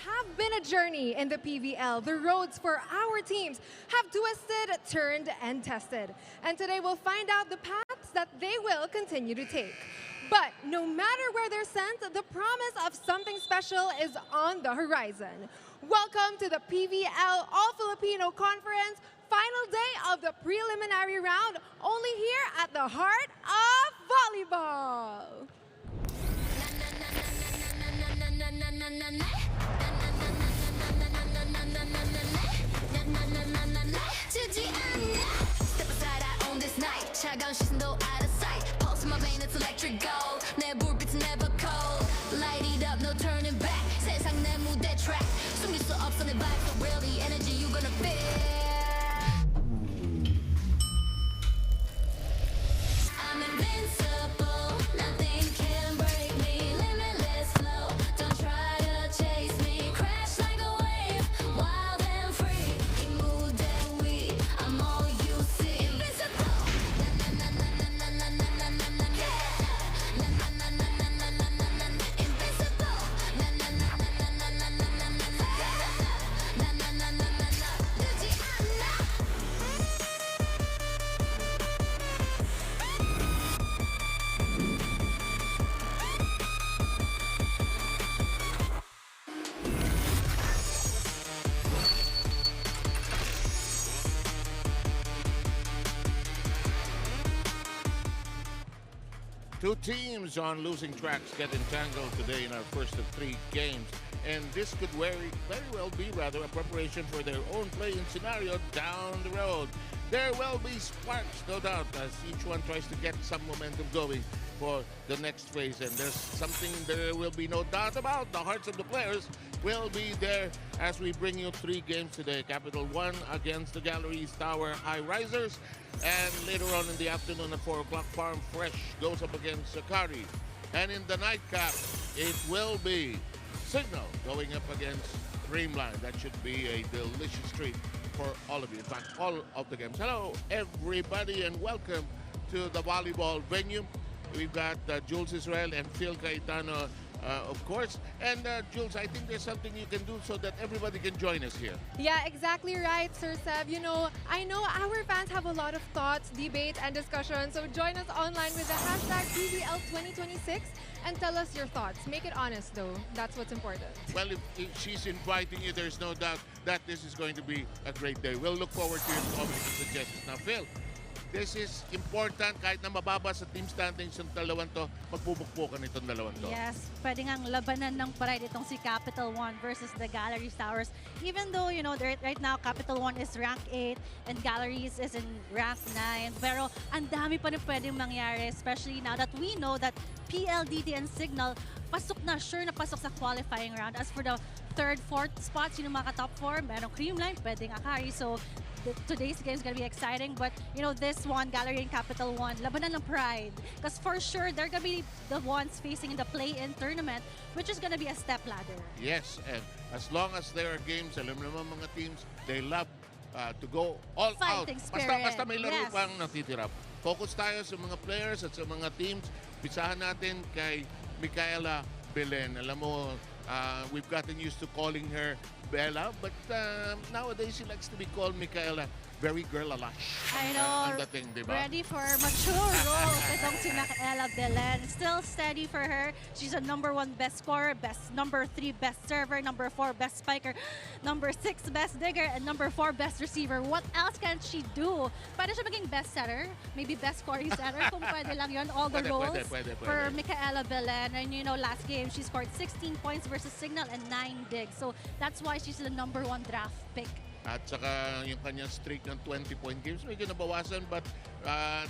have been a journey in the PVL. The roads for our teams have twisted, turned, and tested. And today we'll find out the paths that they will continue to take. But no matter where they're sent, the promise of something special is on the horizon. Welcome to the PVL All-Filipino Conference, final day of the preliminary round, only here at the heart of volleyball. Step aside, I own this night. 차가운 시선도 out of sight. Pulse in my vein, it's electric gold. 내 불빛은 never cold. Light it up, no turning back. 세상 내 무대 track. 숨길 수 없어 내 vibe, so real the energy you gonna feel. I'm invincible, nothing can break me. Limitless flow, don't try to chase me. Crash like a wave, wild and free. Move that weed, I'm all you see. Invincible, na na na na na na na na na na na. Na na na na na na na na na. Invincible, na na na na na na na na na na. Na na na na na na. 늦지 않아. Two teams on losing tracks get entangled today in our first of three games, and this could very well be a preparation for their own play-in scenario down the road. There will be sparks, no doubt, as each one tries to get some momentum going for the next phase, and there's something there will be no doubt about. The hearts of the players will be there as we bring you three games today. CAPITAL1 against the Galleries Tower High Risers, and later on in the afternoon at 4 o'clock, Farm Fresh goes up against Sakari. And in the nightcap, it will be Signal going up against Dreamline. That should be a delicious treat for all of you. In fact, all of the games. Hello, everybody, and welcome to the volleyball venue. We've got Jules Israel and Phil Cayetano, of course. And Jules, I think there's something you can do so that everybody can join us here. Yeah, exactly right, Sir Seb. You know, I know our fans have a lot of thoughts, debates, and discussions. So join us online with the hashtag PVL2026 and tell us your thoughts. Make it honest, though. That's what's important. Well, if she's inviting you, there's no doubt that this is going to be a great day. We'll look forward to your comments and suggestions. Now, Phil, this is important. Kahit na mababa sa team standings yung dalawang to, magbubukbukan itong dalawang to. Yes, pwede ngang labanan ng pride itong si CAPITAL1 versus the Galleries Towers. Even though, you know, right now, CAPITAL1 is rank 8 and Galleries is in rank 9. Pero ang dami pa rin pwedeng mangyari, especially now that we know that PLDT and Signal pasok na, sure na pasok sa qualifying round. As for the third, fourth spots, yung mga top 4, merong Creamline, pwedeng Akari. So, today's game is going to be exciting, but you know, this one, Gallery and CAPITAL1, labanan ng pride. Because for sure, they're going to be the ones facing in the play-in tournament, which is going to be a step ladder. Yes, and as long as there are games, alam naman mga teams, they love to go all Fighting out. spirit. Basta may laro Yes. pang natitira. Focus tayo sa mga players at sa mga teams. Pisahan natin kay Micaela Belen. Alam mo, we've gotten used to calling her Bella, but nowadays she likes to be called Micaela. Very girl-alish. I know. Ang dating, di ba? Ready for mature roles itong si Micaela Belen. Still steady for her. She's a #1 best scorer, #3 best server, #4 best spiker, #6 best digger, and #4 best receiver. What else can she do? Pwede siya maging best setter, maybe best scoring setter, kung pwede lang yun, all the roles for Micaela Belen. And you know, last game, she scored 16 points versus Signal and 9 digs. So that's why she's the #1 draft pick. At saka yung kanyang streak ng 20-point games, medyo nabawasan, but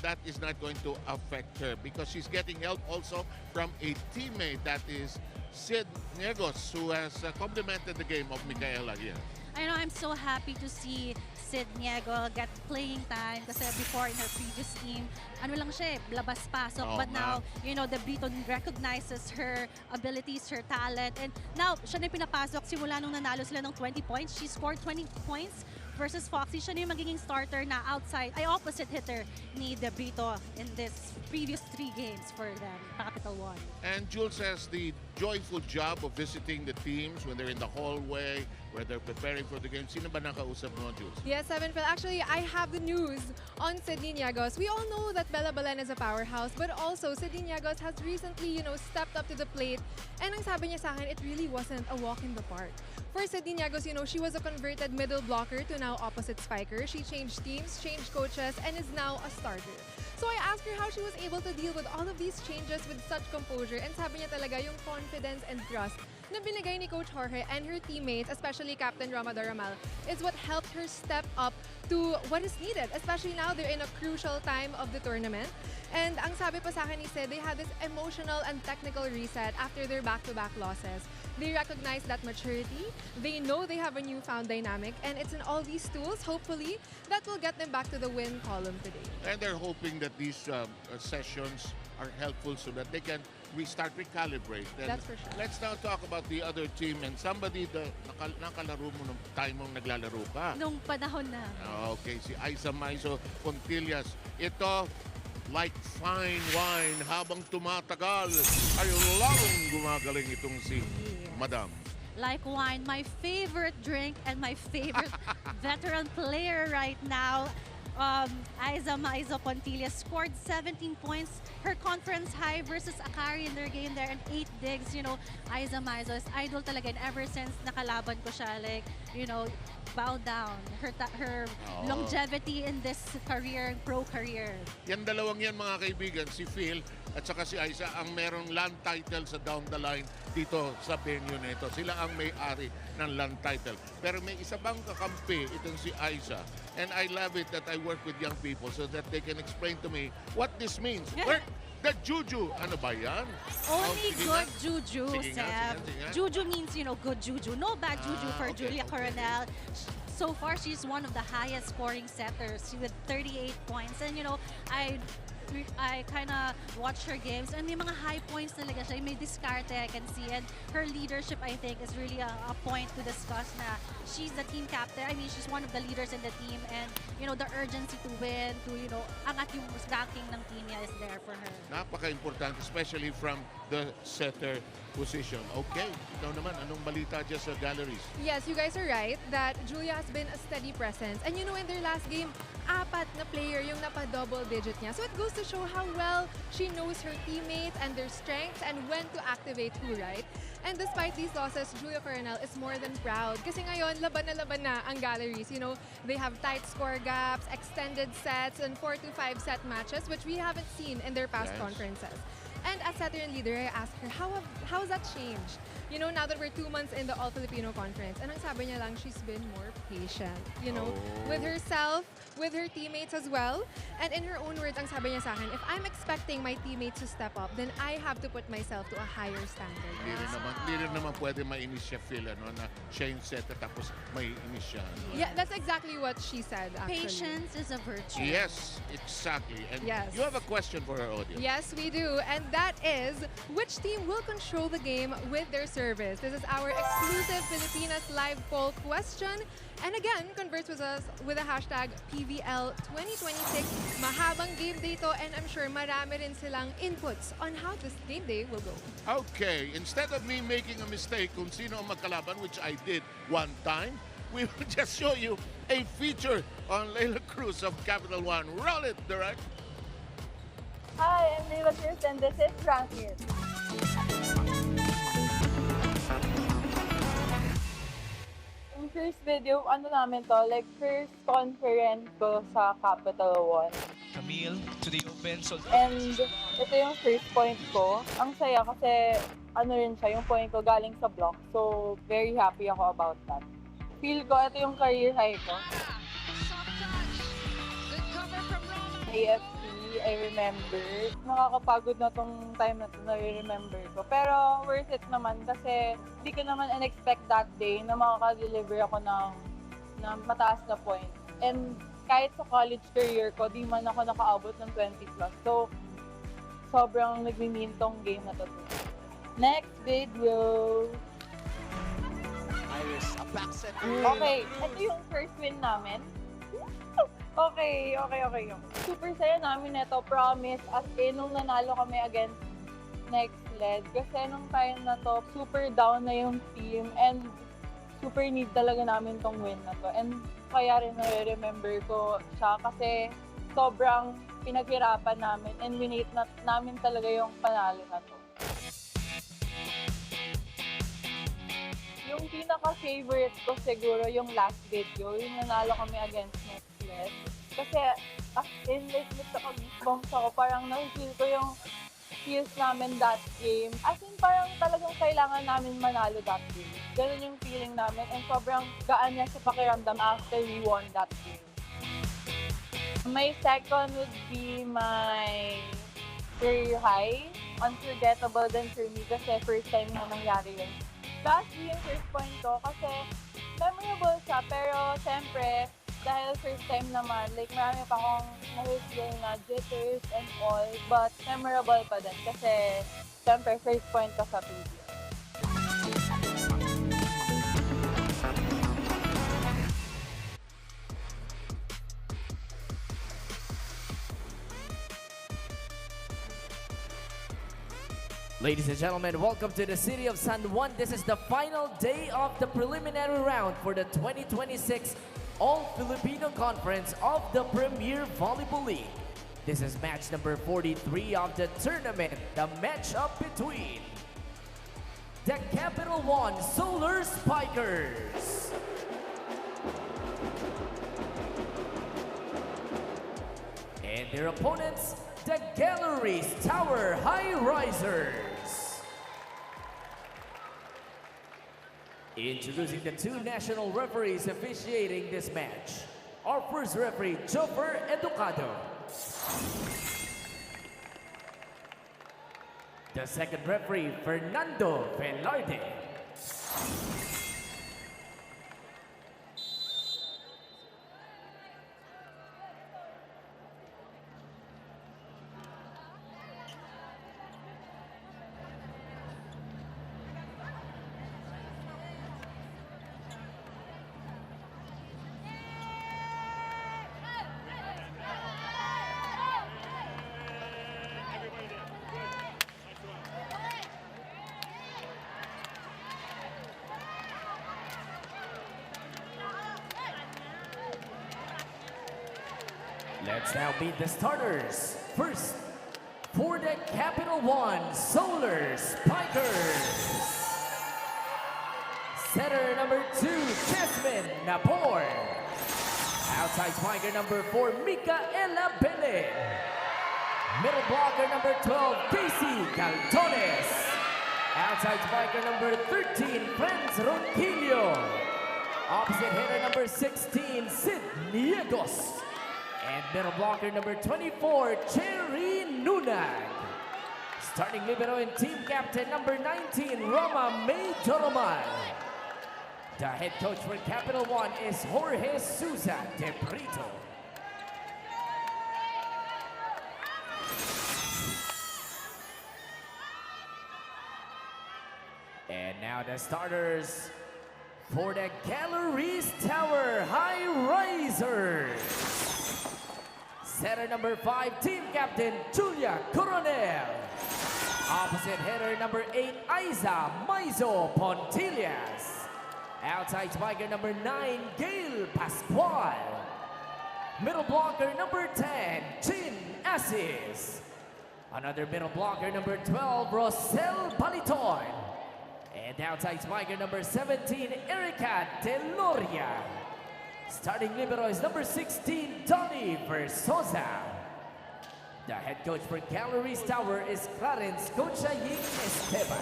that is not going to affect her because she's getting help also from a teammate, that is Sid Negos, who has complemented the game of Micaela here. I know, I'm so happy to see Sid Niego get playing time kasi before in her previous team, ano lang siya, labas-pasok. But now, you know, the Beaton recognizes her abilities, her talent. And now, siya na yung pinapasok simula nung nanalo sila ng 20 points. She scored 20 points versus Foxy, siya na yung magiging starter na outside, ay opposite hitter ni De Brito in this previous 3 games for them, Capital One. And Jules has the joyful job of visiting the teams when they're in the hallway, where they're preparing for the game. Sino ba nakausap mo, Jules? Yes, Seven Phil. Actually, I have the news on Sydney Niagos. We all know that Bella Belen is a powerhouse, but also Sydney Niagos has recently, stepped up to the plate. And ang sabi niya sa akin, it really wasn't a walk in the park. For Sydney Niagos, she was a converted middle blocker to now opposite spiker. She changed teams, changed coaches, and is now a starter. So I asked her how she was able to deal with all of these changes with such composure, and sabi niya talaga yung confidence and trust na binigay ni Coach Jorge and her teammates, especially Captain Rama Daramal, is what helped her step up to what is needed, especially now they're in a crucial time of the tournament. And ang sabi pa sa akin ni Sid, they had this emotional and technical reset after their back-to-back losses. They recognize that maturity, they know they have a newfound dynamic, and it's in all these tools, hopefully, that will get them back to the win column today. And they're hoping that these sessions are helpful so that they can recalibrate. And That's for sure. Let's now talk about the other team and somebody nakalaro mo nung time mong naglalaro ka. Nung panahon na. Okay, si Aiza Maizo Pontillas. Ito, like fine wine, habang tumatagal, ay lalong gumagaling itong si Madam. Like wine, my favorite drink and my favorite veteran player right now. Aiza Maizo Pontillas scored 17 points, her conference high versus Akari in their game there, and 8 digs. Aiza Maizo is idol talaga, and ever since nakalaban ko siya, bow down. Her longevity in this career, pro career. Yan dalawang yan, mga kaibigan, si Phil at saka si Aiza, ang merong land title sa down the line dito sa venue nito. Sila ang may-ari ng land title. Pero may isa bang kakampi itong si Aiza. And I love it that I work with young people so that they can explain to me what this means. Where the juju, ano ba yan? Only Sige good nga. juju, Sige nga, Seb. sige nga. Juju means, good juju. No bad juju for Okay, Julia okay. Coronel. So far, she's one of the highest scoring setters with 38 points. And, I kind of watch her games, and may mga high points talaga siya. May diskarte, I can see. And her leadership, I think, is really a point to discuss na she's the team captain. I mean, she's one of the leaders in the team. And, the urgency to win, to, angat yung ranking ng team niya is there for her. Napaka-importante, especially from the setter position. Okay, ikaw naman, anong balita dyan sa galleries? Yes, you guys are right that Julia has been a steady presence. And in their last game, 4 na player yung napa-double digit niya. So it goes to show how well she knows her teammates and their strengths and when to activate who, right? And despite these losses, Julia Coronel is more than proud. Kasi ngayon, laban na ang galleries. They have tight score gaps, extended sets, and 4 to 5 set matches, which we haven't seen in their past Yes. conferences. And as setter and leader, I asked her, how's that changed? Now that we're 2 months in the All-Filipino conference, and ang sabi niya lang, she's been more patient, with herself, with her teammates as well. And in her own words, ang sabi niya sa akin, if I'm expecting my teammates to step up, then I have to put myself to a higher standard. Hindi rin naman pwede mainis siya, Phil, na siya yung setter tapos may inis siya. Yeah, that's exactly what she said, actually. Patience is a virtue. Yes, exactly. And Yes. you have a question for our audience. Yes, we do. And that is, which team will control the game with their service? This is our exclusive Filipinas live poll question. And again, converse with us with the hashtag PVL2026. Mahabang game day to, and I'm sure marami rin silang inputs on how this game day will go. Okay, instead of me making a mistake kung sino ang magkalaban, which I did one time, we will just show you a feature on Leila Cruz of Capital One. Roll it, direct. Hi, I'm Leila Cruz and this is Ranked. Yung first video, namin to, first conference ko sa Capital One. Camille to the open. So And ito yung first point ko. Ang saya kasi rin siya, yung point ko galing sa block. So, very happy ako about that. Feel ko, ito yung career high ko. AFC, I remember. Nakakapagod na tong time na ito na remember ko. Pero worth it naman kasi hindi ko naman in-expect that day na makaka-deliver ako ng mataas na point. And kahit sa college career ko, di man ako nakaabot ng 20+. So, sobrang nagmi-mean tong game na to. Next video! Iris, a Okay, ito yung first win namin. Okay. Super saya namin ito, promise. As in, nung nanalo kami against next leg. Kasi nung time na to, super down na yung team and super need talaga namin tong win na to. And kaya rin na-remember ko siya kasi sobrang pinaghirapan namin and winate na namin talaga yung panalo na to. Yung pinaka-favorite ko siguro yung last video, yung nanalo kami against Netflix. Kasi as in, like, nagka-goosebumps ako. Parang na-feel ko yung feels namin that game. As in, parang talagang kailangan namin manalo that game. Ganun yung feeling namin and sobrang gaan niya sa pakiramdam after we won that game. My second would be my career high. Unforgettable din for me kasi first time na nangyari yun. Lastly, yung first point ko kasi memorable siya pero siyempre dahil first time naman, like marami pa akong na-feel na jitters and all, but memorable pa din kasi siyempre first point ko sa PVL. Ladies and gentlemen, welcome to the city of San Juan. This is the final day of the preliminary round for the 2026 All-Filipino Conference of the Premier Volleyball League. This is match number 43 of the tournament, the matchup between the CAPITAL1 Solar Spikers and their opponents, the Galleries Tower High Risers. Introducing the two national referees officiating this match. Our first referee, Joffer Educado. The second referee, Fernando Velarde. Let's now meet the starters. First, for the CAPITAL1 Solar Spikers. Setter number 2, Jasmine Napor. Outside spiker number 4, Micaela Bele. Middle blocker number 12, Casey Caldones. Outside spiker number 13, Franz Ronquillo. Opposite hitter number 16, Sid Niegos. And middle blocker number 24, Cherry Nunag. Starting libero and team captain number 19, Roma May Doloman. The head coach for CAPITAL1 is Jorge Souza de Brito. And now the starters for the Galleries Tower High Risers. Setter number 5, team captain Julia Coronel. Opposite hitter number 8, Aiza Maizo Pontillas. Outside spiker number 9, Gail Pascual. Middle blocker number 10, Chin Assis. Another middle blocker number 12, Rosel Baliton. And outside spiker number 17, Erica Deloria. Starting libero is number 16, Donnie Versosa. The head coach for Galleries Tower is Clarence Cochaying Esteban.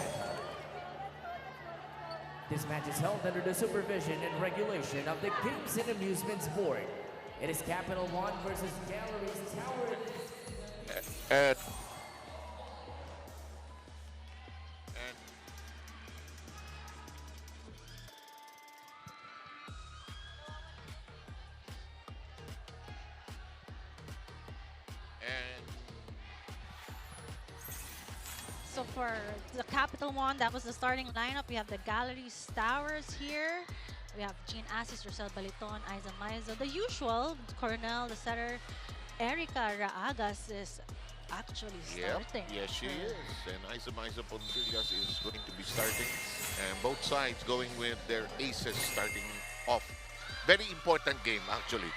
This match is held under the supervision and regulation of the Games and Amusements Board. It is CAPITAL1 versus Galleries Tower. So for the CAPITAL1, that was the starting lineup. We have the Galleries Towers here. We have Jean Assis, Rosel Baliton, Aiza Maizo. The usual, Cornell, the setter, Erica Raagas is actually Yep. starting. Yes, she for- is. And Isa Pontillas is going to be starting. And both sides going with their aces starting off. Very important game, actually.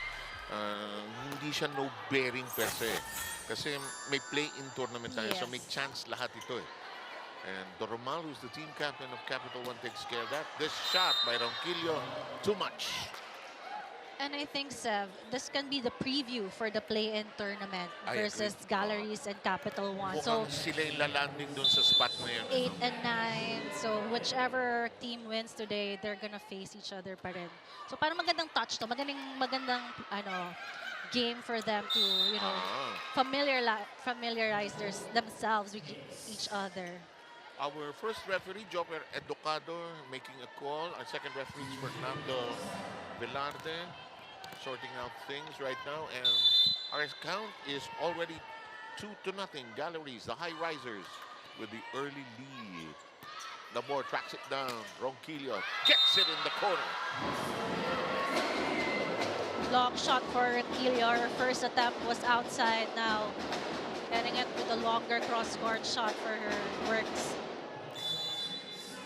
Hindi siya no-bearing per se. Kasi may play-in tournament tayo, so may Yes. chance lahat ito eh. And Doromal, who's the team captain of Capital One, takes care of that. This shot by Ronquillo, too much. And I think, Sev, this can be the preview for the play-in tournament I versus agree. Galleries and Capital One. So, Mukhang sila yung lalanding dun sa spot na yun. 8 and 9. So, whichever team wins today, they're gonna face each other pa rin. So, parang magandang touch to. Magandang game for them to, familiarize themselves with each other. Our first referee, Joker Educado, making a call. Our second referee is Fernando Velarde, sorting out things right now. And our count is already 2-0. Galleries, the high risers, with the early lead. The board tracks it down. Ronquillo gets it in the corner. Long shot for Ronquillo. Her first attempt was outside. Now, getting it with a longer cross-court shot for her works.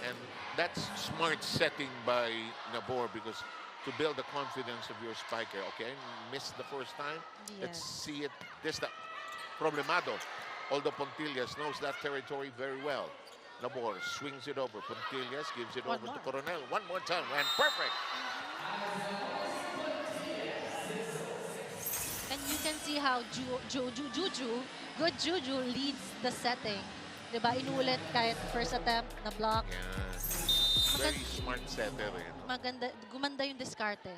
And that's smart setting by Nabor because to build the confidence of your spiker, okay? Missed the first time. Let's Yes. see it. This the problemado. Although Pontillas knows that territory very well. Nabor swings it over. Pontillas gives it One over to more. Coronel. One more time. And perfect. And you can see how good Juju leads the setting. Diba? Inulit kahit first attempt na block. Yeah. Very smart setter. Eh, no? Gumanda yung diskarte.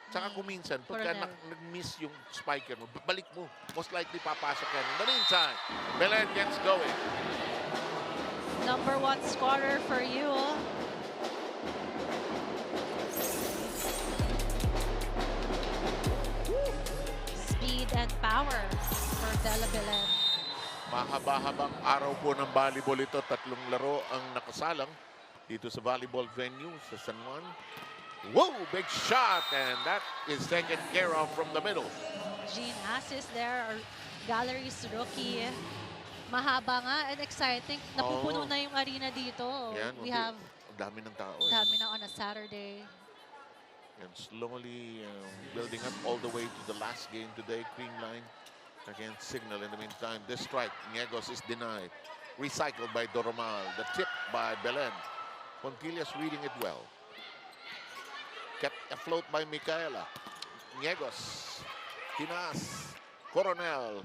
Tsaka kung minsan, pagka Coronel. nag-miss yung spiker mo, balik mo. Most likely papasok yan. In the meantime, Belen gets going. Number 1 scorer for you. Speed and power for Bella Belen. Mahaba-habang araw po ng volleyball ito. 3 laro ang nakasalang dito sa volleyball venue sa San Juan. Whoa! Big shot! And that is taken care of from the middle. Jean Assis there, our Galleries rookie. Mahaba nga and exciting. Napupuno Oo. na yung arena dito. Yan, We have ang dami ng tao. Eh. dami na on a Saturday. And slowly building up all the way to the last game today. Cream line against Signal. In the meantime, this strike, Niegos is denied. Recycled by Doromal. The tip by Belen. Pontillas reading it well. Kept afloat by Micaela. Niegos. Tinas. Coronel.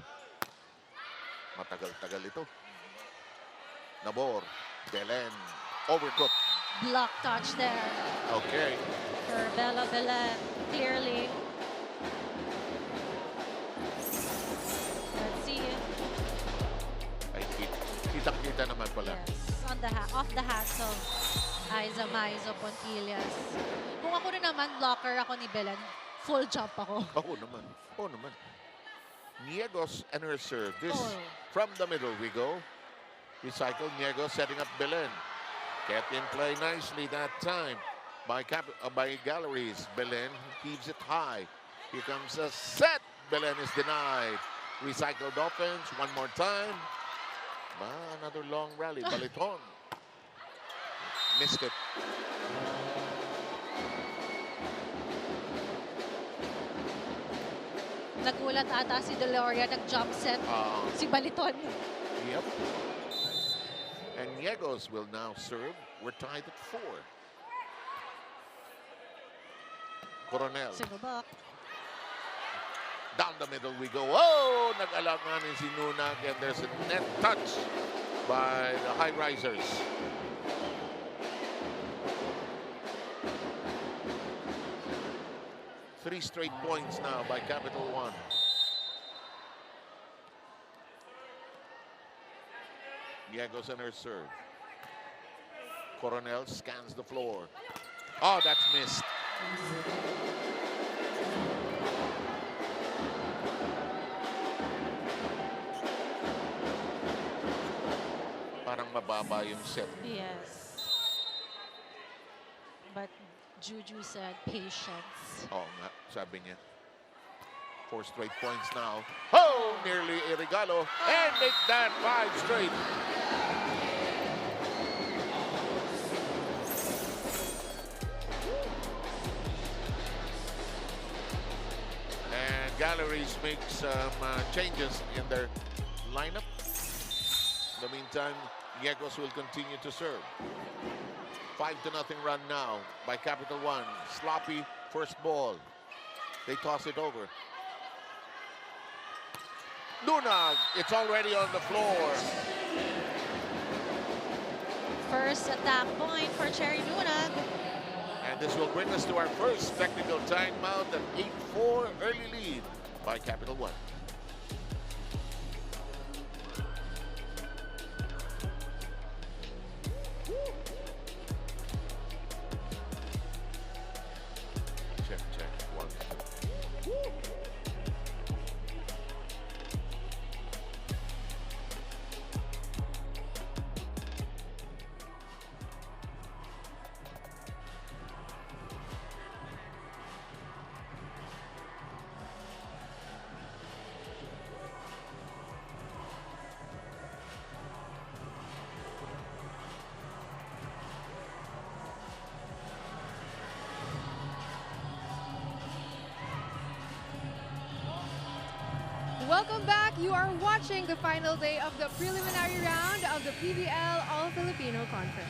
Matagal-tagal ito. Nabor. Belen. Overcooked. Block touch there Okay. for Bella Belen. Clearly. Let's see. Ay, kitang-kita naman pala. Yes, on the off the hands of Aiza Maizo Pontillas. Kung ako rin naman, blocker ako ni Belen, full jump ako. Oo naman. Oo naman. Niegos and her serve. This Oh. from the middle we go. Recycle. Niegos setting up Belen. Kept in play nicely that time by Galleries. Belen heaves it high. Here comes a set. Belen is denied. Recycled offense. One more time. Another long rally. Baliton. Missed it. Nagulat ata si Deloria, nag-jump set si Baliton. Yep. And Niegos will now serve. We're tied at 4. Coronel. Sinubak. Down the middle we go. Oh! Nag-alanganin si Nunag and there's a net touch by the high risers. Three straight points now by Capital One. Diego center serve. Coronel scans the floor. Oh, that's missed. Parang mababa yung set. Yes. But Juju said patience. Oh, nga, sabi niya. 4 straight points now. Oh, nearly a regalo. And make that 5 straight. And Galleries make some changes in their lineup. In the meantime, Yegos will continue to serve. 5-0 run now by Capital One. Sloppy first ball. They toss it over. Lunag, it's already on the floor. First attack point for Cherry Lunag. And this will bring us to our first technical timeout, an 8-4 early lead by Capital One. Check, check, 1, 2. Welcome back. You are watching the final day of the preliminary round of the PVL All-Filipino Conference.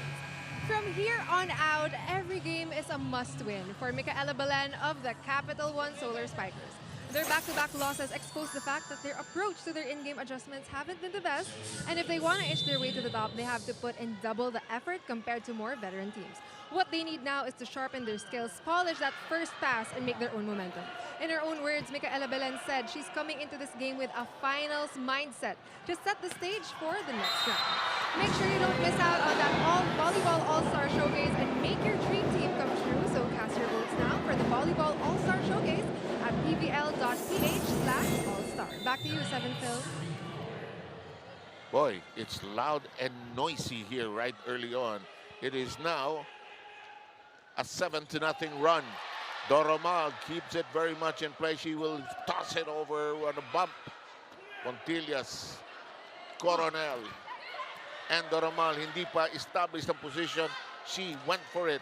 From here on out, every game is a must-win for Micaela Belen of the Capital One Solar Spikers. Their back-to-back losses expose the fact that their approach to their in-game adjustments haven't been the best, and if they want to inch their way to the top, they have to put in double the effort compared to more veteran teams. What they need now is to sharpen their skills, polish that first pass, and make their own momentum. In her own words, Micaela Belen said she's coming into this game with a finals mindset to set the stage for the next round. Make sure you don't miss out on that Volleyball All-Star Showcase and make your dream team come true. So cast your votes now for the Volleyball All-Star Showcase at pvl.ph/allstar. Back to you, 7 Phil. Boy, it's loud and noisy here right early on. It is now a 7-0 run. Doromal keeps it very much in play. She will toss it over on a bump. Pontillas, Coronel, and Doromal hindi pa established ang position. She went for it.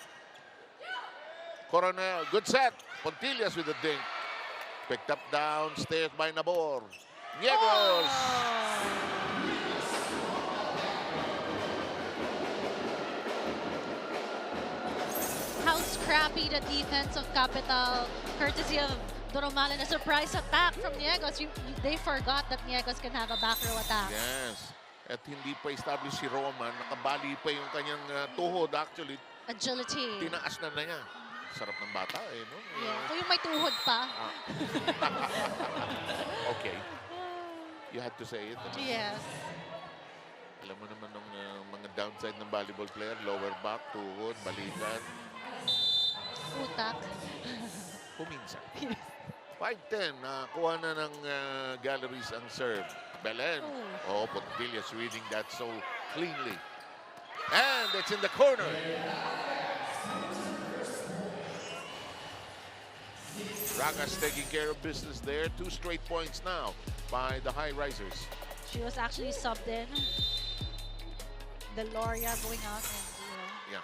Coronel, good set. Pontillas with the dink. Picked up downstairs by Nabor. Niegos! How scrappy the defense of Capital, courtesy of Doromal, and a surprise attack from Niegos. They forgot that Niegos can have a back row attack. Yes. At hindi pa established si Roman. Nakabali pa yung kanyang tuhod actually. Agility. Tinaas na niya. Sarap ng bata eh, no? Yeah. Yung may tuhod pa. Okay. You had to say it. Yes. Alam mo naman ng mga downside ng volleyball player, lower back, tuhod, balikan. Utak. Kuminsan. 5-10, kuha na ng Galleries ang serve. Belen. Oh, Pontillas reading that so cleanly. And it's in the corner. Ragas taking care of business there. 2 straight points now by the high risers. She was actually subbed in. Deloria going out and Yeah.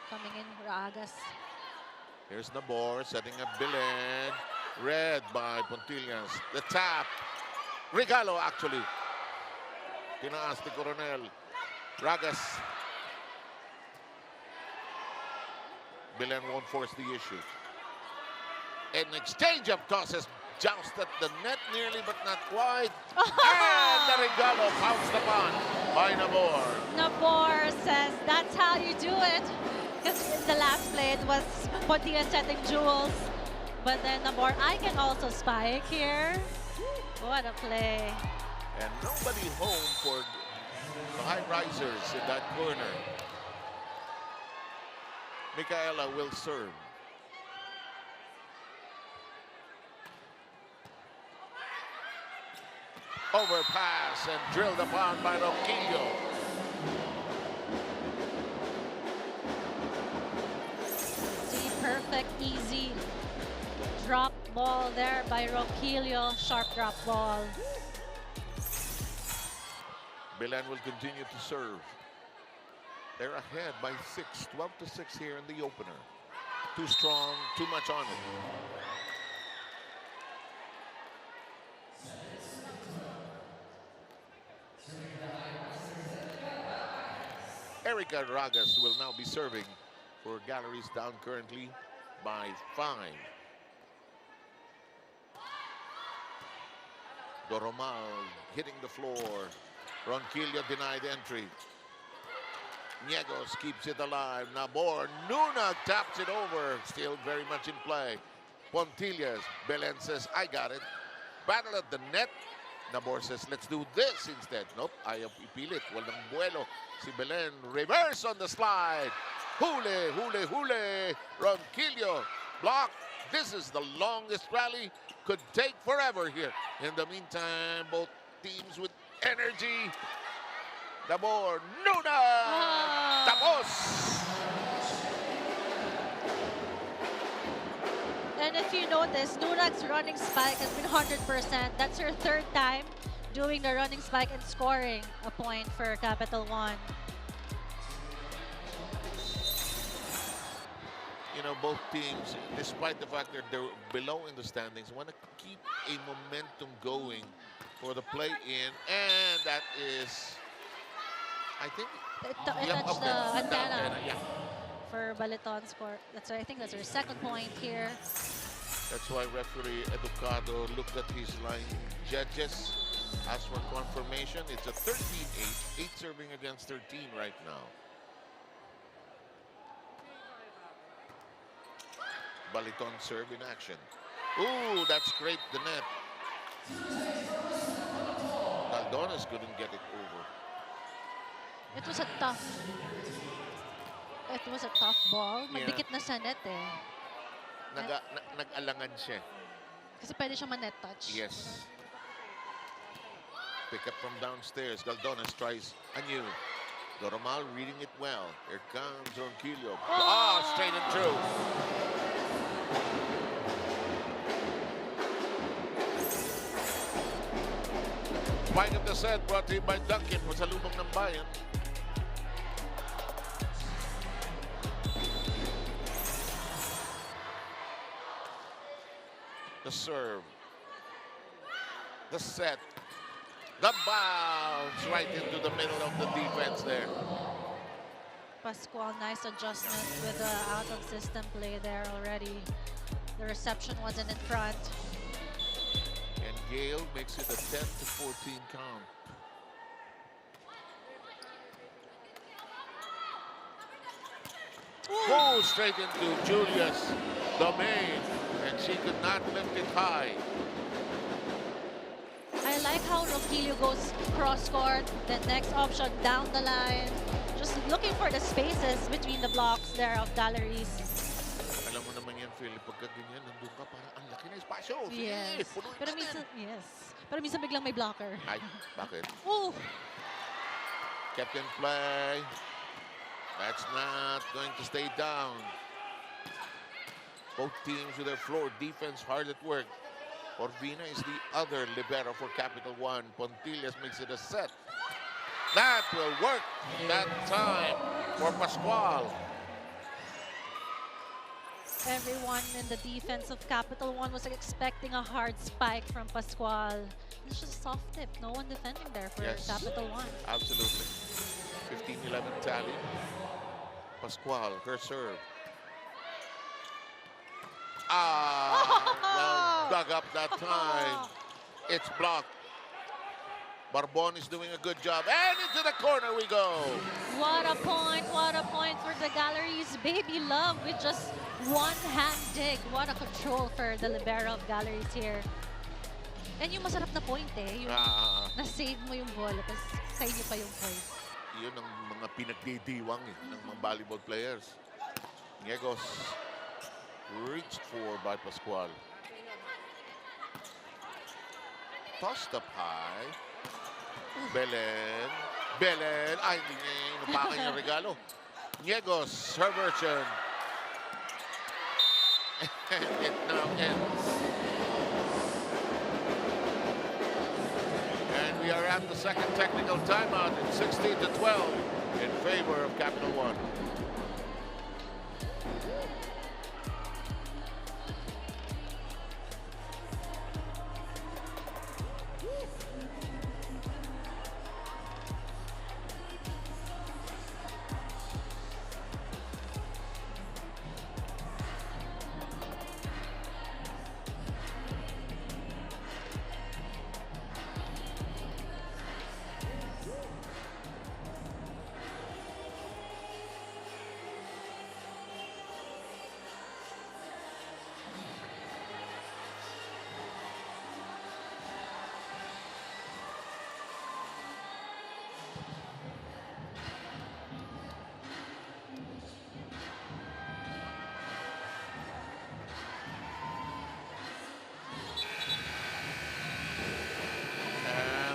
coming in Ragas. Here's Nabor setting up Belen. Read by Pontillas. The tap. Regalo actually. Tinaas ni Coronel. Ragas. Belen won't force the issue. An exchange of tosses joust at the net nearly, but not quite. And the regalo pounced upon by Nabor. Nabor says that's how you do it. Because in the last play it was Pontillas setting jewels. But then Nabor, I can also spike here. What a play. And nobody home for the high risers in that corner. Micaela will serve. Overpass and drilled upon by Roquillo. perfect, easy drop ball there by Ronquillo. Sharp drop ball. Belen will continue to serve. They're ahead by 6, 12-6 here in the opener. Too strong, too much on it. Erica Ragas will now be serving for Galleries, down currently by 5. Doromal hitting the floor. Ronquillo denied entry. Niegos keeps it alive. Nabor, Nuna taps it over. Still very much in play. Pontillas, Belen says, I got it. Battle at the net. Nabor says, let's do this instead. Nope, ayaw ipilit. Walang buelo. Si Belen, reverse on the slide. Hule, hule, hule. Ronquillo, block. This is the longest rally. Could take forever here. In the meantime, both teams with energy. Nabor, Nuna! Tapos! And if you notice, Nuna's running spike has been 100%. That's her 3rd time doing the running spike and scoring a point for Capital One. You know, both teams, despite the fact that they're below in the standings, want to keep a momentum going for the play-in, and that is, I think, It touched the antenna yeah. for Baliton's score. I think that's her 2nd point here. That's why referee Educado looked at his line judges, asked for confirmation. It's a 13-8, 8 serving against 13 right now. Baliton serve in action. Ooh, that scraped the net. Caldones couldn't get it over. It was a tough ball. Magdikit na sa net eh. Nag-alangan siya. Kasi pwede siya ma-net touch. Yes. Pick up from downstairs. Caldones tries anew. Doromal reading it well. Here comes Ronquillo. Oh, straight and true. Spike of the set brought to you by Duncan. Pasalubong ng bayan. The serve. The set. The bounce right into the middle of the defense there. Pascual, nice adjustment with the out-of-system play there already. The reception wasn't in front. And Gale makes it a 10-14 count. Oh, straight into Julia's domain, and she could not lift it high. I like how Ronquillo goes cross-court, the next option down the line. Just looking for the spaces between the blocks there of Galleries. Alam mo naman yan, Phil, pagka ganyan, nandun ka, parang ang laki na espasyo. Sige, Yes. punuin Pero natin. minsan, yes. Pero minsan biglang may blocker. Ay, bakit? Oh! Kept in play. That's not going to stay down. Both teams with their floor defense hard at work. Orvina is the other libero for Capital One. Pontillas makes it a set. That will work that time for Pascual. Everyone in the defense of Capital One was expecting a hard spike from Pascual. It's just a soft tip. No one defending there for Yes. Capital One. Absolutely. 15-11 tally. Pascual, her serve. Well dug up that time. It's blocked. Barbon is doing a good job. And into the corner we go. What a point for the Galleries. Baby Love with just one hand dig. What a control for the libero of Galleries here. And yung masarap na point eh, yung na-save mo yung ball, tapos sa inyo pa yung point. Yun ang mga pinagdidiwang ng mga volleyball players. Niegos reached for by Pascual. Tossed up high. Belen. Ay, hindi niya inupakan yung regalo. Niegos, her version. And it now ends. And we are at the second technical timeout. It's 16-12 in favor of Capital One.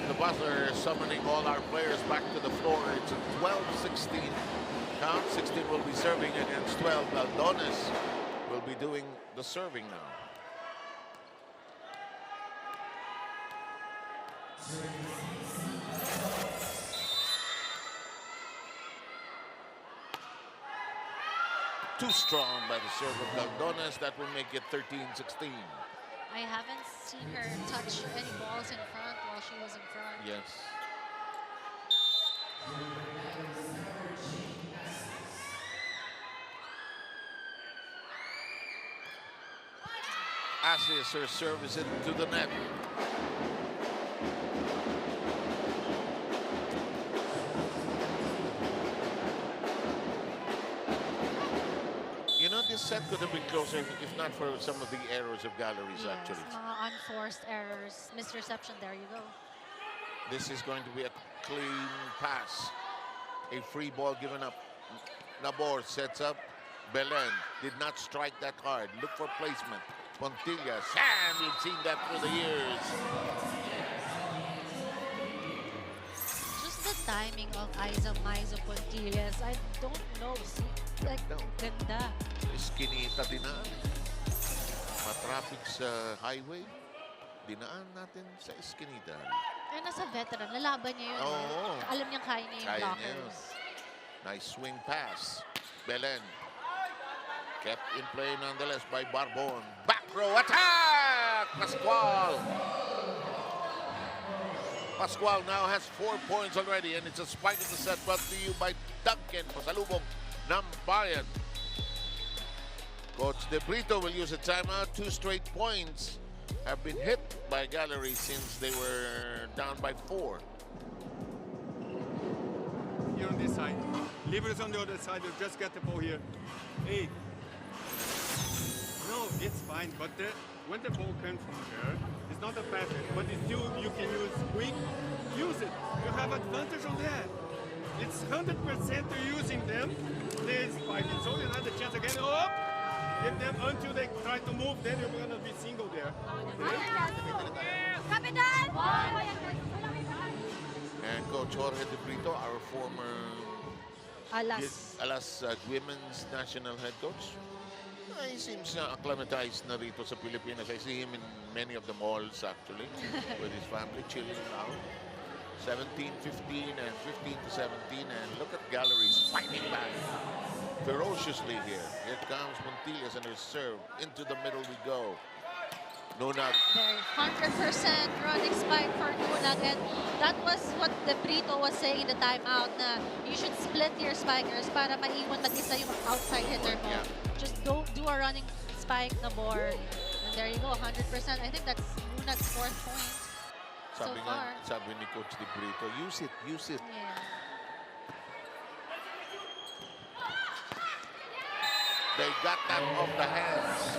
The buzzer is summoning all our players back to the floor. It's a 12-16 count. 16 will be serving against 12. Baldones will be doing the serving now. Too strong by the serve of Baldones. That will make it 13-16. I haven't seen her touch any balls in front while she was in front. Yes. Ashes her service into the net. You know, this set could have been closer if not for some of the errors of Galleries, Yes, actually. mga unforced errors, misreception. There you go. This is going to be a clean pass. A free ball given up. Nabor sets up. Belen did not strike that hard. Look for placement. Pontillas. And we've seen that through the years. Just the timing of Aiza Maizo Pontillas, I don't know. See, like, ganda. Eskinita dinaan. Matraffic sa highway. Dinaan natin sa Eskinita. Eh, nasa veteran. Lalaban niya yun. Oo. Alam niyang kaya niya yung Kaya niya yun. blockers. Nice swing pass. Belen. Kept in play nonetheless by Barbon. Back row attack! Pascual. Pascual now has 4 points already, and it's a spike in the set brought to you by Duncan. Pasalubong ng Bayan. Coach De Brito will use a timeout. 2 straight points have been hit by Gallery since they were down by 4. Here on this side. Libera's on the other side. You just get the ball here. Hey. No, it's fine. But when the ball comes from there, it's not a pattern. But it's still, you can use quick. Use it. You have advantage on that. It's 100% using them. They spike it. So you have the chance again. Up. Hit them until they try to move. Then you're going to be single there. Capital! And Coach Jorge De Brito, our former Alas women's national head coach. He seems acclimatized na rito sa Pilipinas. I see him in many of the malls actually with his family chilling out. 17-15 and 15-17, and look at Galleries fighting back ferociously here. Here comes Montillas and her serve. Into the middle we go. Nunag. Very 100% running spike for Nunag, and that was what De Brito was saying in the timeout, na you should split your spikers para maiwan mag-isa yung outside hitter mo. Yeah. Just don't do a running spike na board. And there you go, 100%. I think that's Nunag's 4th point so far. Sabi ni Coach De Brito, use it, use it. Yeah. They got that off the hands.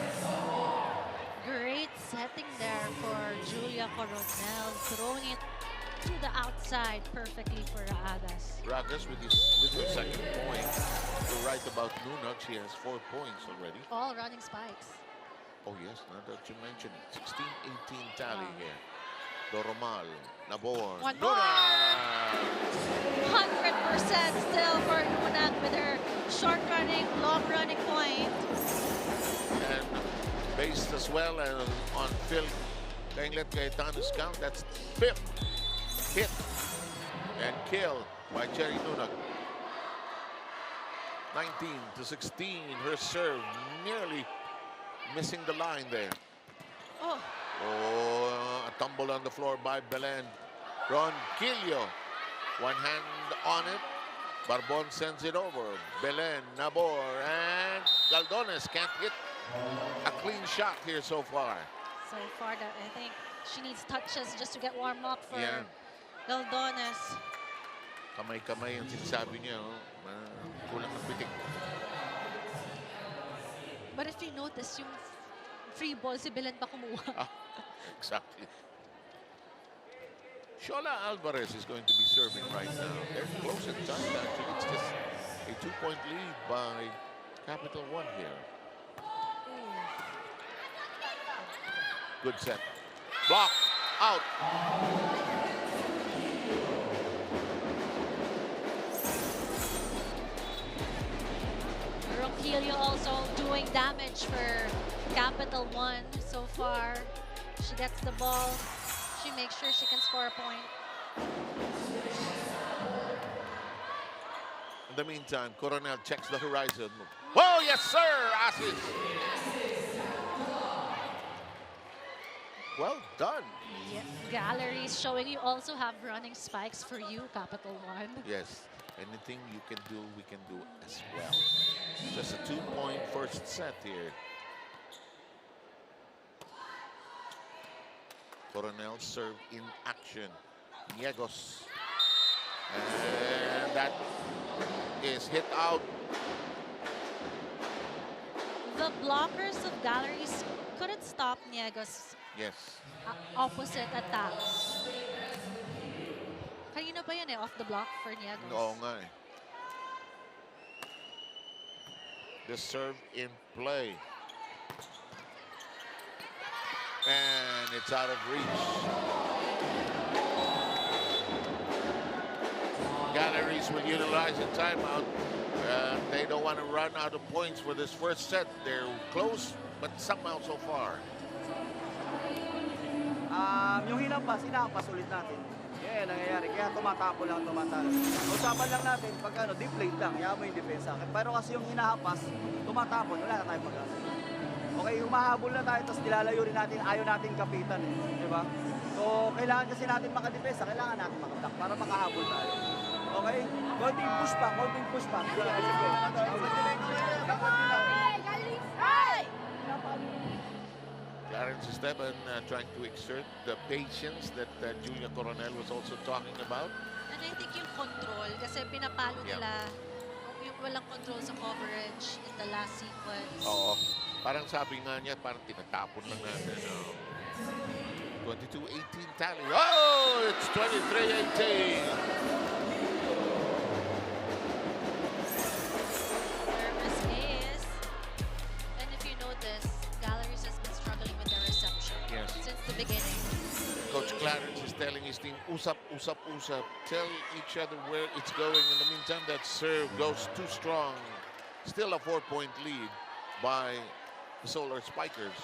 Great setting there for Julia Coronel, throwing it to the outside perfectly for Raadas. Ragas with her second point. You're right about Nunag. She has 4 points already. All running spikes. Oh yes, now that you mentioned it. 16-18 tally here. Doromal, Nabor, One more! 100% still for Nunag with her short running, long running point. And Based as well and on Phil Kanglet Cayetano's count. That's fifth hit and kill by Cherry Nunag. 19-16. Her serve nearly missing the line there. Oh, Oh, a tumble on the floor by Belen. Ronquillo, one hand on it. Barbon sends it over. Belen, Nabor, and Galdones can't hit a clean shot here so far. so far that I think she needs touches just to get warm up for Yeah. Galdones. Kamay-kamay ang sinasabi niya. Oh. Kulang ng pitik. But if you notice, yung free ball si Belen pa kumuha. Ah, exactly. Shola Alvarez is going to be serving right now. They're close in time, actually. It's just a 2-point lead by Capital One here. Good set. Block. Out. Ronquillo also doing damage for Capital One so far. She gets the ball. She makes sure she can score a point. In the meantime, Coronel checks the horizon. Oh, yes, sir! Assist. Well done. Yeah. Galleries showing you also have running spikes for you, Capital One. Yes, anything you can do, we can do as well. Just a 2-point first set here. Coronel serve in action. Niegos. And that is hit out. The blockers of Galleries couldn't stop Niegos' Yes. opposite attacks. Kanina ba yan eh, off the block for Niegos? Oo nga eh. The serve in play. And it's out of reach. Galleries will utilize a timeout. They don't want to run out of points for this first set. They're close, but somehow so far. Yung hinampas, inaampas ulit natin. Yan, nangyayari. Kaya tumatapon lang, tumatalo. Usapan lang natin, pag ano, deep lane lang, yaman mo yung depensa. Pero kasi yung hinahampas, tumatapon, wala na tayong pag-asa. Okay, humahabol na tayo, tapos nilalayo rin natin, ayaw natin kapitan eh. Di ba? So, kailangan kasi natin makadepensa, kailangan natin makablock para makahabol tayo. Okay? Konting push pa, konting push pa. Clarence Esteban trying to exert the patience that Julia Coronel was also talking about. And I think yung control, kasi pinapalo Yeah. nila yung walang control sa coverage in the last sequence. Oo. Parang sabi nga niya, parang tinatapon lang natin. 22-18 tally. Oh, it's 23-18. Service is, and if you notice, Galleries has been struggling with their reception Yes. since the beginning. Coach Clarence is telling his team, usap, usap, usap. Tell each other where it's going. In the meantime, that serve goes too strong. Still a 4-point lead by the Solar Spikers.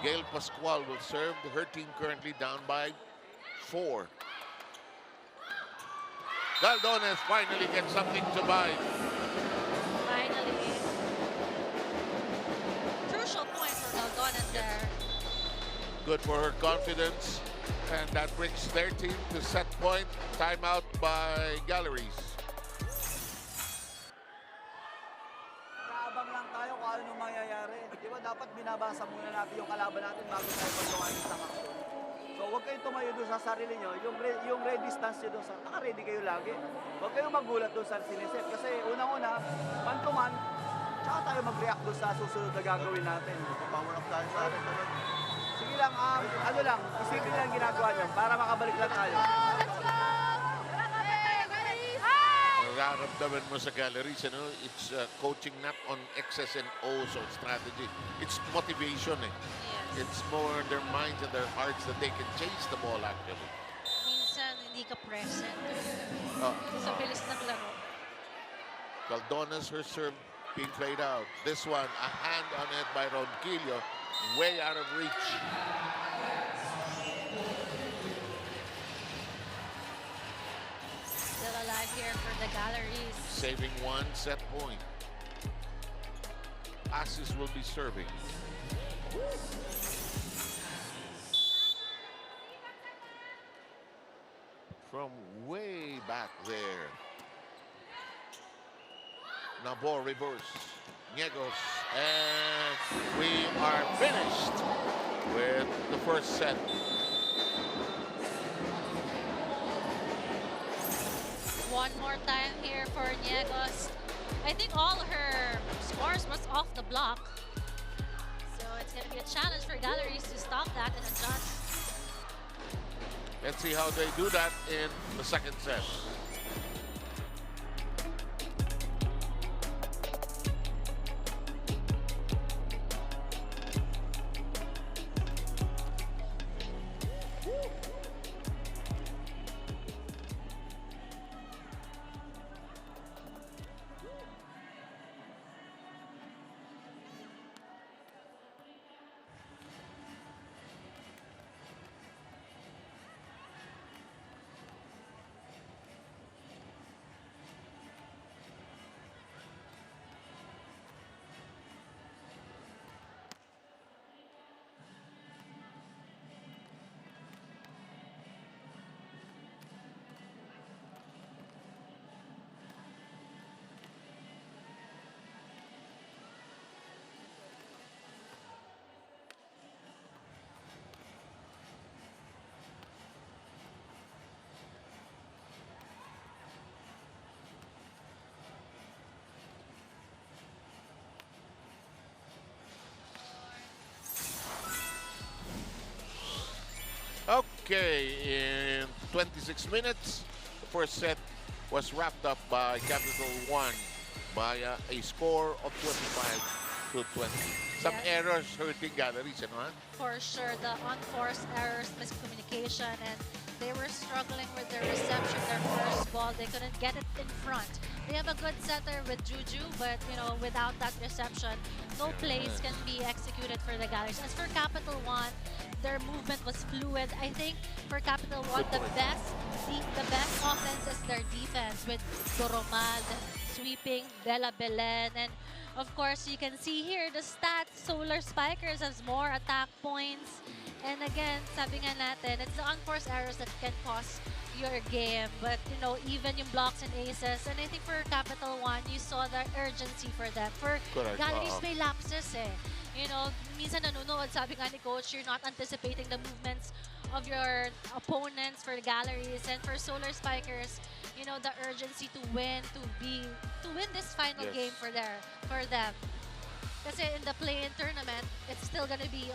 Gail Pascual will serve. Her team currently down by 4. Galdones finally gets something to bite. Finally. Crucial point for Galdones there. Good for her confidence. And that brings their team to set point. Timeout by Galleries. Kaabang lang tayo kung ano mangyayari. Di ba dapat binabasa muna natin yung kalaban natin bago tayo pagkawalis ng action. So huwag kayong tumayo doon sa sarili nyo. Yung red distance nyo doon sa, naka-ready kayo lagi. Huwag kayong magulat doon sa sinisip. Kasi unang-una, man to man, tsaka tayo mag-react doon sa susunod na gagawin natin. Power up tayo sa atin. Sige lang, ano lang, isipin lang ginagawa nyo para makabalik lang tayo. Nararamdaman mo sa Galleries, ano? It's coaching not on X's and O's or strategy. It's motivation eh. Yes. It's more in their minds and their hearts that they can chase the ball actually. Minsan, hindi ka present Oh, sa bilis ng laro. Galdones, her serve being played out. This one, a hand on it by Ronquillo, way out of reach. Still alive here for the Galleries. Saving one set point. Asis will be serving. From way back there. Now ball reverse. Niegos. And we are finished with the first set. One more time here for Niegos. I think all her scores was off the block. So it's going to be a challenge for Galleries to stop that and adjust. Let's see how they do that in the second set. Okay, in 26 minutes, the first set was wrapped up by Capital1 by a score of 25 to 20. Some Yes. errors hurting Galleries, ano? For sure, the unforced errors, miscommunication, and they were struggling with their reception, their first ball. They couldn't get it in front. They have a good setter with Juju, but you know, without that reception, no plays can be executed for the Galleries. As for Capital1, their movement was fluid. I think for Capital1, the best offense is their defense with Doromal, sweeping, Bella Belen, and of course, you can see here the stats. Solar Spikers has more attack points. And again, sabi nga natin, it's the unforced errors that can cost your game. But, you know, even yung blocks and aces. And I think for Capital1, you saw the urgency for them. For Correct. Galleries, may lapses eh. You know, minsan nanonood, sabi nga ni Coach, you're not anticipating the movements of your opponents for Galleries. And for Solar Spikers, you know, the urgency to win, to win this final Yes. game for them. Kasi in the play-in tournament, it's still gonna be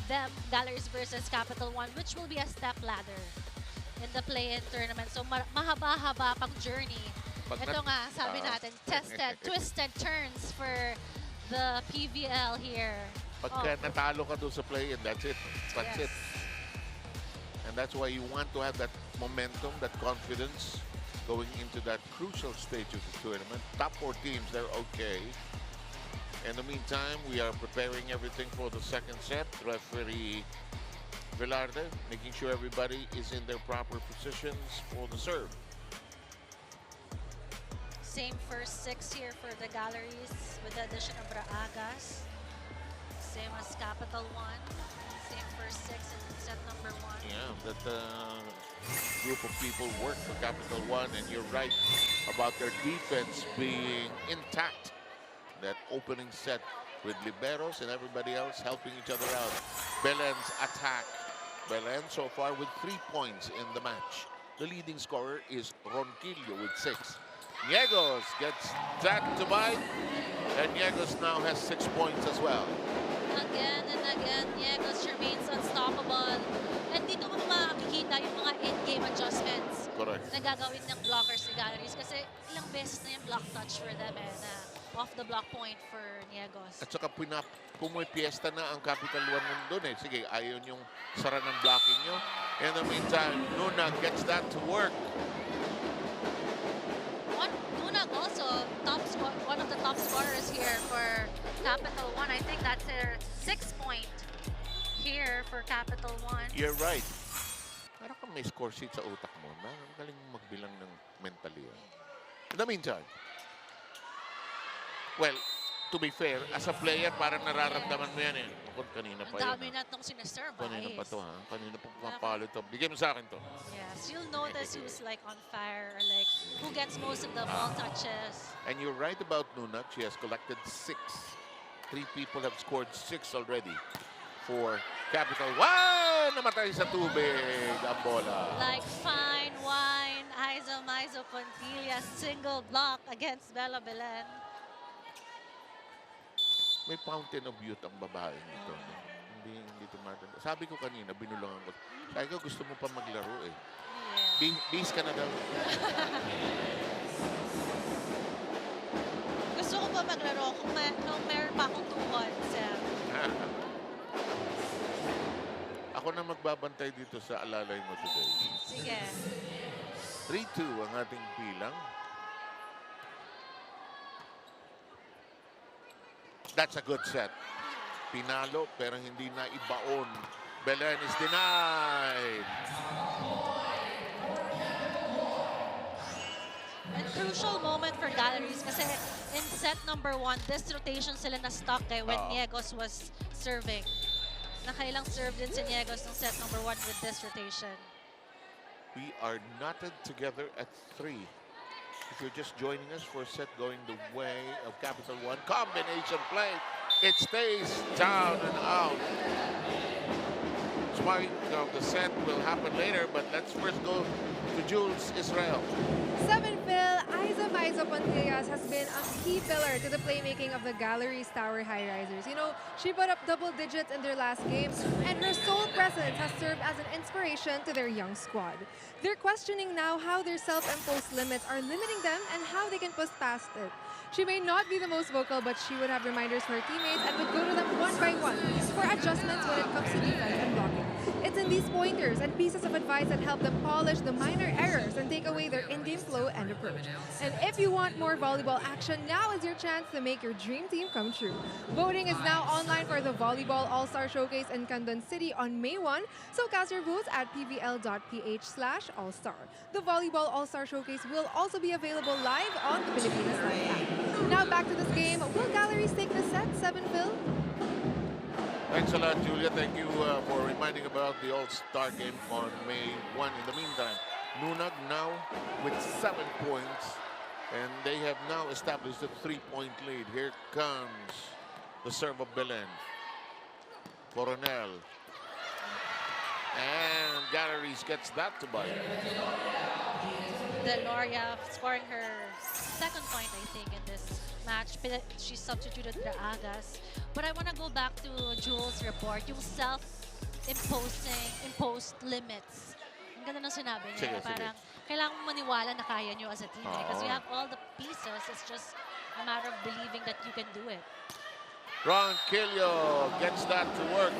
them, Galleries versus Capital1, which will be a step ladder in the play-in tournament. So mahaba-haba pang journey. Ito nga, sabi natin, tested, twisted turns for the PVL here. Pagka natalo ka doon sa play, and that's it. That's Yes. it. And that's why you want to have that momentum, that confidence going into that crucial stage of the tournament. Top 4 teams, they're okay. In the meantime, we are preparing everything for the second set. Referee Velarde making sure everybody is in their proper positions for the serve. Same first 6 here for the Galleries with the addition of Raagas. Same as Capital1. Same first 6 in set number 1. Yeah, that group of people work for Capital1, and you're right about their defense being intact. That opening set with liberos and everybody else helping each other out. Belen's attack. Belen so far with 3 points in the match. The leading scorer is Ronquillo with 6. Niegos gets that to bite, and Niegos now has 6 points as well. Again and again, Niegos remains unstoppable. And dito mo makikita yung mga in-game adjustments Correct. na gagawin ng blockers ni Galleries. Kasi ilang beses na yung block touch for them na off the block point for Niegos. At saka pumipiesta na ang Capital1 doon eh. Sige, ayaw yung sara ng blocking nyo. In the meantime, Nuna gets that to work. Nunag also one of the top scorers here for Capital One. I think that's their 6th point here for Capital One. You're right. Parang kung may score sheet sa utak mo, magaling magbilang ng mentally. In the meantime, well, to be fair, as a player, parang nararamdaman mo yan eh. Ako, kanina pa Ang yan. dami na itong sinaserve. Kanina pa to, ha? Kanina pa pumapalo to. Bigyan mo sa akin to. Yes, you'll notice who's like on fire, or like who gets most of the ball touches. And you're right about Nunag. She has collected 6. 3 people have scored 6 already for Capital. Wow! Namatay sa tubig ang bola. Like fine wine, Aiza Maizo Pontilla single block against Bella Belen. May fountain of youth ang babae nito. Hindi tumatanda. Sabi ko kanina, binulungan ko. Sabi ko, gusto mo pa maglaro eh. Yeah. Base ka na daw. Gusto ko pa maglaro kung meron pa akong tuhod, sir. Ako na magbabantay dito sa alalay mo today. Sige. 3-2 ang ating bilang. That's a good set. Pinalo pero hindi na ibaon. Belen is denied. And crucial moment for Galleries kasi in set number 1, this rotation sila na-stuck when Niegos was serving. Nakailang serve din si Niegos ng set number 1 with this rotation. We are knotted together at 3. If you're just joining us for a set going the way of Capital One, combination play. It stays down and out. Smart of the set will happen later, but let's first go to Jules Israel. 7 Phil, Aiza Maizo Pontillas has been a key pillar to the playmaking of the Galleries Tower High Risers. You know, she put up double digits in their last game, and her sole presence has served as an inspiration to their young squad. They're questioning now how their self-imposed limits are limiting them and how they can push past it. She may not be the most vocal, but she would have reminders for her teammates and would go to them one by one for adjustments when it comes to defense and blocking. It's in these pointers and pieces of advice that help them polish the minor errors and take away their in-game flow and approach. And if you want more volleyball action, now is your chance to make your dream team come true. Voting is now online for the Volleyball All-Star Showcase in Candon City on May 1, so cast your votes at pvl.ph/allstar. The Volleyball All-Star Showcase will also be available live on the Pilipinas Live app. Now back to this game. Will Galleries take the set, 7 Phil? Thanks a lot, Julia. Thank you for reminding about the All-Star game on May 1. In the meantime, Nunag now with 7 points, and they have now established a 3-point lead. Here comes the serve of Belen. Coronel. And Galleries gets that to bite. Deloria scoring her 2nd point, I think, in this match. She substituted Draagas. But I want to go back to Jules' report, yung imposed limits. Ang ganda ng sinabi niya. Parang kailangan maniwala na kaya nyo as a team. Because you have all the pieces. It's just a matter of believing that you can do it. Ronquillo gets that to work.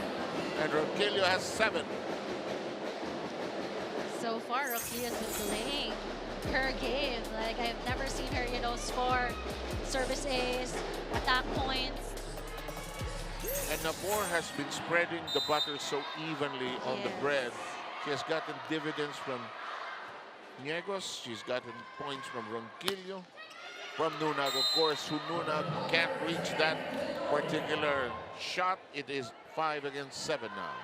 And Ronquillo has 7. So far, Ronquillo has been playing her game. Like, I've never seen her, score service ace, attack points. And Nabor has been spreading the butter so evenly on the bread. She has gotten dividends from Niegos. She's gotten points from Ronquillo. From Nunag, of course, who Nunag can't reach that particular shot. It is 5 against 7 now.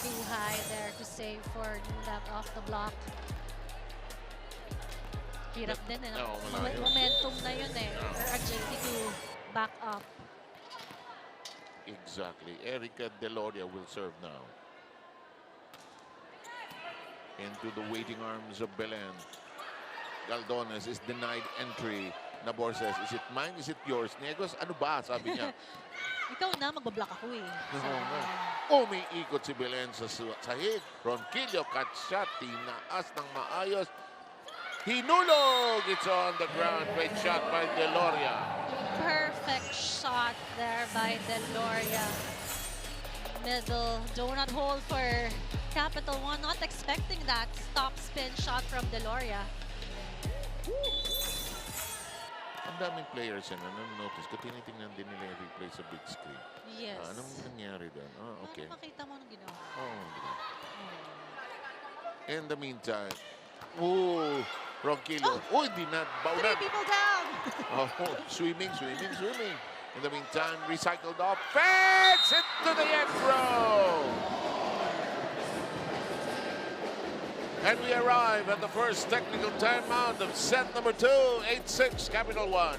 Too high there to save for Nunag off the block. Hirap din, momentum na yun for agility to back up. Exactly. Erica Deloria will serve now. Into the waiting arms of Belen. Galdones is denied entry. Nabor says, is it mine? Is it yours? Niegos, ano ba? Sabi niya. Ikaw na, magbablock ako eh. Umiikot si Belen sa sahig. Ronquillo, cut shot. Tinaas ng maayos. Hinulog! It's on the ground. Great shot by Deloria. Perfect shot there by Deloria. Middle donut hole for Capital One. Not expecting that stop spin shot from Deloria. Ang daming players yan. Notice ko, tinitingnan din nila yung replay sa big screen. Yes. Anong nangyari doon? Okay. Ano makita mo nung ginawa? In the meantime, Ronquillo. Di na. Baunan. 3 people down. Swimming. In the meantime, recycled offense into the end row. And we arrive at the first technical timeout of set number 2, 8-6, Capital 1.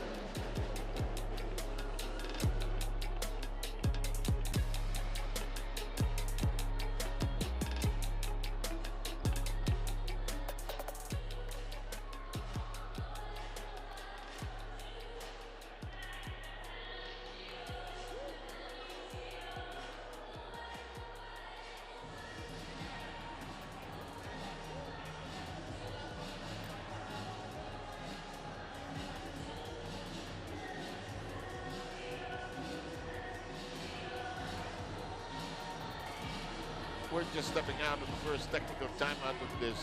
We're just stepping out of the first technical timeout of this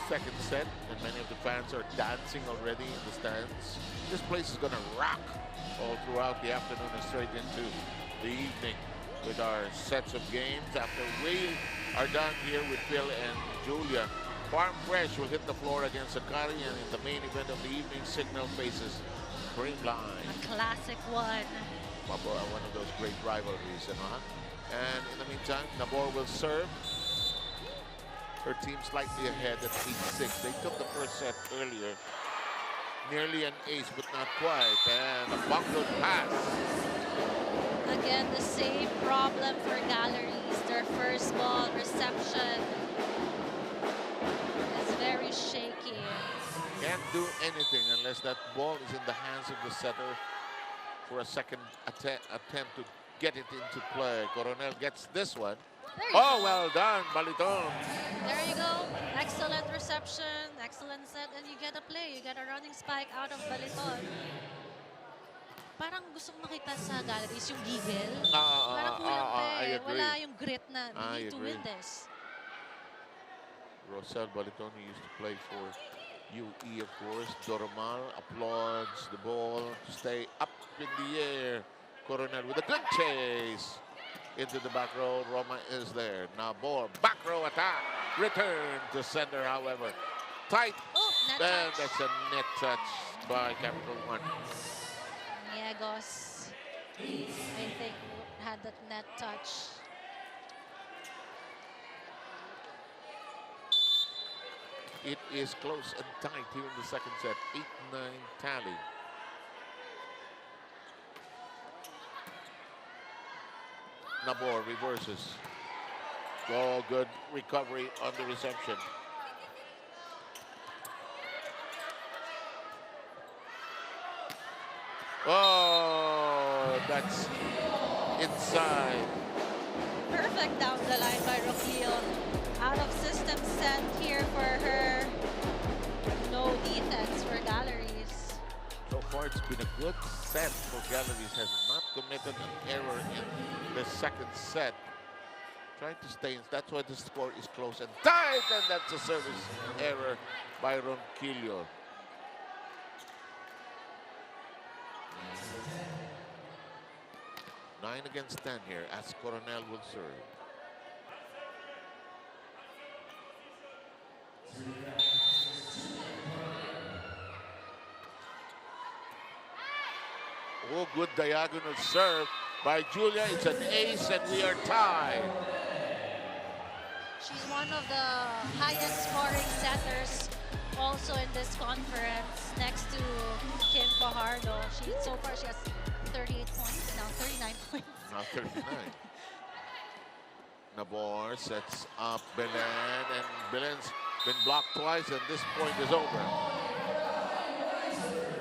second set, and many of the fans are dancing already in the stands. This place is going to rock all throughout the afternoon and straight into the evening with our sets of games. After we are done here with Phil and Julia, Farm Fresh will hit the floor against Sakari, and in the main event of the evening, Signal faces Creamline. A classic one. One of those great rivalries, And in the meantime, Nabor will serve. Her team slightly ahead at 8-6. They took the first set earlier. Nearly an ace, but not quite. And a bungled pass. Again, the same problem for Galleries. Their first ball reception is very shaky. Can't do anything unless that ball is in the hands of the setter for a second attempt to get it into play. Coronel gets this one. Well done, Baliton. There you go. Excellent reception, excellent set, and you get a play. You get a running spike out of Baliton. Parang gustong makita sa Galleries yung giggle. Parang kulang I agree. Wala yung grit na we need to win this. Rosel Baliton, who used to play for UE, of course. Doromal applauds the ball to stay up in the air. Coronel with a good chase into the back row. Roma is there. Now Nabor, back row attack. Return to sender, however. Tight. Net touch. That's a net touch by Capital 1. Niegos, I think, had that net touch. It is close and tight here in the second set. 8-9 tally. Nabor reverses. Good recovery on the reception. That's inside. Perfect down the line by Roquillo. Out of system set here for her. No defense for Galleries. So far, it's been a good set for Galleries. Has not committed an error in the second set. Trying to stay in. That's why the score is close and tight. And that's a service error by Ronquillo. Nine against 10 here as Coronel will serve. Good diagonal serve by Julia. It's an ace and we are tied. She's one of the highest scoring setters also in this conference next to Kim Fajardo. So far she has 38 points, now 39 points. Now 39. Nabor sets up Belen, and Belen's been blocked twice, and this point is over.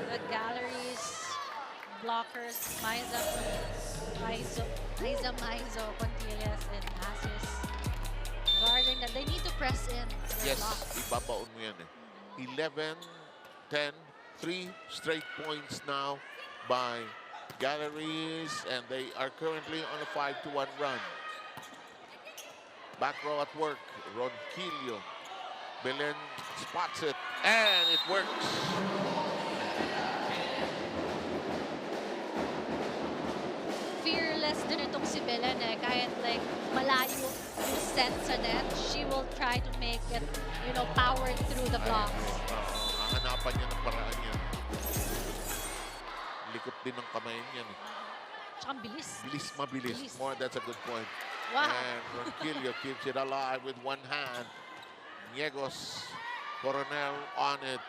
The Galleries blockers, Maiza Maizo, Pontillas, and Asis. Guarding that, they need to press in. Yes, ibabaon mo yan eh. 11, 10, 3 straight points now by Galleries, and they are currently on a 5-1 run. Back row at work, Ronquillo. Belen spots it, and it works. fearless din itong si Belen eh. Kahit like malayo yung set sa net, she will try to make it, power through the blocks. Hahanapan niya ng paraan yan. Likot din ng kamay niyan. Tsaka ang bilis. Mabilis. More, that's a good point. Wow. And Ronquillo keeps it alive with one hand. Niegos, Coronel on it.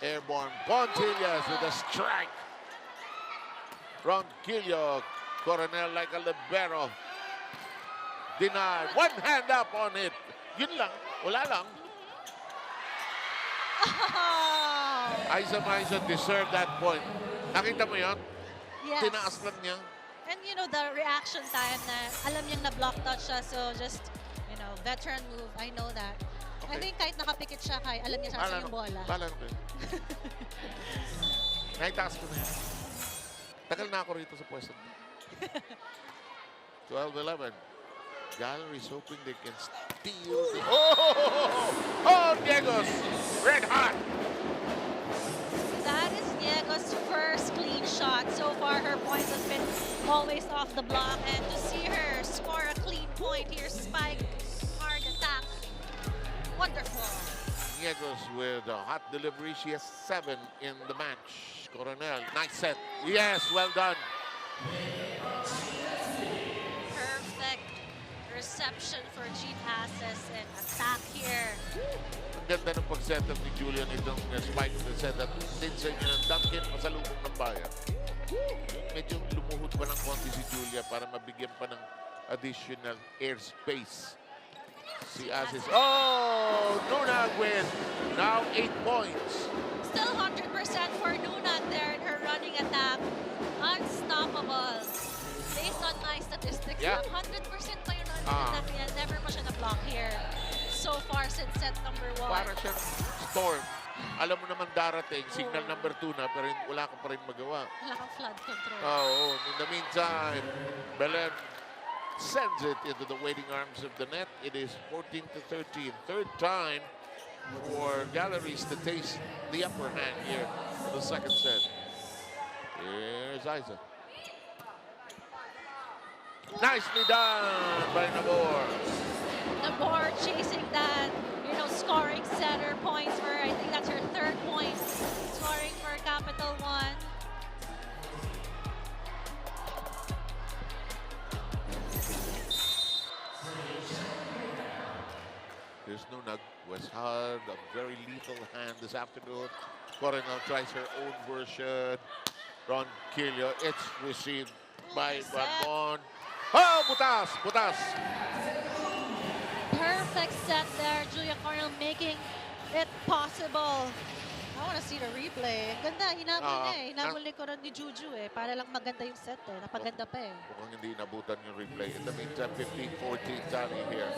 Airborne, Pontillas with a strike. Ronquillo, Coronel like a libero. Denied. One hand up on it. Yun lang. Wala lang. Oh! Aiza Maiza deserved that point. Nakita mo yun? Yes. Tinaas lang niya. And the reaction time na alam niyang na-block touch siya, so just, veteran move. I know that. I Okay. think kahit nakapikit siya, alam niya saan yung bola. Bala na. Naitaas ko na yan. Tagal na ako rito sa pwesto. 12-11. Galleries hoping they can steal. Oh, Diego's red hot. That is Diego's first clean shot. So far, her points have been always off the block. And to see her score a clean point here, spike, hard attack. Wonderful. Diego's with a hot delivery. She has 7 in the match. Coronel, nice set. Yes, well done. Perfect reception for Jean Asses and attack here. Ang ganda ng pag-setup ni Julian itong spike of the set at tinsan niya ng Duncan pasalubong ng bayan. Medyo lumuhod pa ng konti si Julia para mabigyan pa ng additional airspace. Si Asses. Oh! Nunag with now 8 points. Still 100% for Nunat there in her running attack. Unstoppable. Based on my statistics, Yeah. 100% pa yung running attack niya. Never pa siya na-block here. So far since set number 1. Para siyang storm. Alam mo naman darating, signal number 2 na, pero wala ka pa rin magawa. Wala kang flood control. Oh, in the meantime, Belen sends it into the waiting arms of the net. It is 14-13. Third time for Galleries to taste the upper hand here in the second set. Here's Isa. Nicely done by Nabor. Nabor chasing that, scoring center points for, I think that's her 3rd point. Scoring for CAPITAL1. There's Nunag, who has had a very lethal hand this afternoon. Coronel tries her own version. Ronquillo, it's received by Ramon. Oh, butas! Perfect set there. Julia Coronel making it possible. I want to see the replay. Ganda, hinabol niya eh. Hinabol ni Coronel ni Juju eh. Para lang maganda yung set eh. Napaganda pa eh. Mukhang hindi nabutan yung replay. In the meantime, 15-14 Tani here.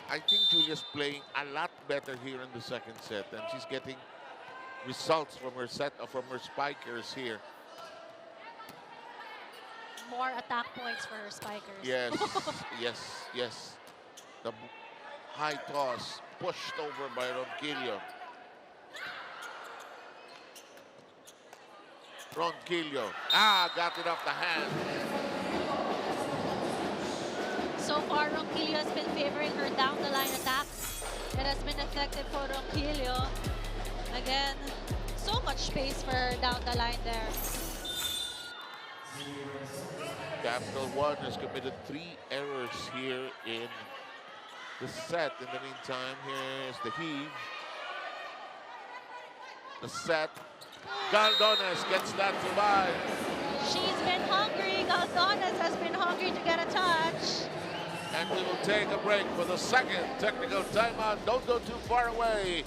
I think Julia's playing a lot better here in the second set, and she's getting results from her spikers here. More attack points for her spikers. Yes, yes. The high toss pushed over by Ronquillo. Ronquillo, got it off the hand. So far, Ronquillo has been favoring her down-the-line attacks. It has been effective for Ronquillo. Again, so much space for her down the line there. CAPITAL1 has committed 3 errors here in the set. In the meantime, here's the heave. The set. Galdones gets that to buy. She's been hungry. Galdones has been hungry to get a touch. And we will take a break for the second technical timeout. Don't go too far away.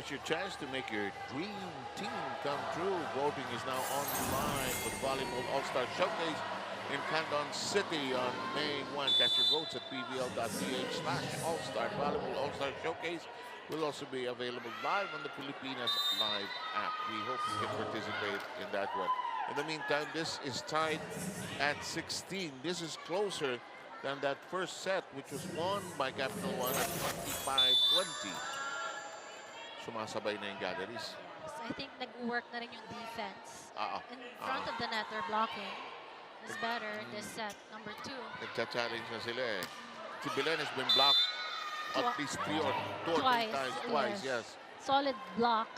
Now's your chance to make your dream team come true. Voting is now online for the Volleyball All-Star Showcase in Canton City on May 1. Cast your votes at pvl.ph/All-Star. Volleyball All-Star Showcase will also be available live on the Filipinas Live app. We hope you can participate in that one. In the meantime, this is tied at 16. This is closer than that first set, which was won by Capital One at 25-20. Sumasabay na yung galleries. I think nag-work na rin yung defense. In front Ah. of the net, they're blocking. Is better this set, number 2. Nagcha-challenge na sila eh. Si Belen has been blocked at least 2 or 3 times. Twice, yes. Solid block.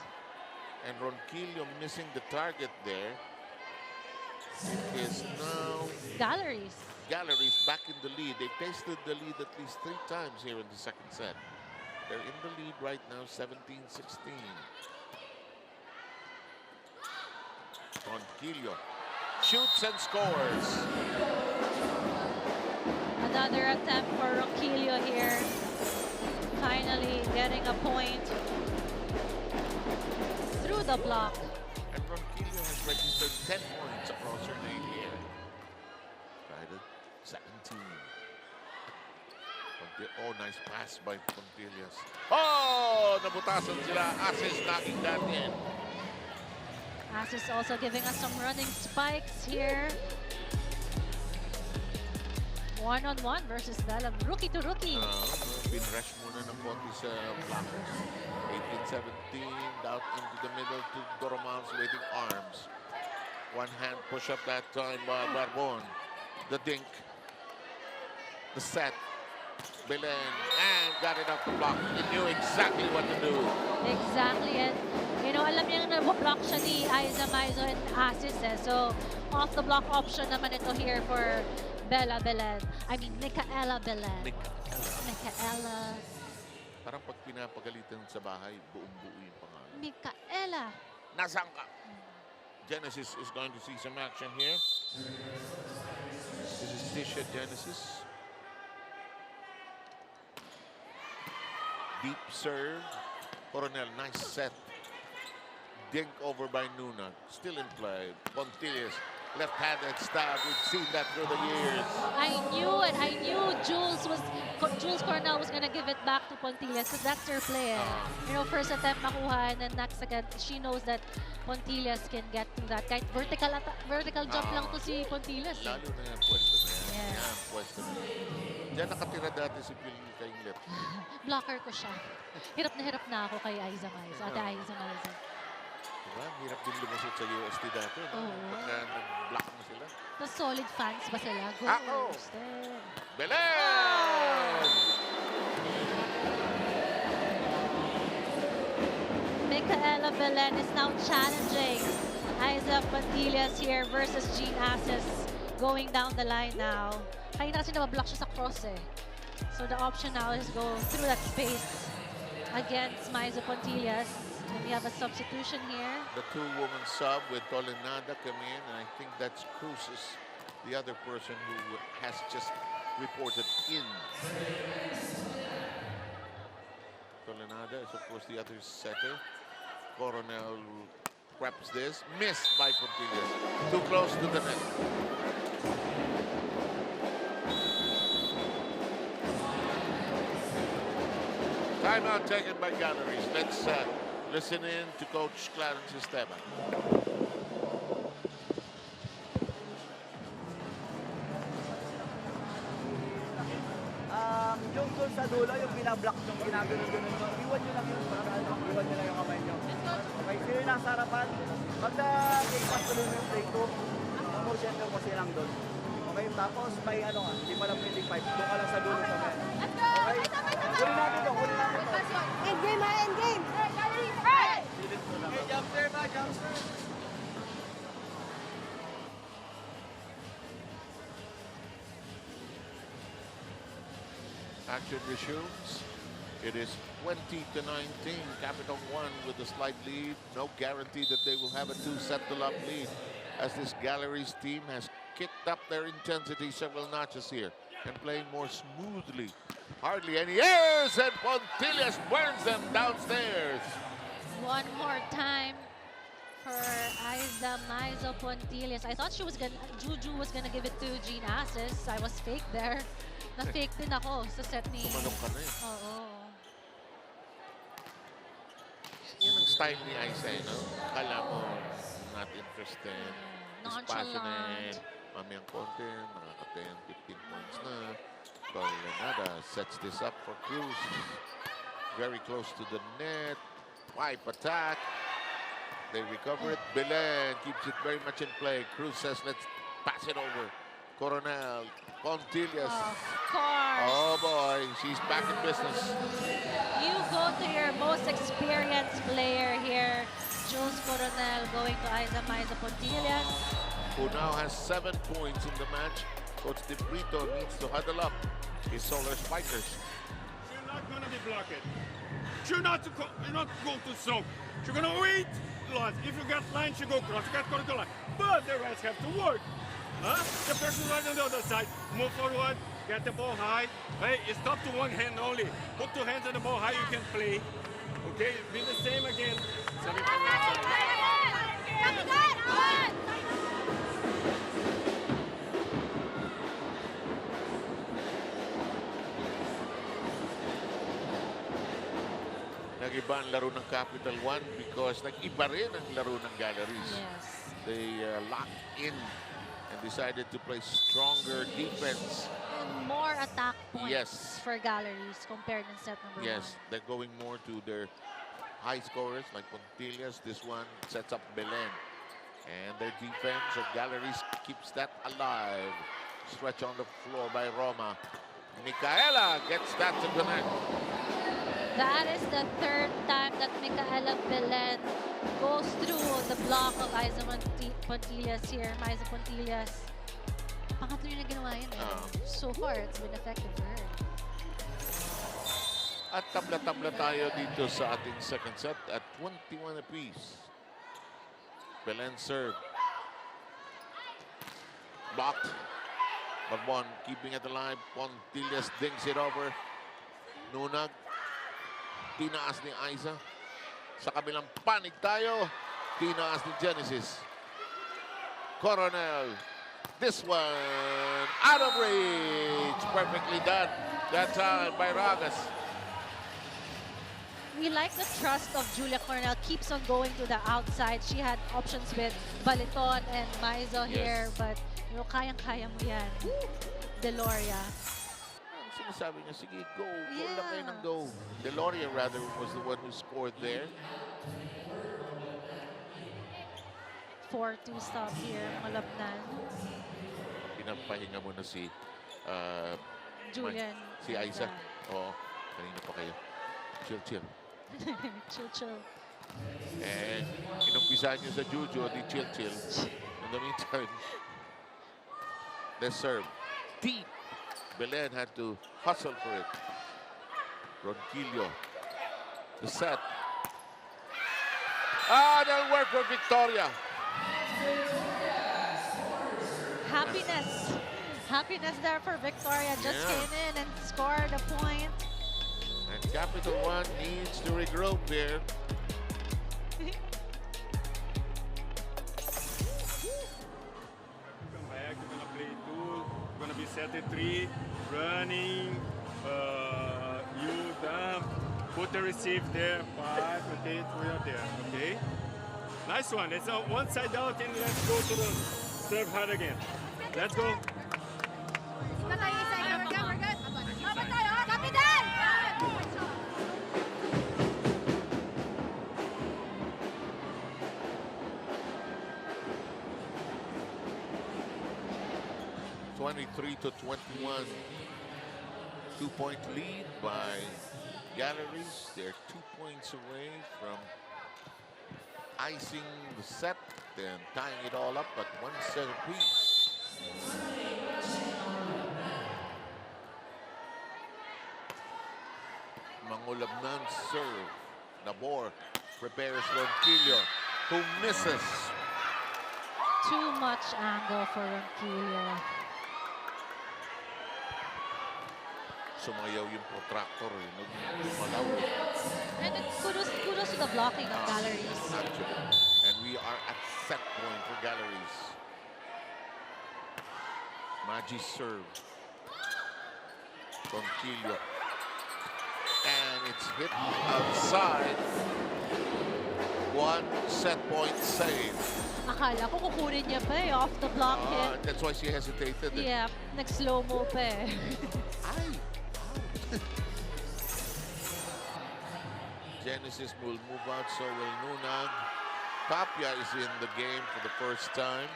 And Ronquillo missing the target there. Is now Galleries. Galleries back in the lead. They tasted the lead at least 3 times here in the second set. They're in the lead right now, 17-16. Ronquillo shoots and scores. Another attempt for Ronquillo here. Finally getting a point through the block. And Ronquillo has registered 10 points across her name here. Tried it, 17. Oh, nice pass by Pontillas. Oh, nabutasan sila. Asis knocking that in. Asis also giving us some running spikes here. 1-on-1 versus Bella. Rookie to rookie. Pinrush muna ng konti sa blockers. 18-17, out into the middle to Doromans waiting arms. One hand push up that time by Barbon. The dink. The set. Belen, and got it up the block. He knew exactly what to do. Exactly, and you know, alam niya na block siya ni Aiza Maizo and Asis eh. So, off the block option naman ito here for Bella Belen. I mean, Micaela Belen. Micaela. Parang pag pinapagalitan sa bahay, buong-buo yung pangalan. Micaela. Nasaan ka? Genesis is going to see some action here. This is Tisha Genesis. Deep serve. Coronel, nice set. Dink over by Nuna. Still in play. Pontillas, left-handed stab. We've seen that through the years. I knew Jules Coronel was gonna give it back to Pontillas because that's her play. You know, first attempt makuha and then next again, she knows that Pontillas can get to that. Kahit vertical jump lang to si Pontillas. Lalo na yan pwesto na yan. Yes. Yan, pwesto na yan. Diyan nakatira dati si Phil Kainglet. Blocker ko siya. Hirap na ako kay Aiza Maizo. Ate Aiza Maizo. Diba? Hirap din lumusot sa UST dati. No? Pagka nag-block na sila. The solid fans ba sila? Ghost. Belen! Micaela Belen is now challenging Aiza Pontillas here versus Jean Asis. Going down the line now. Kanina kasi nabablock siya sa cross eh. So the option now is go through that space against Maizo Pontillas. And we have a substitution here. The two-woman sub with Tolenada come in, and I think that's Cruz's, the other person who has just reported in. Tolenada is, of course, the other setter. Coronel grabs this, missed by Pontillas. Too close to the net. Timeout taken by Galleries. Let's listen in to Coach Clarence Esteban. Yung doon sa dulo, yung binablock yung ginagano-ganon nyo, iwan nyo lang yung iwan nyo lang yung kamay nyo. Okay, sino yung nasa harapan? Pagka take-up tuloy mo yung play 2, mo mo silang doon. Okay, tapos may ano nga, hindi pa lang pwedeng 5. Doon ka lang sa dulo sa men. Okay? Huli natin to, huli natin to. End game, end game! Hey, jump there ba, jump there. Action resumes. It is 20-19. Capital One with a slight lead. No guarantee that they will have a 2-set-to-love lead, as this Galleries team has kicked up their intensity several notches here and playing more smoothly. Hardly any airs, and Pontillas burns them downstairs. One more time for Aiza Maizo Pontillas. I thought Juju was gonna give it to Jean Assis. I was fake there. Na-fake din ako sa set ni... Tumalong ka na eh. Oo. Yun ang style ni Aiza, no? Kala mo, not interested. Nonchalant. Mamayang konti, nakaka-10, 15 points na. Coronada sets this up for Cruz. Very close to the net. Wipe attack. They recover it. Belen keeps it very much in play. Cruz says, let's pass it over. Coronel, Pontillas. Of course. Oh boy, she's back in business. You go to your most experienced player here. Jules Coronel going to Aiza Maizo Pontillas. Who now has 7 points in the match. Coach De Brito needs to huddle up his Solar Spikers. She's not going to be blocked. She's not go to soak. She's going to wait. Lost. If you got line, she go cross. You got corner line. But the rest have to work. Huh? The person right on the other side. Move forward. Get the ball high. Hey, stop to one hand only. Put 2 hands on the ball high. You can play. Okay, be the same again. Nag-iba ang laro ng Capital 1 because nag-iba rin ang laro ng Galleries. Yes. They locked in and decided to play stronger defense. And more attack points Yes. for Galleries compared in set number 1. Yes, they're going more to their high scorers like Pontillas. This one sets up Belen. And their defense of Galleries keeps that alive. Stretch on the floor by Roma. Micaela gets that to connect. That is the 3rd time that Micaela Belen goes through the block of Aiza Pontillas here. Maizo Pontillas. Pangatlo yung na ginawa yun. So far, it's been effective for her. At tabla-tabla tayo dito sa ating second set at 21 apiece. Belen serve. Blocked. Barbon keeping it alive. Pontillas dings it over. Nunag. Tinaas ni Aiza. Sa kabilang panig tayo. Tinaas ni Genesis. Coronel. This one out of reach. Perfectly done that time by Ragas. We like the trust of Julia Coronel. Keeps on going to the outside. She had options with Baliton and Maizo here, but you know, kayang-kaya mo yan. Deloria. Sinasabi niya, sige, go. Go lang kayo ng go. Deloria, rather, was the one who scored there. 4-2 stop here, malabnan. Pinapahinga mo na si Julian. Si Aiza. Oo, kanina pa kayo. Chill, chill. Chill, chill. And inumpisahan niyo sa Juju, di chill, chill. In the meantime, let's serve. Deep. Belen had to hustle for it. Ronquillo. The set. That'll work for Victoria. Happiness. Happiness there for Victoria. Just came in and scored a point. And Capital 1 needs to regroup here. Come back, you're gonna play 2, you're gonna be set at 3, running, you dump, put the receive there, 5, okay, 3 are there, okay? Nice one, it's one side out and let's go to the serve hard again. Let's go. We're good. Kapitan! To 21. 2-point lead by Galleries. They're 2 points away from icing the set and tying it all up at 1 set apiece. Mangulabnan serve. Nabor prepares Ronquillo, who misses. Too much angle for Ronquillo. Sumayaw yung protractor eh. Nagmalaw. And it's kudos to the blocking of Galleries. Actually. And we are at set point for Galleries. Magi serve. Conquillo. And it's hit outside. One set point save. Akala ko kukunin niya pa eh, off the block hit. That's why she hesitated. Yeah, nag-slow-mo pa eh. Ay! Genesis will move out, so will Nunag. Tapia is in the game for the first time.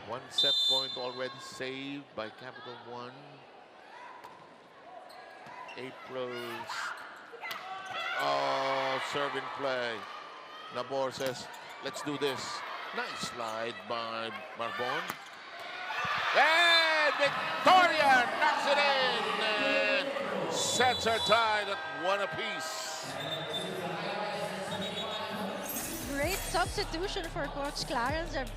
One set point already saved by Capital One. April's serve in play. Nabor says, let's do this. Nice slide by Marbon. And Victoria knocks it in and sets her tied at 1 apiece. Great substitution for Coach Clarence. They're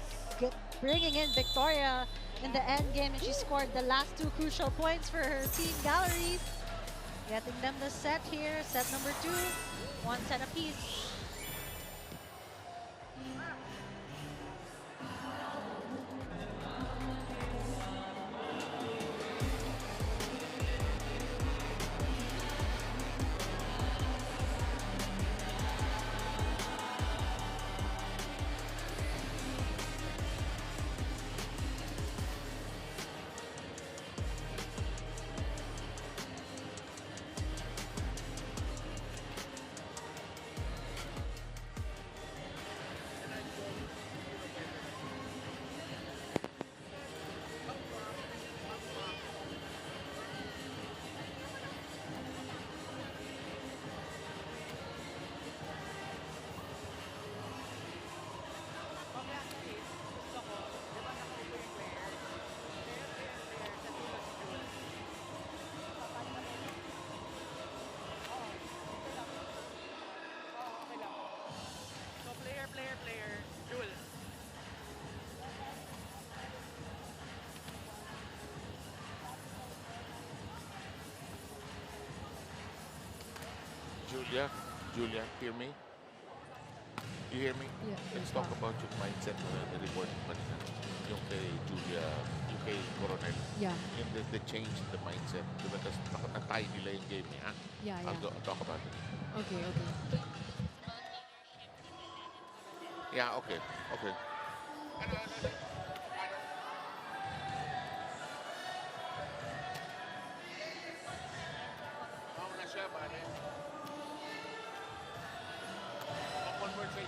bringing in Victoria in the end game, and she scored the last 2 crucial points for her team, Galleries. Getting them the set here, set number 2, 1 set apiece. Julia, hear me? You hear me? Yeah. Let's talk about your mindset na report kanina. Yung kay Julia, yung kay Coronel. Yeah. Yung the change in the mindset. Diba? Tapos nakatay nila yung game niya. Yeah, I'll talk about it. Okay. Yeah, okay. Mauna siya, bale. Conversation.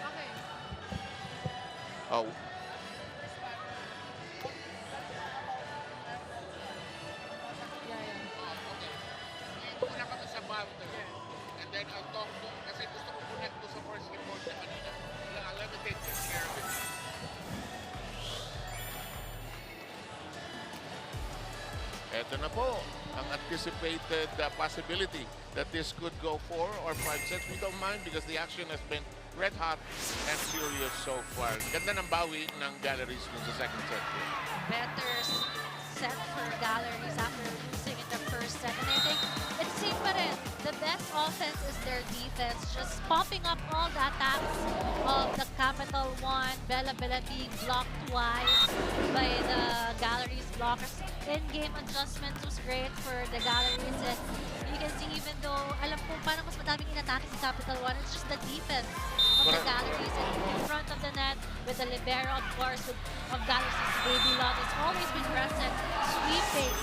Okay. Oh. Una kami sa Malta. And then I'll talk to, kasi gusto ko connect to sa first report na kanina. Let me take care of it. Ito na po, ang anticipated possibility that this could go 4 or 5 sets. We don't mind because the action has been red hot and furious so far. Ganda ng bawi ng Galleries sa second set. Better set for Galleries after losing in the first set. And I think it's same pa rin. The best offense is their defense. Just popping up all the attacks of the Capital One. Bella being blocked twice by the Galleries blockers. In-game adjustments was great for the Galleries. And you can see even though alam ko parang mas madaming inatake si Capital One, it's just the defense of the Galleries in front of the net with the libero, of course, of Galleries' Baby Love has always been present, sweeping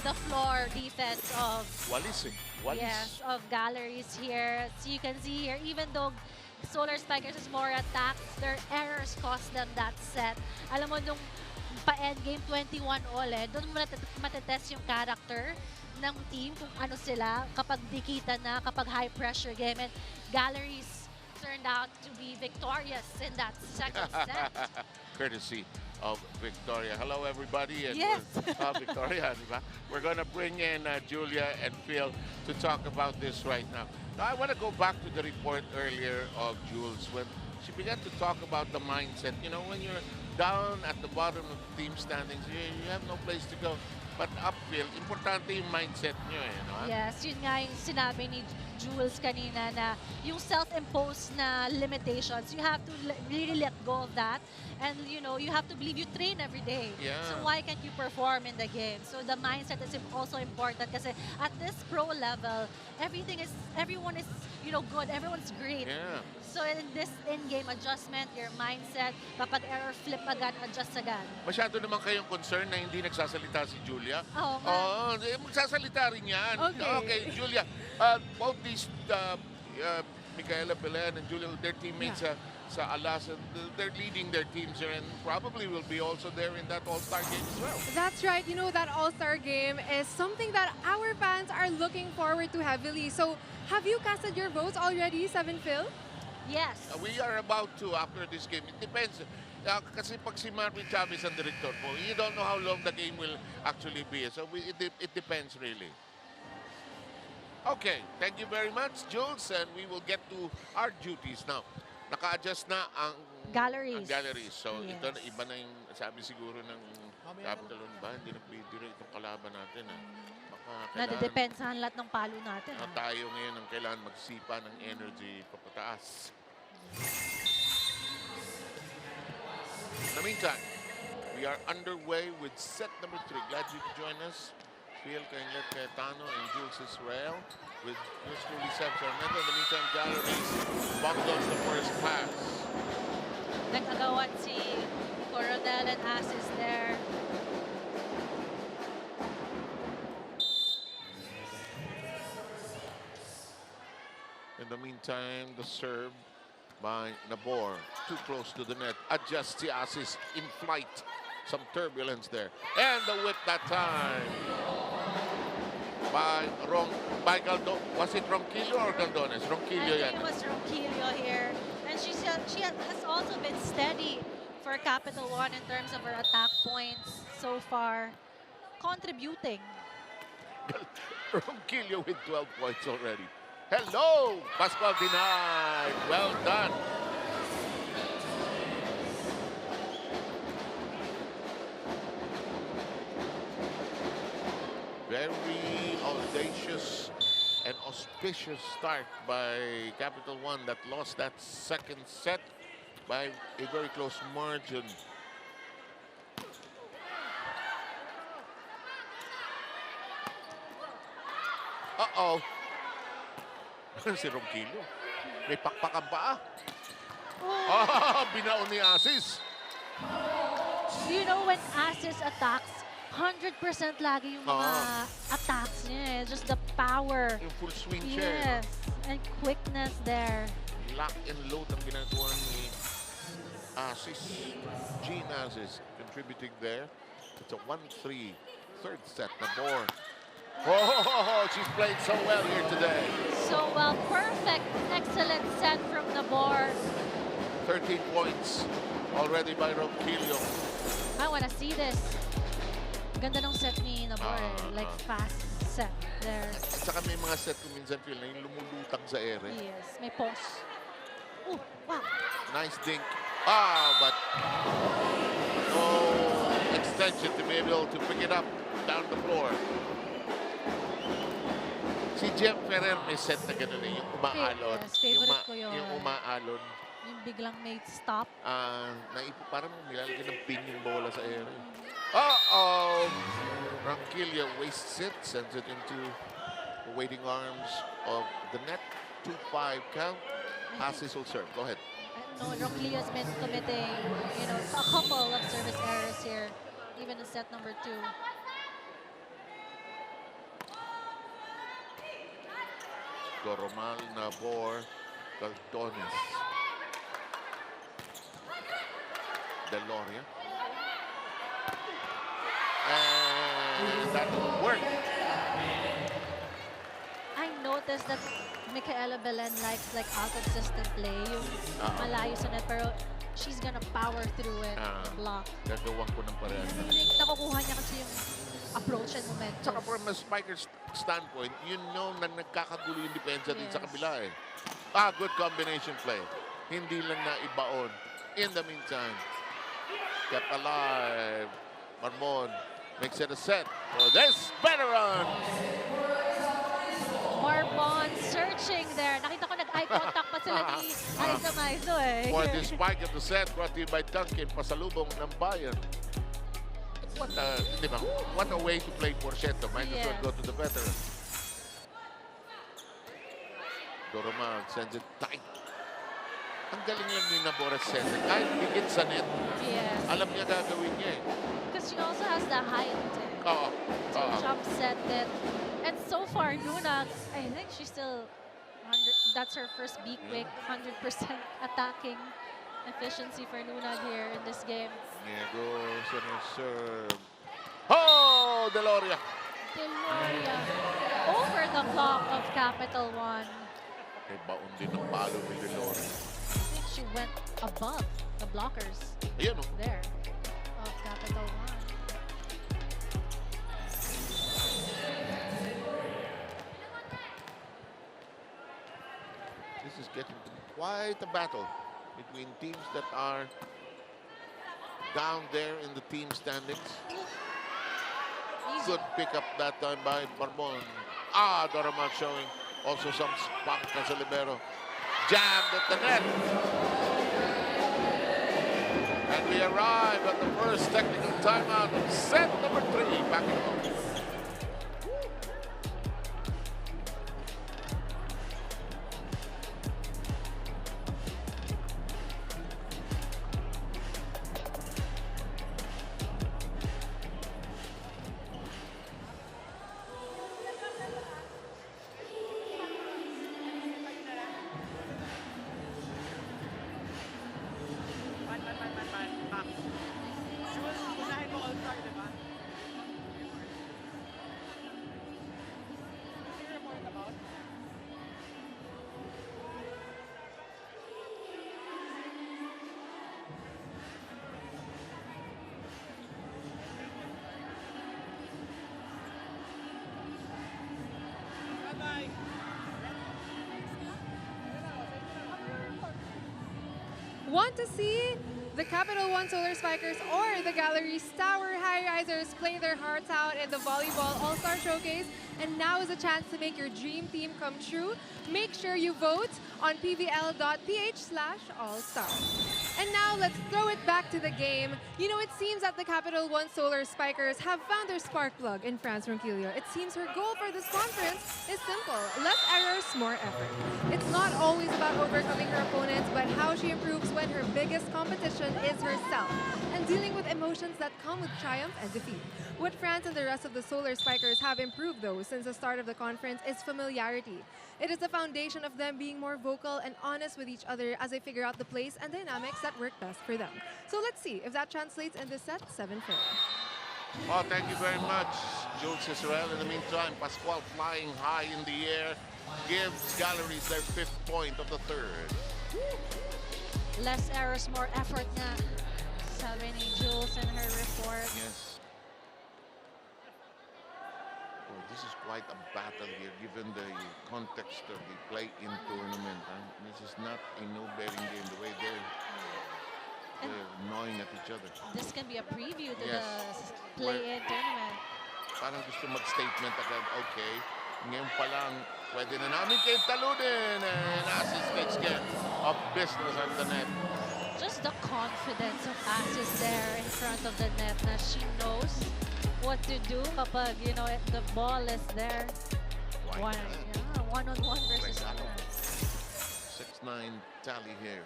the floor defense of Walis. yes, of Galleries here. So you can see here, even though Solar Spikers is more attacked, their errors cost them that set. Alam mo, nung pa-endgame 21 all doon mo matetest yung character ng team kung ano sila kapag dikita na, kapag high pressure game. And Galleries turned out to be victorious in that second set. Courtesy of Victoria. Hello, everybody. And Yes. Victoria, di ba? We're going to bring in Julia and Phil to talk about this right now. Now, I want to go back to the report earlier of Jules when she began to talk about the mindset. You know, when you're down at the bottom of the team standings, you have no place to go. But upfield, importante yung mindset nyo eh, no? Yes, yun nga yung sinabi ni Jules kanina na yung self-imposed na limitations, you have to really let go of that. And you know, you have to believe you train every day. Yeah. So why can't you perform in the game? So the mindset is also important kasi at this pro level, everyone is, you know, good. Everyone's great. Yeah. So in this in-game adjustment, your mindset, kapag error flip agad, adjust agad. Masyado naman kayong concern na hindi nagsasalita si Julia. Oo nga. Oo, magsasalita rin yan. Okay. Julia, both these, Micaela Belen and Julia, their teammates sa Alas, and they're leading their teams here and probably will be also there in that All-Star game as well. That's right. You know, that All-Star game is something that our fans are looking forward to heavily. So, have you casted your votes already, Seven Phil? Yes. We are about to after this game. It depends. Kasi pag si Marvin Chavez ang director po, you don't know how long the game will actually be. So, it depends really. Okay, thank you very much, Jules, and we will get to our duties now. Naka-adjust na ang Galleries. galleries. So, Yes. ito na iba na yung sabi siguro ng CAPITAL1 ba? Hindi na pwede itong kalaban natin. Baka kailangan Nadidepensahan lahat ng palo natin. tayo ngayon ang kailangan magsipa ng energy papataas. In the meantime, we are underway with set number 3. Glad you could join us. Phil Cainlet Cayetano and Jules Israel with yours truly, Seb Sarmiento. In the meantime, Galleries bundles the first pass. Nag-agawan si Coronel and Asis there. In the meantime, the serve by Nabor. Too close to the net. Adjusts the assist in flight. Some turbulence there. And the whip that time by Galdo. Was it Ronquillo or Galdones? Ronquillo I yan. think it was Ronquillo here. And she has also been steady for CAPITAL1 in terms of her attack points so far. Contributing. Ronquillo with 12 points already. Hello! Pascual denied. Well done. Very audacious and auspicious start by CAPITAL1 that lost that second set by a very close margin. Uh-oh. Si Ronquillo. May pakpakan pa. Binaon ni Asis. You know, when Asis attacks, 100% lagi yung mga attacks niya. Just the power. Yung full swing siya. Yes. And quickness there. Lock and load ang ginagawa ni Asis. Jean Asis contributing there. It's a 1-3 third set na board. Oh, she's played so well here today. So well, perfect, excellent set from the board. 13 points already by Ronquillo. I wanna see this. Ganda ng set ni Nabor, like fast set there. At saka may mga set kung minsan feel na yung lumulutang sa ere. Yes, may pause. Oh, wow. Nice dink. But no extension to be able to pick it up down the floor. Si Jeff Ferrer may set na gano'n eh, yung umaalon. Yes, favorite ko yun. Yung umaalon. Yung biglang may stop. Parang nilalagyan ng pin yung bola sa ere. Uh-oh! Ronquillo wastes it, sends it into the waiting arms of the net. 2-5 count. Asis will serve. Go ahead. No, Ronquillo has been committing, you know, a couple of service errors here, even in set number 2. Doromal, Nabor, Galdones. Deloria. And that will work. I noticed that Micaela Belen likes like out of system play, yung malayo sa net, pero she's gonna power through it. Block. Gagawan ko ng parehas. I think nakukuha niya kasi yung approach and momentum. Saka from a spiker's standpoint, you know na nagkakagulo yung depensa din sa kabila eh. Good combination play. Hindi lang na ibaon. In the meantime, kept alive. Marmon makes it a set for this veteran. Marbon searching there. Nakita ko nag-eye contact pa sila ni Aiza Maizo eh. For the spike at the set brought to you by Duncan, pasalubong ng bayan. What a way to play Porcento. Might as well go to the veteran. Doroman sends it tight. Ang galing lang ni Nabores send it. Kahit higit sa net, alam niya gagawin niya eh. Because she also has the height to jump set it. And so far, Nuna, I think she's still, that's her first beak week, 100% attacking efficiency for Nuna here in this game. Goes on her serve. Oh, Deloria. Deloria over the clock of Capital One. Okay, baon din ng palo ni Deloria. I think she went above the blockers. Ayan o. There of Capital One. This is getting quite a battle between teams that are down there in the team standings. Good pick up that time by Barbon. Doraman showing also some spunk as a libero. Jammed at the net. And we arrive at the first technical timeout of set number 3. Back in home. Want to see the Capital One Solar Spikers or the Galleries Tower High Risers play their hearts out in the Volleyball All-Star Showcase? And now is a chance to make your dream team come true. Make sure you vote on pvl.ph/allstar. And now let's throw it back to the game. You know, it seems that the Capital One Solar Spikers have found their spark plug in France Ronquillo. It seems her goal for this conference is simple: less errors, more effort. It's not always about overcoming her opponents, but how she improves when her biggest competition is herself, and dealing with emotions that come with triumph and defeat. What France and the rest of the Solar Spikers have improved, though, since the start of the conference is familiarity. It is the foundation of them being more vocal and honest with each other as they figure out the plays and dynamics that work best for them. So let's see if that translates in this set 7-4. Oh, thank you very much, Jules Israel. In the meantime, Pascual flying high in the air gives Galleries their 5th point of the 3rd. Less errors, more effort na. Sabi ni Jules in her report. Yes. Oh, this is quite a battle here, given the context of the play-in tournament. This is not a no-bearing game, the way they're gnawing at each other. This can be a preview to Yes. the play-in tournament. Parang gusto mag-statement agad, okay, ngayon pa lang, pwede na namin kayo talunin. And Asis takes care of business on the net. Just the confidence of Asis there in front of the net na she knows what to do kapag, you know, the ball is there. One-on-one versus one. 6-9 tally here.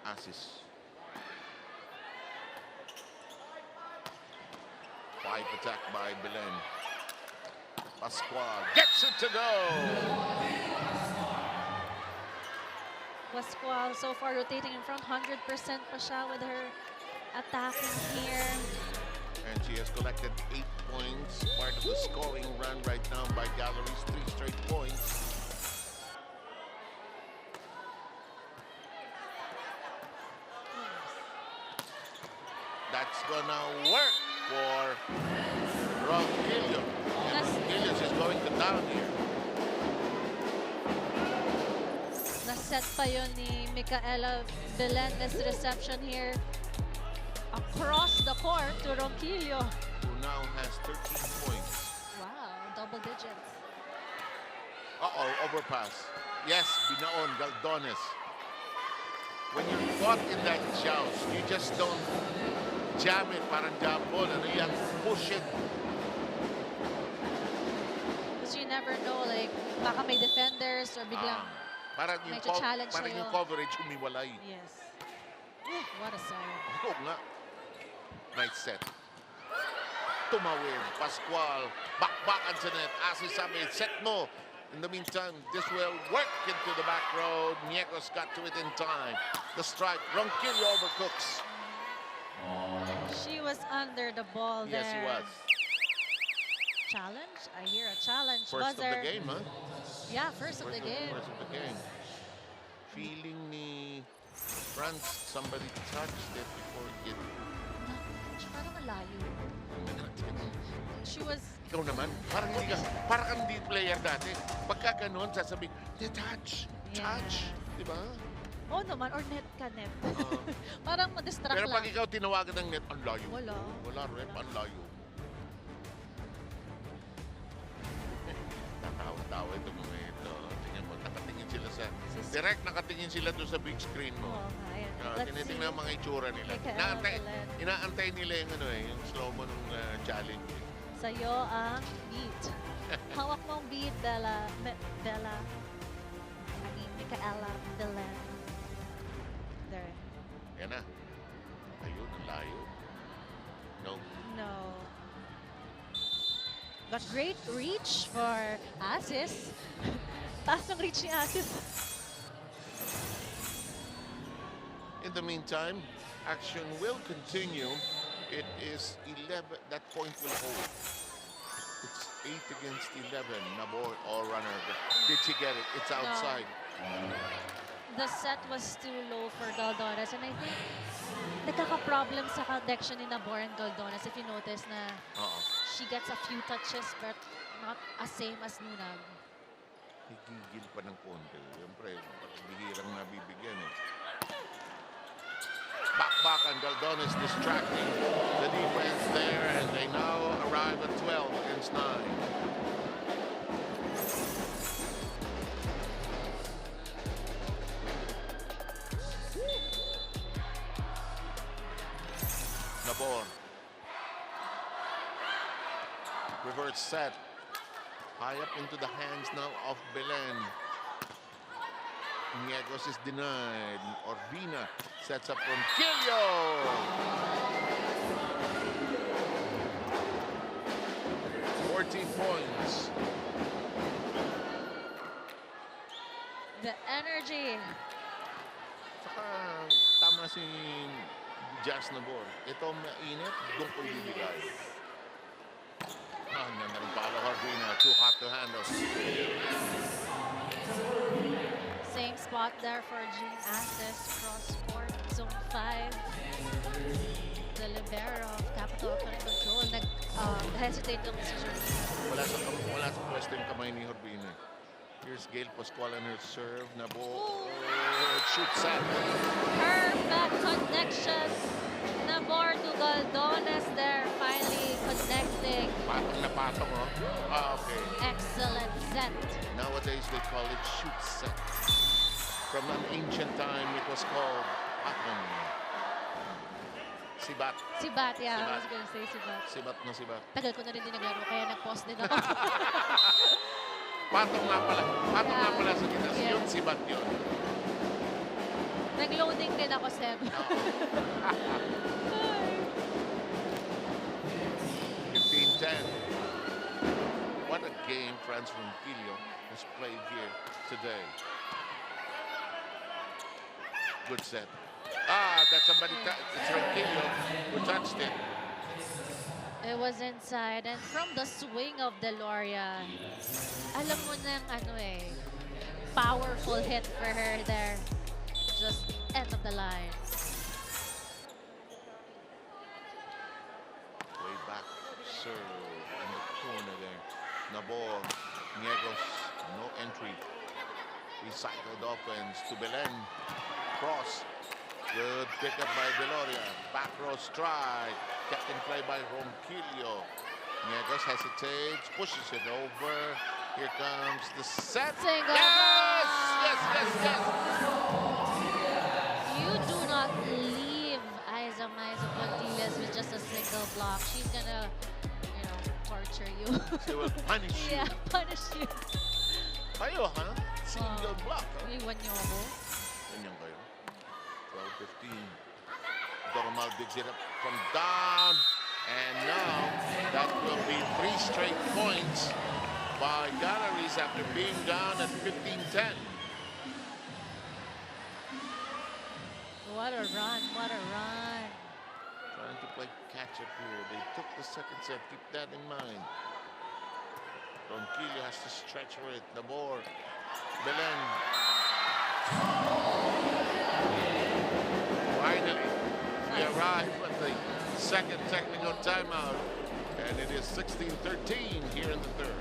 Asis. 5 attack by Belen. Pascual gets it to go. Pascual so far rotating in front, 100% pa siya with her attacking here. And she has collected 8 points, part of the scoring run right now by Galleries, 3 straight points. That's gonna work for Ronquillo. And Ronquillo is going to down here. Naset pa yun ni Micaela Belen's reception here. Across the court to Ronquillo. Who now has 13 points. Wow, double digits. Uh-oh, overpass. Yes, binaon, Galdones. When you're caught in that joust, you just don't jam it, parang jam ball. Ano yan? Push it. Because you never know, like, baka may defenders or biglang Parang yung, medyo challenge parang sa'yo. yung coverage humiwalay. Yes. Ooh, what a serve. Oo nga. Nice set. Tumawid. Pascual. Bakbakan sa net. Asi sabi, set mo. In the meantime, this will work into the back road. Niekos got to it in time. The strike. Ronquillo overcooks. She was under the ball there. Yes, he was. Challenge? I hear a challenge. First buzzer. of the game, huh? Yeah, first of the game. First of the game. Feeling ni France, somebody touched it before it. Parang malayo. She was... Ikaw naman, parang hindi player dati. Pagka ganun, sasabihin, touch, touch. Di ba? Oh naman, or net ka, net. Parang ma-distract Pero lang. pag ikaw tinawagan ng net, ang layo. Wala. Wala, rep, ang layo. Natawa-tawa itong mga ito. Tingnan mo, nakatingin sila sa... Direct nakatingin sila doon sa big screen mo. Oo nga, yan. Let's Tinitingnan ang mga itsura nila. Inaantay nila yung, yung slow-mo ng challenge. Sa'yo ang beat. Hawak mong beat, Micaela Belen. There. Yan na. Ayun, ang layo. No. No. But great reach for Asis. Taas ng reach ni Asis. In the meantime, action will continue. It is 11. That point will hold. It's 8 against 11. Nabor, all runner. Did she get it? It's outside. No. The set was too low for Galdones, and I think nagkaka-problem sa connection ni Nabor and Galdones. If you notice na she gets a few touches but not as same as Nunag. Higigil pa ng konti. Siyempre, bihirang nabibigyan eh. Back, and Galdones distracting the defense there, and they now arrive at 12 against 9. Nabor. Reverse set. High up into the hands now of Belen. Niekos is denied. Orvina sets up from Ronquillo. 14 points. The energy. Saka tama si Jazz Nabor. Ito mainit, doon ko ibibigay. Ganda ng palo, Orvina. Too hot to handle. Same spot there for Jean Asis. Cross court, zone 5. The libero of Capital Control. Nag-hesitate lang si Jordan. Wala sa pwesto yung kamay ni Orvina. Here's Gail Pascual on her serve. Nabor. Shoots out. Perfect connection. Nabor to Galdones there. Finally connecting. Patong na patong, oh. Okay. Excellent set. Nowadays, they call it shoot set. From an ancient time, it was called patong. Sibat. Sibat, yeah. Sibat. I was gonna say sibat. Sibat na sibat. Tagal ko na rin din naglaro, kaya nag-pause din ako. Patong nga pala. Patong nga pala sa ginas. Yeah. Yun, sibat yun. Nag-loading din ako, Seb. 15-10. What a game France Ronquillo has played here today. Good set. That's somebody. It's Ronquillo who touched it. It was inside. And from the swing of Deloria, alam mo nang powerful hit for her there. Just end of the line. Nabor. Niegos, no entry. Recycled offense to Belen. Cross. Good pickup by Veloria. Back row strike. Kept in play by Ronquillo. Niegos hesitates, pushes it over. Here comes the set. Single Yes! block. Yes, yes, yes! You do not leave Aiza Pontillas with just a single block. She's gonna, torture you. She will punish you. Yeah, punish you. Kayo, ha? Single block. Ha? Iwan niyo ako. Ganyan kayo. 12-15. Dormal digs it up from down. And now, that will be 3 straight points by Galleries after being down at 15-10. What a run, what a run. Trying to play catch-up here. They took the second set. Keep that in mind. Ronquillo has to stretch for it. Nabor. Belen. Finally, we arrive at the second technical timeout. And it is 16-13 here in the third.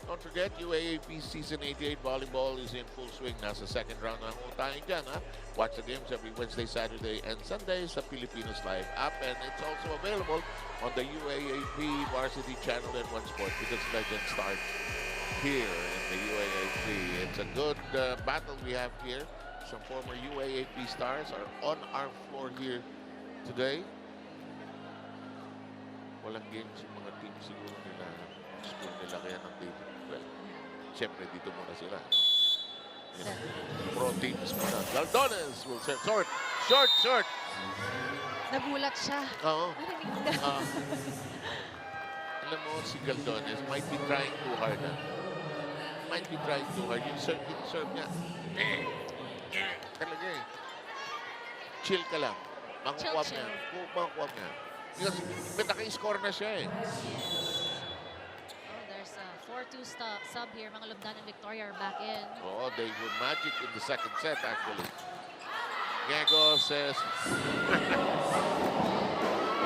Don't forget, UAAP Season 88 Volleyball is in full swing. Nasa second round na ho tayo dyan, ha? Watch the games every Wednesday, Saturday, and Sunday sa Filipinos Live app. And it's also available on the UAAP Varsity Channel and One Sport because legends start here in the UAAP. It's a good battle we have here. Some former UAAP stars are on our floor here today. Walang games yung mga team siguro nila. School nila kaya nandito. Well, siyempre dito muna sila. Pro teams muna. Galdones will set short. Short. Nagulat siya. Oo. Alam mo, si Galdones might be trying too hard. Might be trying too hard. Yung serve niya. Talaga eh. Chill ka lang. Makukuha niya. Makukuha niya. Because may naka-score na siya eh. Yes. Oh, there's a 4-2 sub here. Mga Lubdan and Victoria are back in. Oh, they were magic in the second set actually. Niegos says...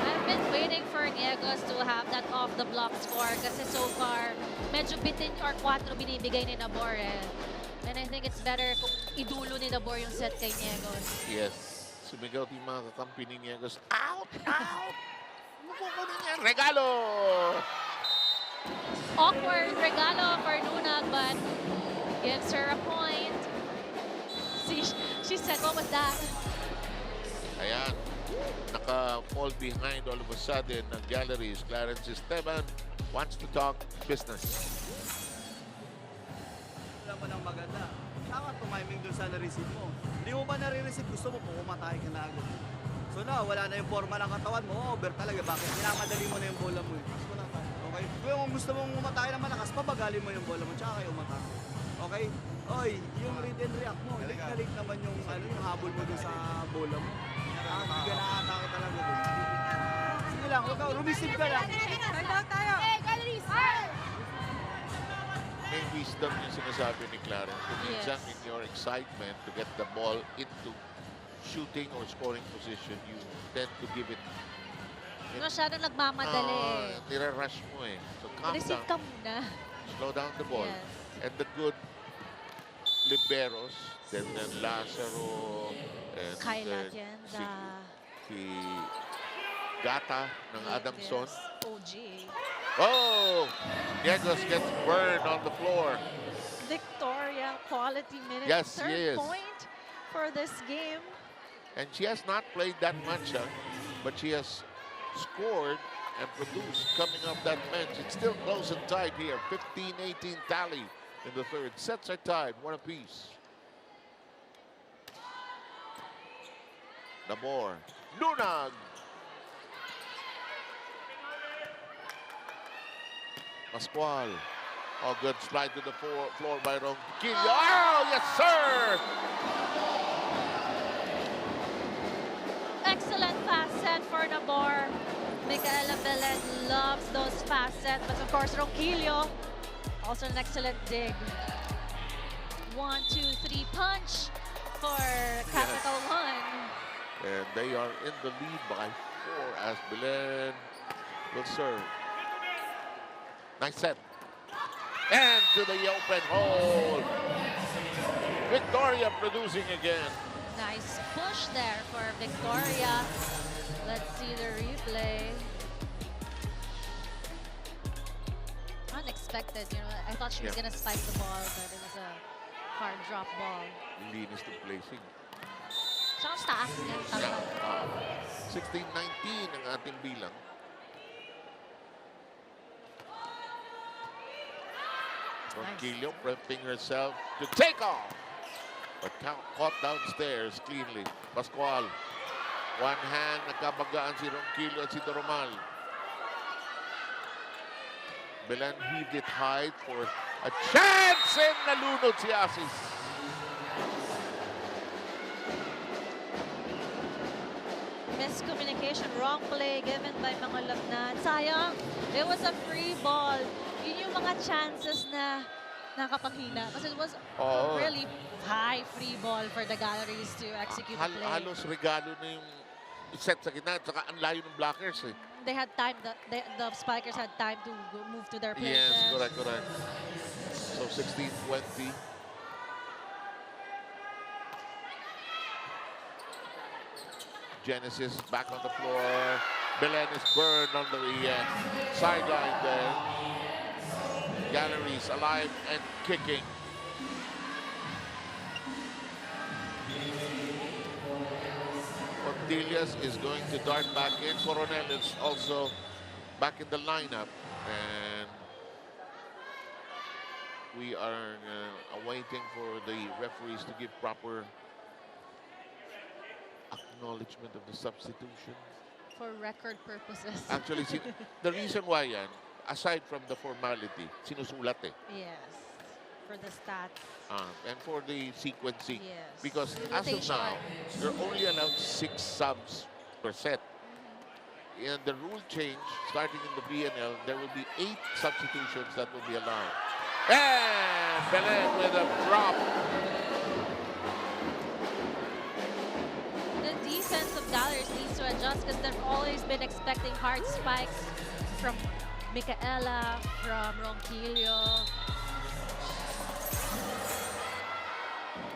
I've been waiting for Niegos to have that off-the-block score kasi so far, medyo bitin or 4 binibigay ni Nabor eh. And I think it's better kung idulo ni Nabor yung set kay Niegos. Yes. Sumigaw yung mga kakampi ni Niegos. Out! Out! Makukunin niya. Regalo! Awkward regalo for Nunag, but gives her a point. She said, what was that? Ayan. Naka-fall behind all of a sudden ng Galleries. Clarence Esteban wants to talk business. Alam mo nang maganda. Tama tumiming dun sa na-receive mo. Hindi mo ba nare-receive? Gusto mo, pumatay ka na agad. So na, wala na yung forma ng katawan mo. Over talaga. Bakit? Minamadali mo na yung bola mo. Pasko na tayo. Okay? Kung gusto mong umatay na malakas, pabagalin mo yung bola mo. Tsaka kayo umatay. Okay? Oy, yung read and react mo. Lik naman yung, yung habol mo dun sa bola mo. Hindi ka nakatake talaga dun. Sige lang, huwag ka. Rumisip ka lang. Hey, Galleries! May wisdom yung sinasabi ni Clarence. Kung minsan in your excitement to get the ball into shooting or scoring position, you tend to give it. Masyadong nagmamadali. Nire-rush mo eh. So calm Receive down. ka muna. Slow down the ball. Yes. And the good liberos, then Lazaro, and Kayla si Atienda. Gata ng Adamson. OG. Oh! Niegos gets burned on the floor. Victoria quality minute. Yes, Third she is. point for this game. And she has not played that much, but she has scored and produced coming off that bench. It's still close and tight here. 15-18 tally in the third. Sets are tied, one apiece. Nabor. Nunag. Pascual. Oh, good slide to the floor by Ronquillo. Oh, yes, sir! Excellent pass set for Nabor. Micaela Belen loves those pass sets, but of course Ronquillo, also an excellent dig. 1, 2, 3 punch for Capital1. And they are in the lead by 4 as Belen will serve. Nice set. And to the open hole. Victoria producing again. Nice push there for Victoria. Let's see the replay. Unexpected, you know. I thought she was gonna spike the ball, but it was a hard drop ball. Linis to placing. Saan taas niya? Tama. 16-19 ang ating bilang. Ronquillo prepping herself to take off. But caught downstairs cleanly. Pascual. One hand, nagkabagaan si Ronquillo at si Doromal. Belen heaved it high for a chance and nalunod si Asis. Miscommunication, wrong play given by mga Labnan. Sayang, it was a free ball. Yun yung mga chances na nakapanghina. Kasi it was a really high free ball for the galleries to execute the play. Halos regalo na yung set sa gitna at saka ang layo ng blockers eh. They had time, the spikers had time to move to their places. Yes, correct. So 16-20. Genesis back on the floor. Belen is burned on the sideline there. Galleries alive and kicking. Ortelias is going to dart back in. Coronel is also back in the lineup. And we are awaiting for the referees to give proper acknowledgement of the substitution. For record purposes. Actually, the reason why yan, aside from the formality, sinusulat eh. Yes, for the stats. And for the sequencing. Yes. Because as of now, you're only allowed 6 subs per set. And the rule change, starting in the BNL, there will be 8 substitutions that will be allowed. And Belen with a drop. The defense of Galleries needs to adjust because they've always been expecting hard spikes from Micaela, from Ronquillo.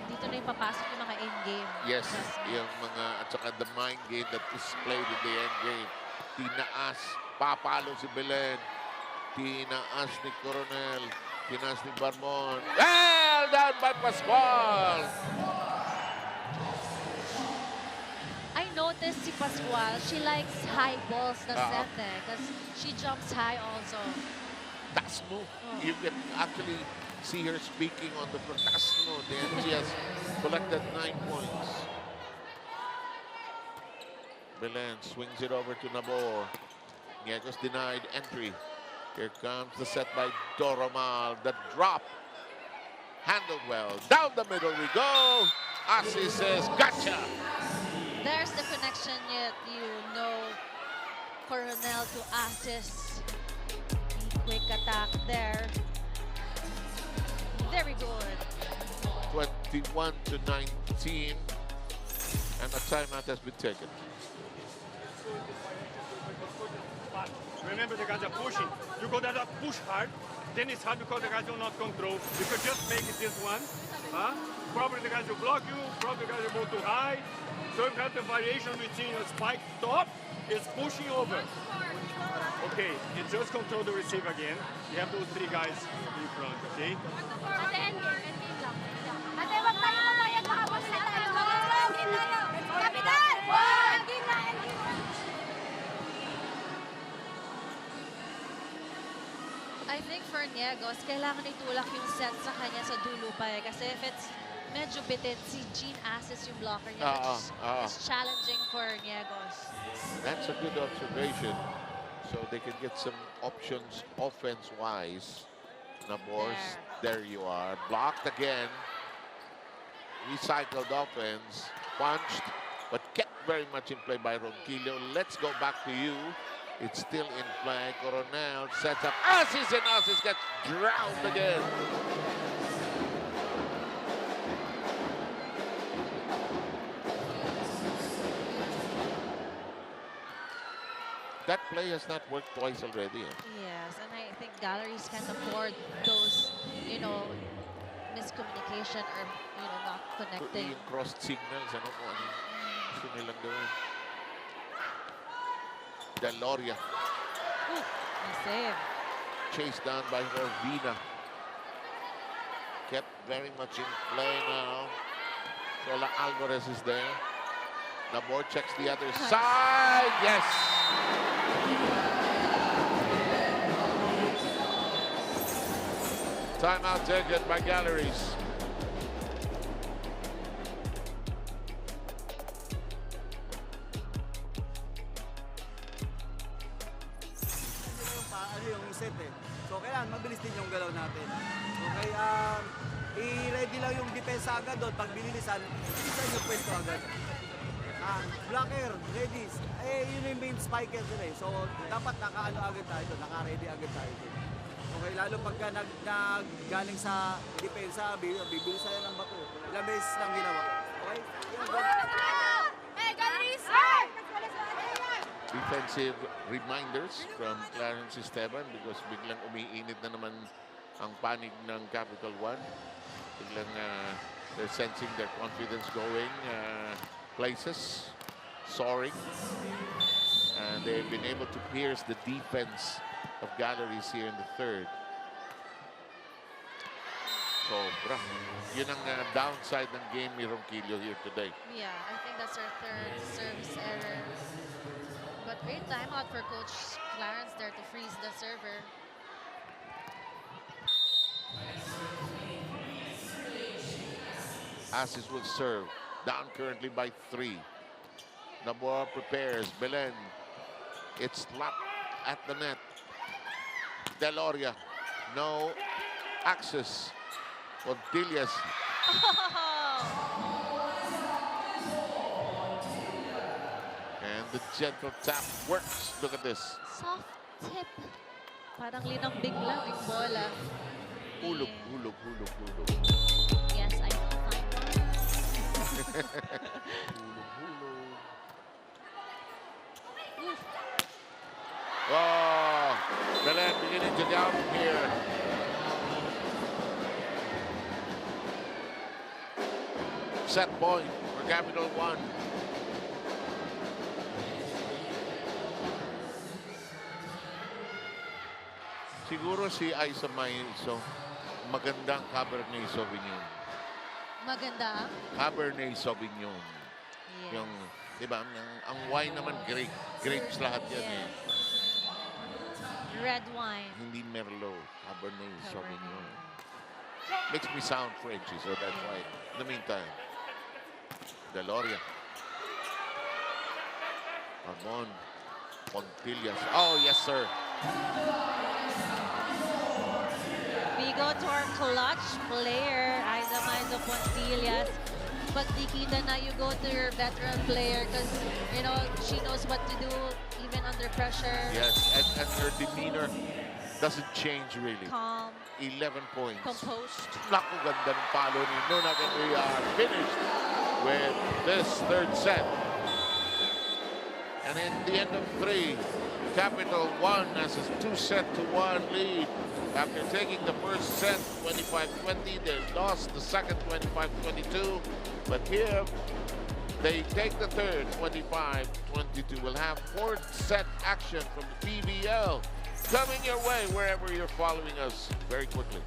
Dito na yung papasok yung mga endgame. Yes, yung mga, at saka the mind game that is played in the end game. Tinaas, papalo si Belen. Tinaas ni Coronel. Tinaas ni Barmon. Well done by Pascual! I noticed si Pascual, she likes high balls na set eh, because she jumps high also. Taas mo. You can actually see her speaking on the front. Taas mo. Then she has collected 9 points. Belen swings it over to Nabor. Niegos denied entry. Here comes the set by Doromal. The drop. Handled well. Down the middle we go. Asi says, gotcha. There's the connection yet, you know, Coronel to Asis. Quick attack there. Very good. 21-19. And a timeout has been taken. Remember, the guys are pushing. You go there, push hard. Then it's hard because the guys do not control. You could just make it this one. Probably the guys will block you. Probably the guys will go too high. So you have the variation between a spike top is pushing over. Okay, you just control the receive again. You have those 3 guys in front, okay? I think for Niegos, kailangan itulak yung set sa kanya sa dulo pa eh. Kasi if it's medyo bitin, si Jean Assis yung blocker niya, which is challenging for Niegos. That's a good observation. So they can get some options offense-wise. Nabors, there you are. Blocked again. Recycled offense. Punched, but kept very much in play by Ronquillo. Let's go back to you. It's still in play. Coronel sets up Assis, and Assis gets drowned again. That play has not worked twice already. Yes, and I think galleries can't afford those, you know, miscommunication or, you know, not connecting. Yung crossed signals, ano po, ano gusto nilang gawin. Deloria. Nice save. Chased down by Rovina. Kept very much in play now. Sola Alvarez is there. Labor checks the other side. Yes. Timeout taken by Galleries. Yung set eh. So kailangan mabilis din yung galaw natin. Okay, i-ready lang yung depensa agad doon. Pag binilisan, bilisan yung pwesto agad. Blocker, ready. Yun yung main spiker din eh. So dapat naka-ano agad tayo doon, naka-ready agad tayo doon. Okay, lalo pagka galing sa depensa, bibilisan yan ng bato. Ilang beses lang ginawa. Okay? Hey, Galleries! Defensive reminders from Clarence Esteban because biglang umiinit na naman ang panig ng Capital 1. Biglang they're sensing their confidence going places, soaring. And they've been able to pierce the defense of Galleries here in the third. Sobra. Yun ang downside ng game ni Ronquillo here today. Yeah, I think that's our third service error. But great timeout for Coach Clarence there to freeze the server. Assis will serve. Down currently by 3. Nabor prepares. Belen. It's slapped at the net. Deloria. No access. Pontillas. And the gentle tap works. Look at this. Soft tip. Parang linambing lang yung bola. Hulog, hulog, hulog, hulog. Yes, I know. Hulog, hulog. Oh, Belen beginning to down here. Set point for Capital 1. Siguro si Aiza Maiso, magandang Cabernet Sauvignon. Maganda. Cabernet Sauvignon. Yes. Yung, di ba, ang wine naman, grapes lahat yan eh. Red wine. Hindi Merlot, Cabernet Sauvignon. Makes me sound Frenchy, so that's why. In the meantime, Deloria. Ramon. Pontillas. Oh, yes, sir. We go to our clutch player, Aiza Maizo Pontillas. Pag di kita na, you go to your veteran player because, you know, she knows what to do even under pressure. Yes, and her demeanor doesn't change really. Calm. 11 points. Composed. Naku, ganda ng palo ni Nuna. And we are finished with this third set. And in the end of 3, Capital 1 has a 2-set-to-1 lead. After taking the first set, 25-20, they lost the second, 25-22. But here, they take the third, 25-22. We'll have fourth set action from the PVL coming your way wherever you're following us very quickly.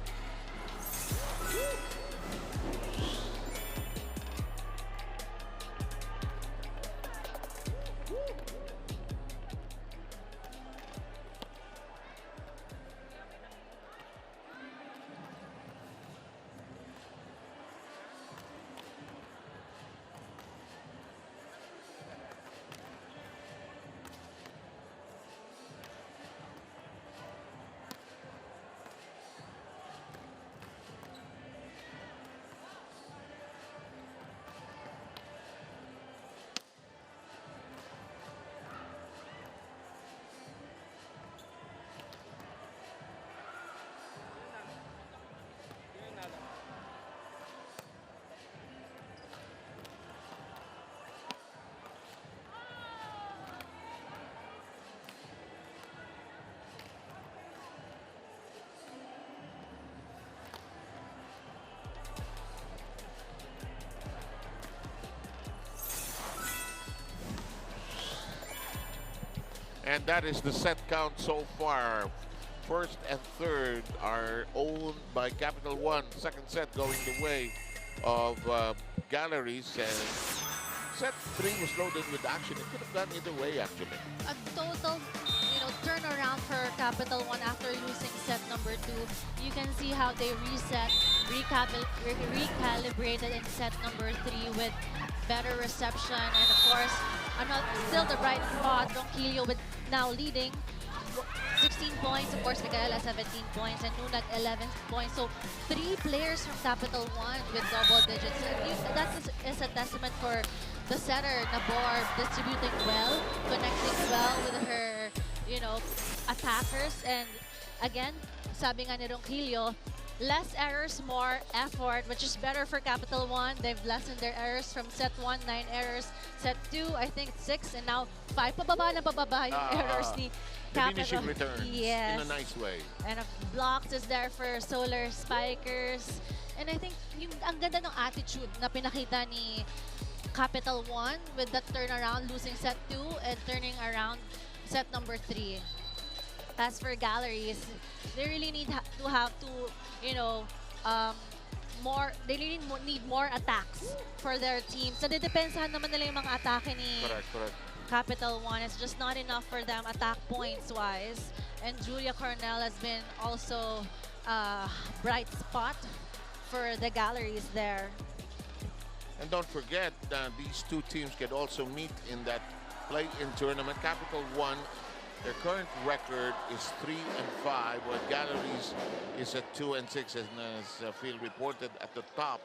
And that is the set count so far. First and third are owned by Capital One. Second set going the way of Galleries. And set 3 was loaded with action. It could have gone either way, actually. A total, turnaround for Capital One after losing set number 2. You can see how they reset, recalibrated in set number 3 with better reception, and of course, still the bright spot, Ronquillo with now leading 16 points, of course, Micaela 17 points, and Nunag 11 points. So 3 players from Capital One with double digits. That is a testament for the setter, Nabor, distributing well, connecting well with her, attackers. And again, sabi nga ni Ronquillo, less errors, more effort, which is better for Capital One. They've lessened their errors from set 1, 9 errors. Set 2, I think 6, and now 5. Pababa yung errors ni Capital. Diminishing returns in a nice way. And blocks is there for Solar Spikers. And I think ang ganda ng attitude na pinakita ni Capital One with that turnaround, losing set 2 and turning around set number 3. As for Galleries, they really need to have they really need more attacks for their teams. So, dedepensahan naman nila yung mga atake ni Capital One. It's just not enough for them attack points-wise. And Julia Cornell has been also a bright spot for the Galleries there. And don't forget that these two teams can also meet in that play-in tournament. Capital One, their current record is 3-5, while Galleries is at 2-6, and as Phil reported at the top,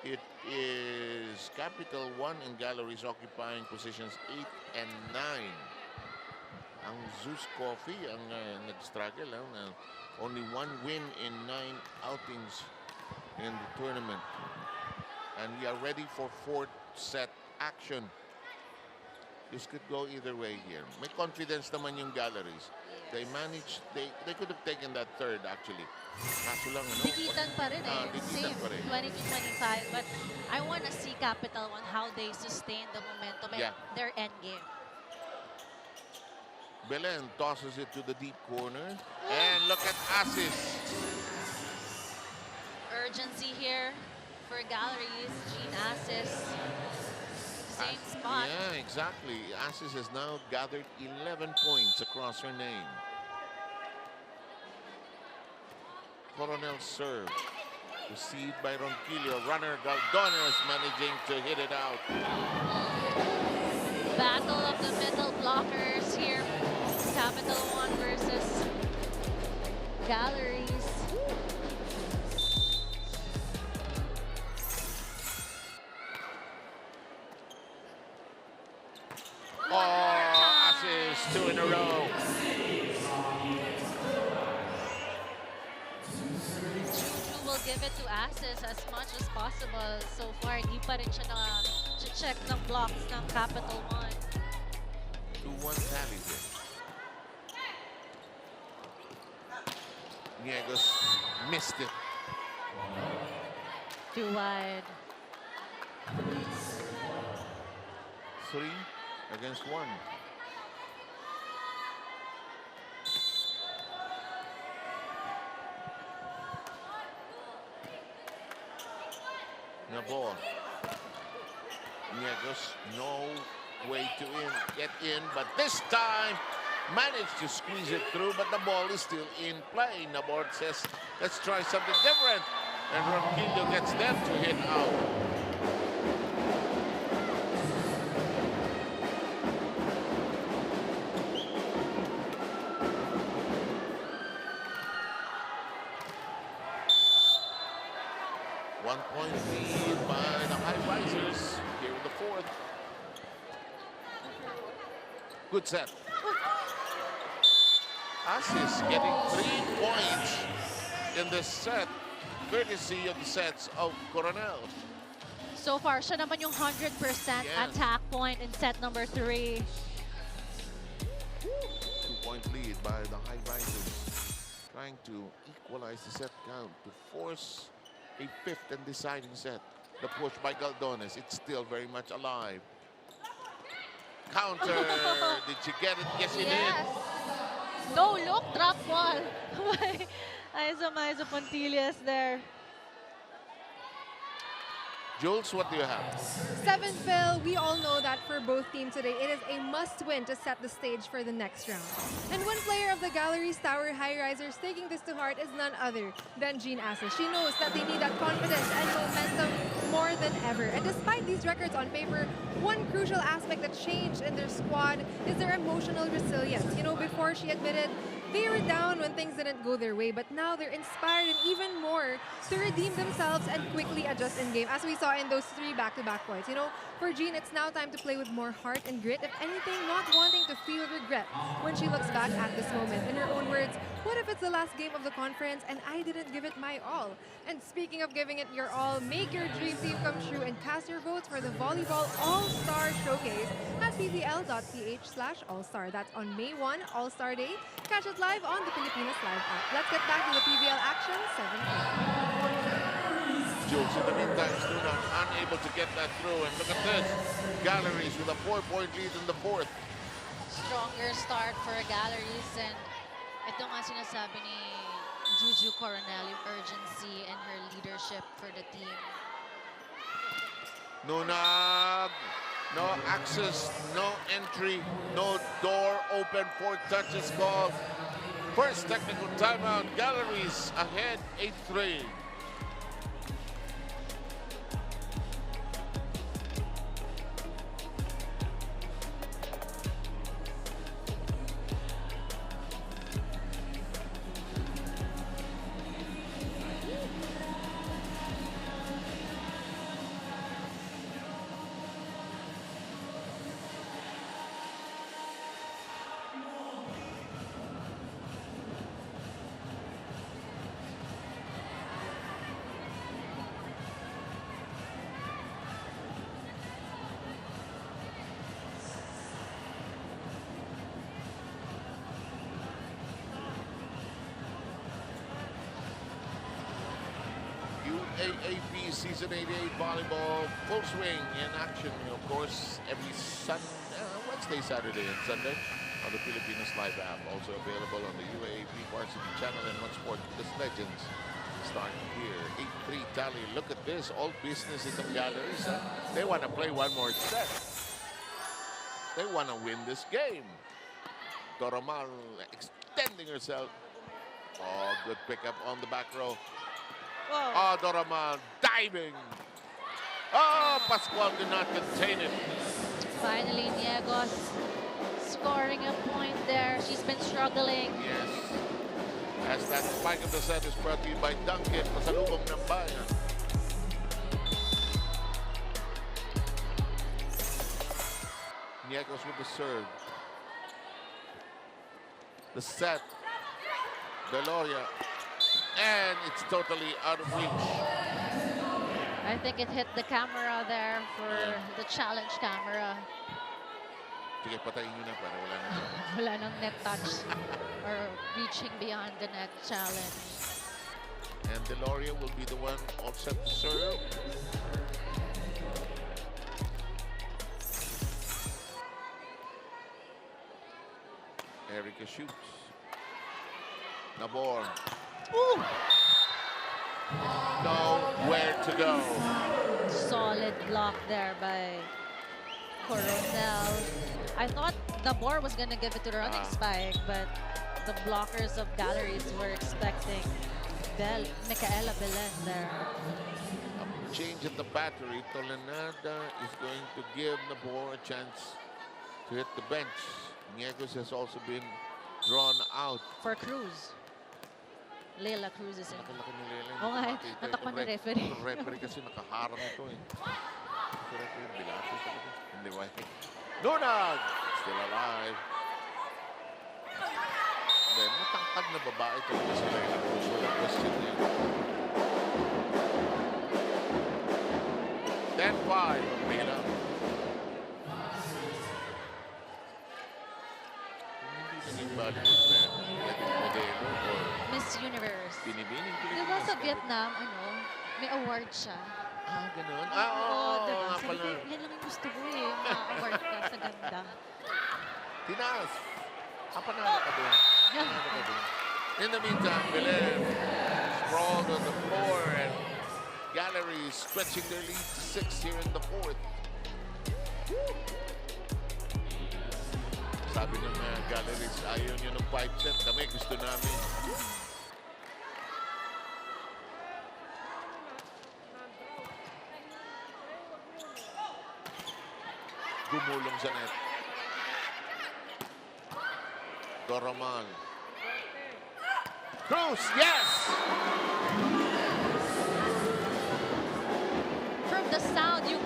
it is Capital One and Galleries occupying positions 8 and 9. Ang Zeus Coffee ang nag-struggle. Only 1 win in 9 outings in the tournament. And we are ready for 4th set action. This could go either way here. May confidence naman yung Galleries. They managed, they could have taken that 3rd actually. Kaso lang, Dikitan pa rin dikitan Same, pa rin. 20-25. But I want to see Capital One, how they sustain the momentum and their end game. Belen tosses it to the deep corner. And look at Asis. Urgency here for Galleries. Jean Asis. Same spot. Yeah, exactly. Asis has now gathered 11 points across her name. Coronel serve. Received by Ronquillo. Runner Galdones managing to hit it out. Battle of the middle blockers here. Capital One versus Galleries. Oh, Asis, 2 in a row. Juju will give it to Asis as much as possible. So far, di pa rin siya check ng blocks ng Capital One. 2-1 tally here. Niegos missed it. Too wide. 3 against 1. Nabor. Niegos, no way to get in, but this time managed to squeeze it through, but the ball is still in play. Nabor says, let's try something different. And Ronquillo gets them to hit out. One-point lead by the High Risers here in the 4th. Good set. Asis getting 3 points in this set, courtesy of the sets of Coronel. So far, siya naman yung 100% attack point in set number 3. 2-point lead by the High Risers, trying to equalize the set count to force a 5th and deciding set. The push by Galdones, it's still very much alive. counter. Did she get it? Yes, she Yes. No look, drop ball. Maizo Pontillas there. did. Jules, what do you have? 7th, Phil, we all know that for both teams today, it is a must-win to set the stage for the next round. And one player of the Galleries Tower High Risers taking this to heart is none other than Jean Assis. She knows that they need that confidence and momentum more than ever. And despite these records on paper, one crucial aspect that changed in their squad is their emotional resilience. You know, before she admitted they were down when things didn't go their way, but now they're inspired and even more to redeem themselves and quickly adjust in game, as we saw in those 3 back-to-back points. You know, for Jean, it's now time to play with more heart and grit. If anything, not wanting to feel regret when she looks back at this moment. In her own words, what if it's the last game of the conference and I didn't give it my all? And speaking of giving it your all, make your dream team come true and cast your votes for the Volleyball All-Star Showcase at pvl.ph/allstar. That's on May 1, All-Star Day. Catch it live on the Pilipinas Live app. Let's get back to the PVL action, 7. Jules, in the meantime, Luna unable to get that through. And look at this. Galleries with a 4-point lead in the 4th. Stronger start for Galleries, and ito nga sinasabi ni Juju Coronel, yung urgency and her leadership for the team. Nunag, no access, no entry, no door open. 4 touches called. First technical timeout. Galleries ahead 8-3. AAP Season 88 Volleyball full swing in action, of course, every Wednesday, Saturday, and Sunday on the Pilipinas Live app. Also available on the UAAP Varsity Channel and One Sport with Legends. Starting here, 8-3 tally. Look at this, all business in the Galleries. They want to play one more set. They want to win this game. Doromal extending herself. Oh, good pickup on the back row. Whoa. Oh, Doromal diving. Oh, Pascual did not contain it. Finally, Niegos scoring a point there. She's been struggling. Yes. As that spike of the set is brought to you by Duncan, pasalubong ng bayan. Niegos with the serve. The set. Deloria. And it's totally out of reach. I think it hit the camera there for the challenge camera. Sige, patayin nyo na para wala na. Wala nang net touch or reaching beyond the net challenge. And Deloria will be the one offset to serve. Erica shoots. Nabor. Ooh. Nowhere to go. Solid block there by Coronel. I thought the board was going to give it to the running spike, but the blockers of Galleries were expecting Micaela Belen there. A change in the battery. Tolenada is going to give Nabor a chance to hit the bench. Niegos has also been drawn out. For Cruz. Leila Cruz is in. Laki-laki ni Leila. Oo nga, natakpan ni referee. Yung referee kasi nakaharang ito eh. Yung referee, bilato talaga. Hindi ba? Nunag! Still alive. Then, matangkad na babae talaga si Leila Cruz. Walang question yan. 10-5 ang bilang. Hindi naging Bollywood na naging modelo or Miss Universe. binibining Diba sa Vietnam, may award siya? Ganun. Oo, diba? Nga Sabi pala. ko, yan lang yung gusto ko eh. Ma-award ka sa ganda. Tinaas. Panalo ka doon. Yeah. Panalo ka doon. In the meantime, Belen sprawled on the floor and Galleries stretching their lead to 6 here in the fourth. Sabi ng Galleries, ayaw nyo ng 5 set. Kami gusto namin. Gumulong sa net. Doroman. Cruz, yes! From the sound, you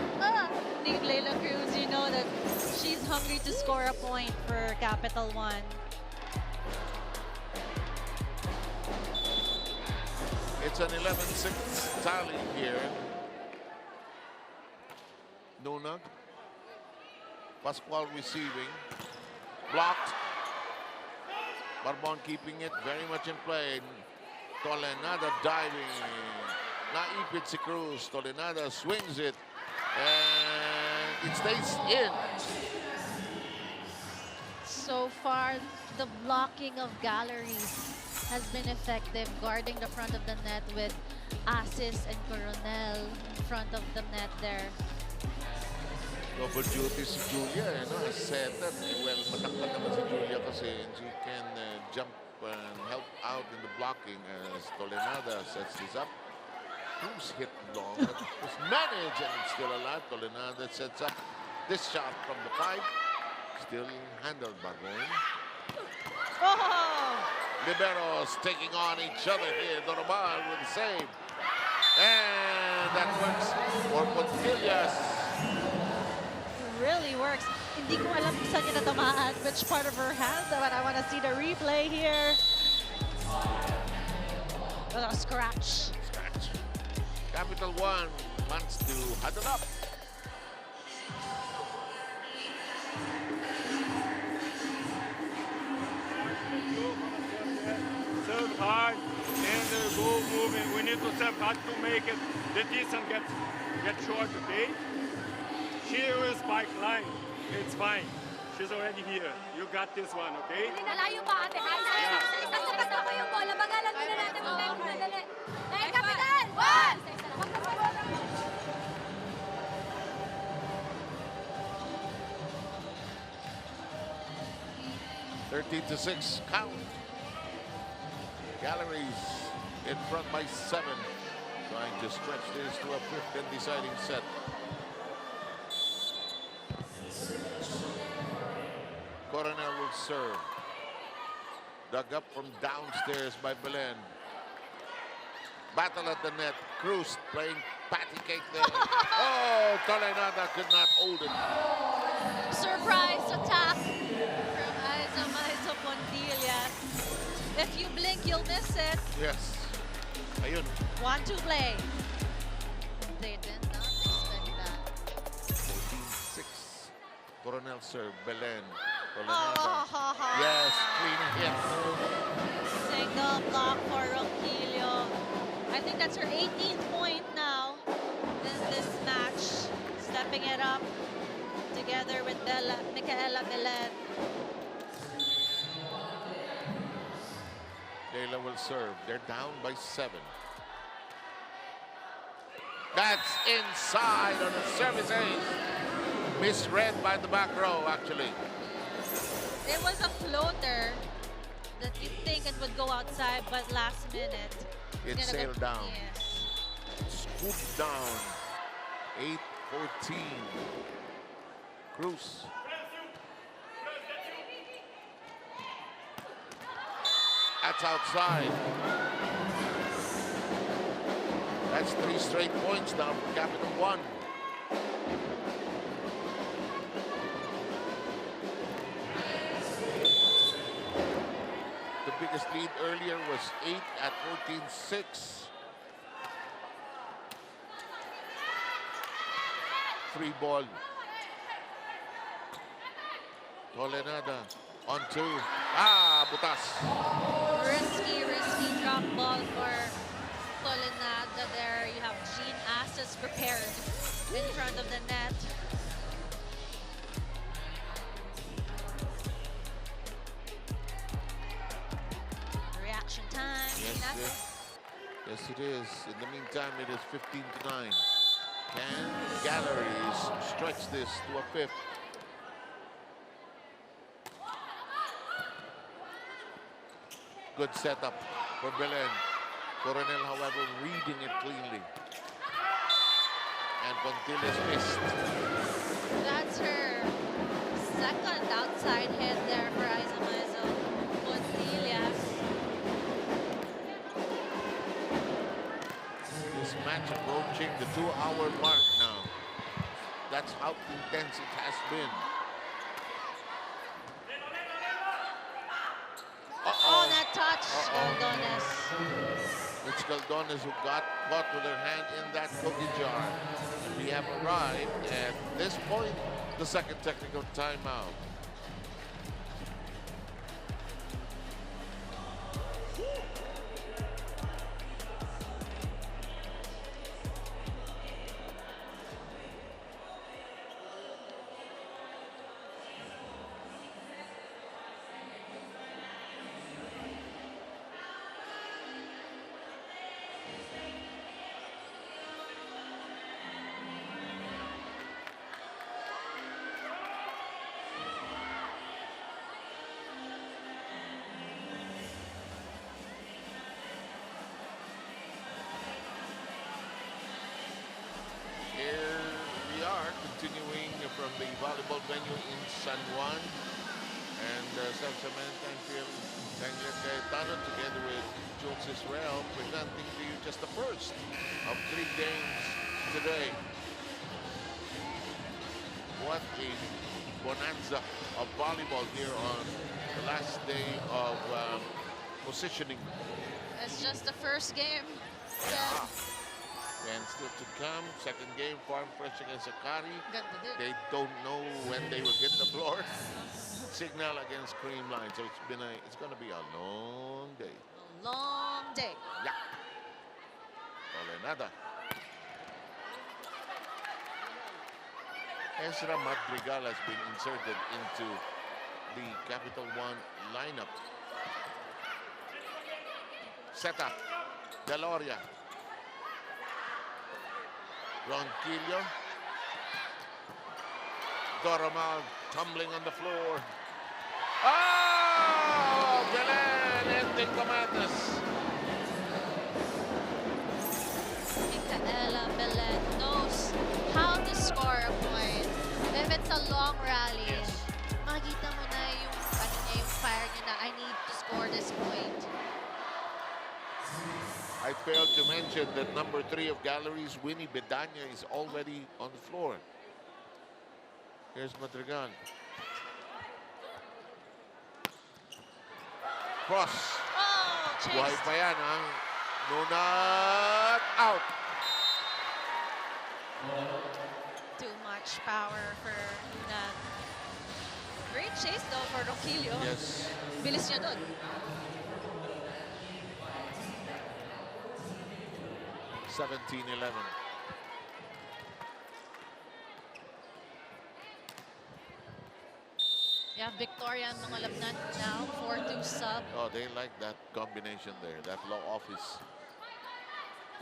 need Layla Cruz, you know that she's hungry to score a point for Capital One. It's an 11-6 tally here. Nunag. Pascual receiving. Blocked. Barbon keeping it very much in play. Tolenada diving. Naipit si Cruz. Tolenada swings it. And it stays in. So far, the blocking of Galleries has been effective, guarding the front of the net with Asis and Coronel in front of the net there. Double duty si Julia, no? As setter. Well, matangkad naman si Julia kasi she can jump and help out in the blocking as Tolenada sets this up. Cruz hit long, but was managed and it's still alive. Tolenada sets up this shot from the 5. Still handled by Boyne. Oh! Liberos taking on each other here. Doromal with the save. And that works for Pontillas. Really works. Hindi ko alam kung saan niya natamaan, which part of her hand, but I want to see the replay here. A scratch. Scratch. Capital One wants to huddle up. Serve hard and go moving. We need to serve hard to make it. The distance get short, okay? She will spike line. It's fine. She's already here. You got this one, okay? Malayo pa ate. Isang sapat na ko yung bola. Bagalan muna natin ang time na dali. Dahil kapitan! One! 13-6 count. Galleries in front by 7. Trying to stretch this to a 5th and deciding set. Coronel will serve. Dug up from downstairs by Belen. Battle at the net. Cruz playing patty cake there. Oh, Tolenada could not hold it. Surprise attack from Aiza Pontillas. If you blink, you'll miss it. Yes. Ayun. 1-2 play. They did not expect that. 14-6. Coronel serve. Belen. Oh, Tolenada. Yes, clean hit. Single block for Roquillo. I think that's her 18th point now in this match. Stepping it up together with Micaela Belen. Leila will serve. They're down by 7. That's inside on a service ace. Misread by the back row, actually. It was a floater that you think it would go outside, but last minute. It it's gonna sailed down. Yes. Scooped down. 8-14. Cruz. That's outside. That's 3 straight points now for Capital One. The biggest lead earlier was 8 at 14-6. 3 ball. Tolenada on 2. Butas. Risky drop ball for Tolenada there. You have Jean just as prepared in front of the net. Reaction time. Yes, Inato. yes, it is. In the meantime, it is 15-9. Can Galleries stretch this to a fifth? Good setup for Belen. Coronel, however, reading it cleanly. And Pontiles missed. That's her second outside hit there for Aiza Maizo. Pontiles. This match approaching the 2-hour mark now. That's how intense it has been. Oh, that touch, Galdones. It's Galdones who got caught with her hand in that cookie jar. We have arrived at this point, the second technical timeout. Here we are, continuing from the volleyball venue in San Juan. And San Samantha and Phil Cayetano, together with Jules Israel, presenting to you just the first of 3 games today. What a bonanza of volleyball here on the last day of positioning. It's just the first game. Ah. And still to come, second game, Farm Fresh against Akari. Ganda din. They don't know when they will hit the floor. Signal against Creamline. So it's gonna be a long day. A long day. Yeah. Ole nada. Ezra Madrigal has been inserted into the Capital1 lineup. Setup. Deloria. Ronquillo. Doromal tumbling on the floor. Oh! Belen ending the madness. Micaela Belen knows how to score a point. If it's a long rally, makita mo na yung, yung fire niya na I need to score this point. I failed to mention that number 3 of Galleries, Winnie Bedanya, is already on the floor. Here's Madrigal. Cross. Oh, Buhay chased. pa yan, ha? No, not out. Too much power for Hunan. Great chase though for Ronquillo. Yes. Bilis niya doon. 17-11. Yeah, Victoria ang mga labnan now. 4-2 sub. Oh, they like that combination there, that low office.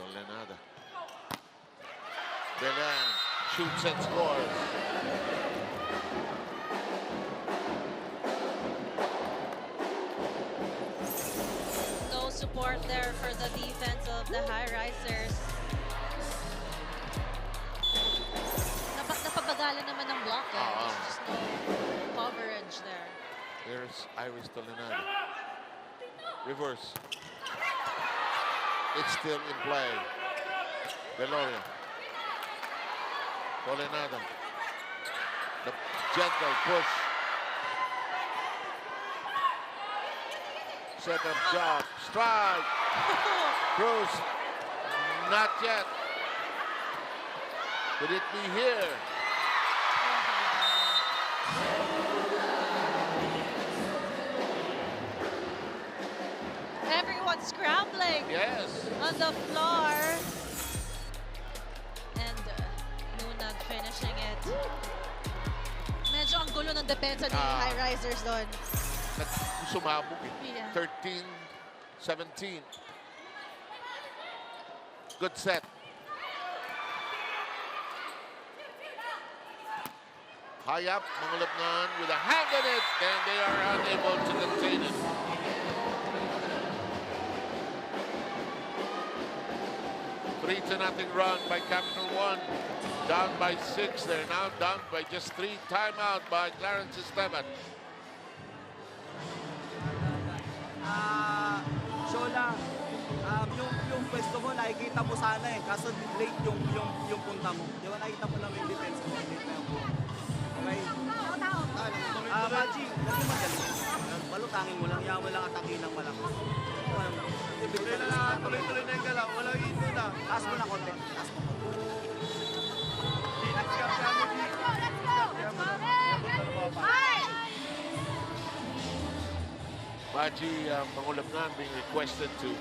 Tolenada. Belen shoots and scores. No support there for the defense of the high-risers. Napabagalan naman ng block eh. There's just no coverage there. Here's Iris Tolenada. Reverse. It's still in play. Deloria. Tolenada. The gentle push. Set up job. Strike. Cruz. Not yet. Could it be here? Everyone's scrambling Yes. on the floor. ang depensa ni Ah. High Risers doon. Sumabog eh. Yeah. 13-17. Good set. High up, mga Lebanon with a hand on it, and they are unable to contain it. Three to nothing run by Capital One. Down by 6. They're now down by just 3. Timeout by Clarence Esteban. Shola, yung pwesto mo, nakikita mo sana eh. Kaso late yung punta mo. Di ba nakita mo namin yung defense mo? Late na yung punta. Okay? Maji, kasi magaling. Balutangin mo lang. Yan mo lang atake ng malakas. Tuloy-tuloy na yung galaw. Walang ito na. Taas mo na konti. Taas mo konti. Baji Mangulabnan being requested to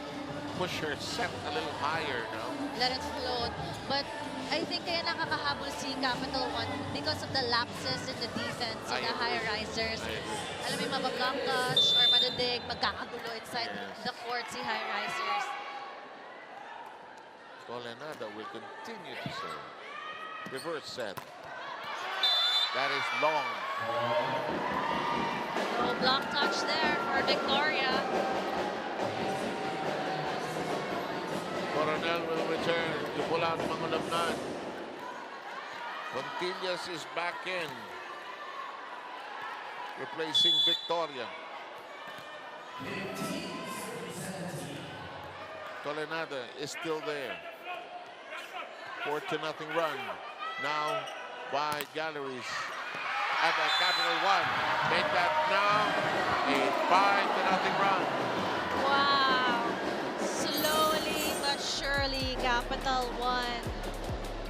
push her set a little higher now. Let it float. But I think kaya nakakahabol si Capital One because of the lapses in the defense of the High Risers. I agree. Alam mo yung mabablock touch or madadig, magkakagulo inside Yes. the court si High Risers. Colenada will continue to serve. Reverse set. That is long. No block touch there for Victoria. Coronel will return to pull out Mangulabnan. Contillas is back in, replacing Victoria. Colenada is still there. 4-0 run. Now by Galleries. At the Capital One. Make that now a 5-0 run. Wow. Slowly but surely, Capital One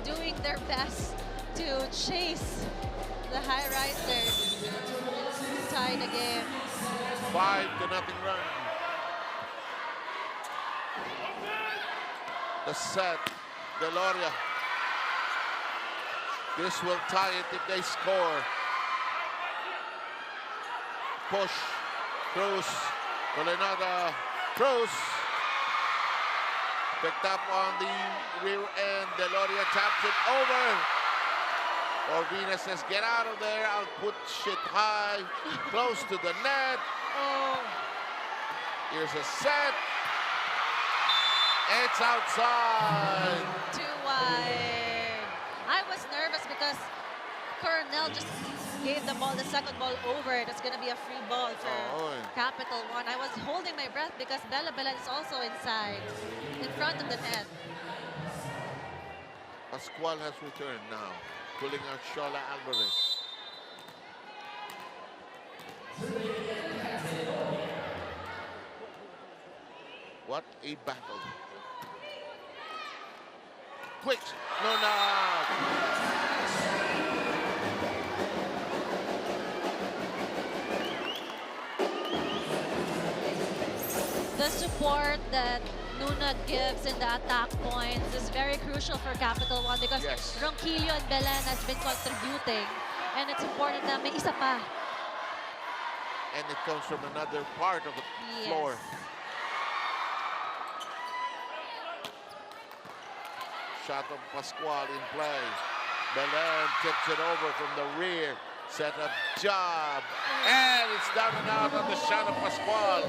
doing their best to chase the High Risers. Tie the game. 5-0 run. The set, Gloria. This will tie it if they score. Push, Cruz, Colenada, Cruz. Picked up on the rear end. Gloria taps it over. Orvina says, get out of there. I'll put shit high, close to the net. Oh. Here's a set. It's outside. Too wide. I was nervous because Coronel just gave the ball, the second ball over. That's going to be a free ball for Capital One. I was holding my breath because Bella Bella is also inside, in front of the net. Pascual has returned now, pulling out Shola Alvarez. What a battle. Quick, no. The support that Nuna gives in the attack points is very crucial for Capital One because Yes. Ronquillo and Belen has been contributing. And it's important na may isa pa. And it comes from another part of the floor. Shot of Pascual in play. Belen tips it over from the rear. Set up job. And it's down and out on the shot of Pascual.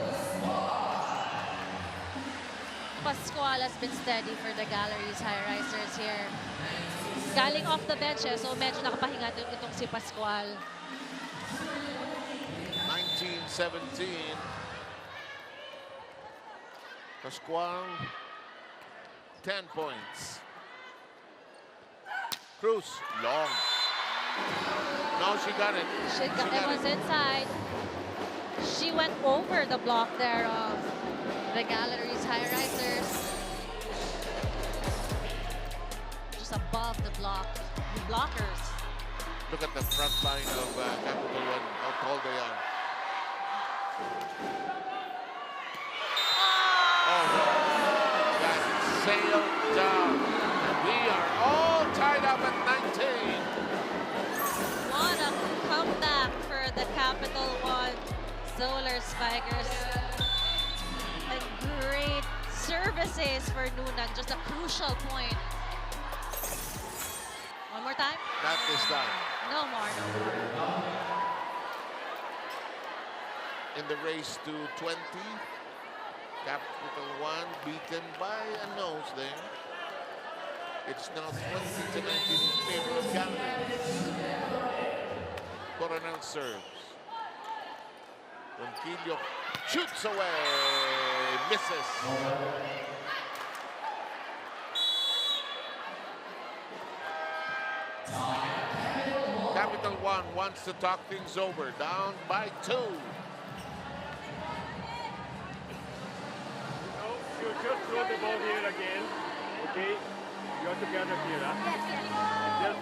Pascual has been steady for the Galleries High Risers here. Galing off the bench so medyo nakapahinga itong si Pascual. 19-17. Pascual, 10 points. Cruz, long. No, she got it. It was inside. She went over the block there of the Galleries High Risers. Just above the blockers. Look at the front line of Capital One, how tall they are. Oh, no. That sailed down. We are all tied up at 19. What a comeback for Solar Spikers. And great services for Noonan. Just a crucial point. One more time? Not this time. No more, no more. In the race to 20, Capital One beaten by a nose there. It's now 20 to 19 in favor of Galleries. Coronel serves. Ronquillo shoots away, misses. Capital One wants to talk things over, down by 2. You just throw the ball here again, okay? You're together here, huh? Just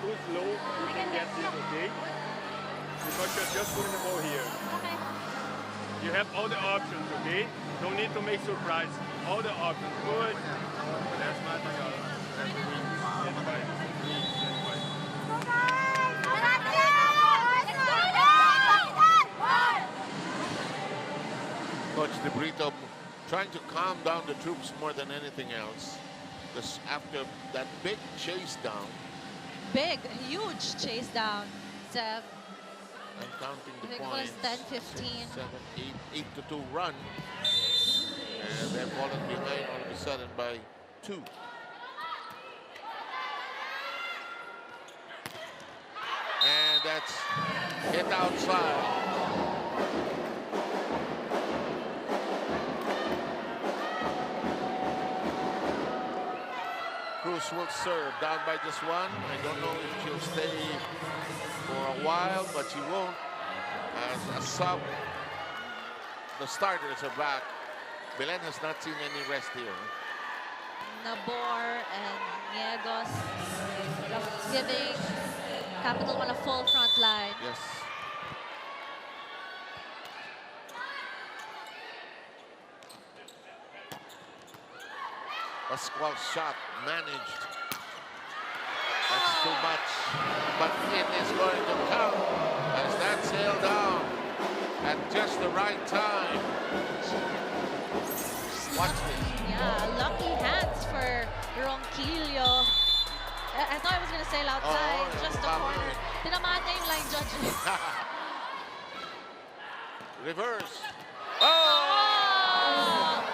too slow, you can get this, okay? Because you're just putting the ball here. Okay. You have all the options, okay? Don't need to make surprise. All the options. Good. That's my goal. That's the win. That's fine. That's fine. Coach De Brito trying to calm down the troops more than anything else. Because after that big chase down, Big, huge chase down. Seb. I'm counting I the think it points. was 10, 15. 7, 8, 8-2 run. And they've fallen behind all of a sudden by 2. And that's hit outside. Cruz will serve, down by just 1. I don't know if she'll stay for a while, but she won't. As a sub, the starters are back. Belen has not seen any rest here. Nabor and Niegos giving Capital One a full front line. Yes. Pascual's shot managed. That's too much. But it is going to count as that sailed down at just the right time. Watch this. Yeah, lucky hands for Ronquillo. I thought I was going to sail outside, Oh, just a tama. corner. Tinamaan niya yung line judge. Reverse. Oh!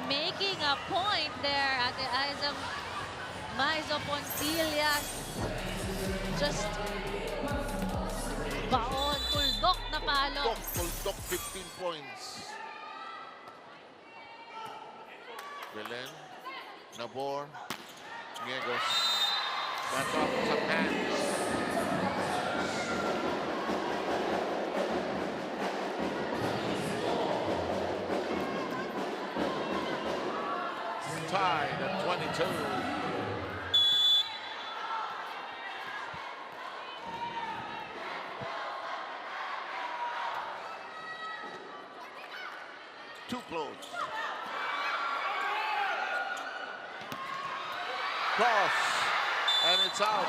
Making a point there at the eyes of Maizo Pontillas. Just baon, tuldok na palo. Tuldok, 15 points. Belen, Nabor, Niegos. Got off some hands. Tied at 22. Too close. Cross, and it's out.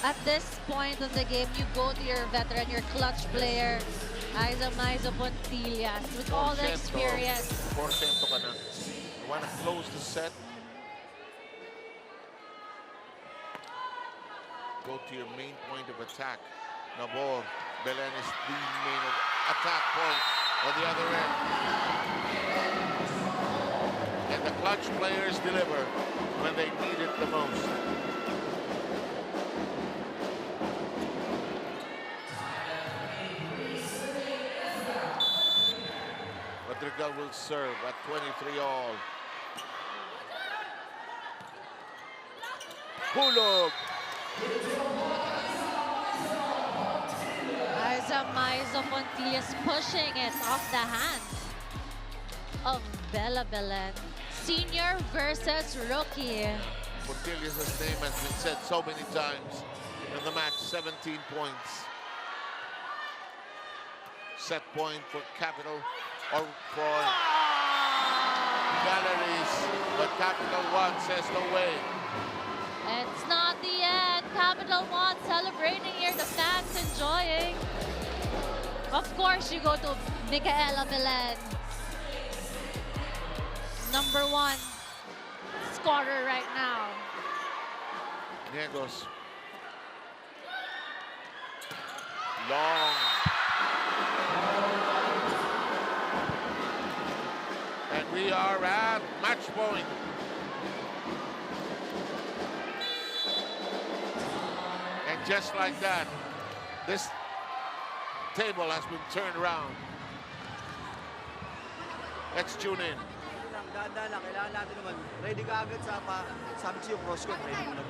At this point of the game, you go to your veteran, your clutch player, Maizo Pontillas, with all the experience. 4% ka na. You want to close the set. Go to your main point of attack. Nabor, Belen is the main attack point on the other end. And the clutch players deliver when they need it the most. Madrigal will serve at 23 all. Hulog. Maizo Pontillas pushing it off the hands of Bella Belen. Senior versus rookie. Pontillas' name has been said so many times in the match. 17 points. Set point for Capital or for Galleries, but Capital One says no way. It's not the end. Capital One celebrating here, the fans enjoying. Of course, you go to Micaela Belen. Number 1 scorer right now. Niegos. Long. And we are at match point. And just like that, this table has been turned around. Let's tune in. Dahan-dahan lang, kailangan natin naman. Ready ka agad sa sabi ko yung cross court, ready mo na.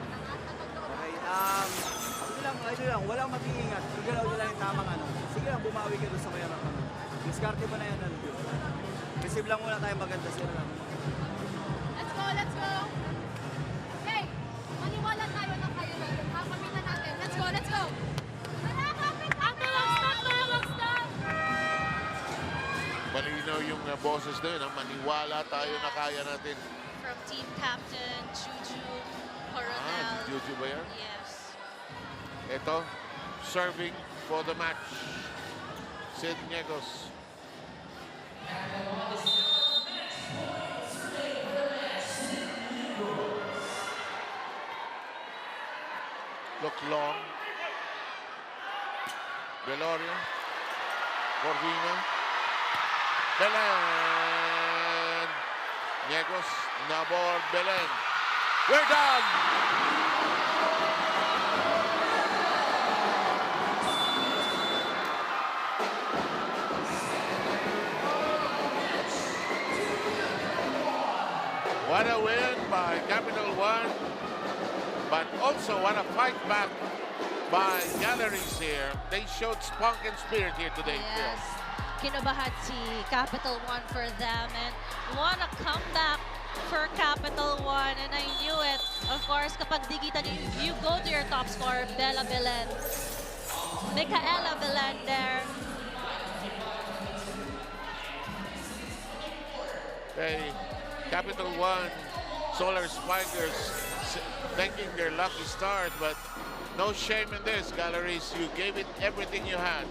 Okay, sige lang, walang mag-iingat. Igalaw nyo lang yung tamang ano. Sige lang, bumawi ka doon sa mayroon ano. Diskarte mo na yan, ano. Receive lang muna tayo maganda, sila lang. Let's go, let's go! Hey, maniwala tayo na kayo natin. Pamitan natin. Let's go, let's go! Malinaw yung boses na yun. Maniwala tayo na kaya natin. From team captain Juju Coronel. Juju ba yan? Yes. Ito, serving for the match. Sid Niegos. Look long. Velorio. Corvina. Belen. Niegos. Nabor. Belen. We're done. What a win by Capital One, but also what a fight back by Galleries here. They showed spunk and spirit here today. Yes. Kinabahan si Capital One for them, and what a comeback for Capital One, and I knew it. Of course, kapag digitan you go to your top scorer, Bella Belen. Micaela Belen there. Hey, Capital One, Solar Spikers thanking their lucky start, but no shame in this, Galleries. You gave it everything you had.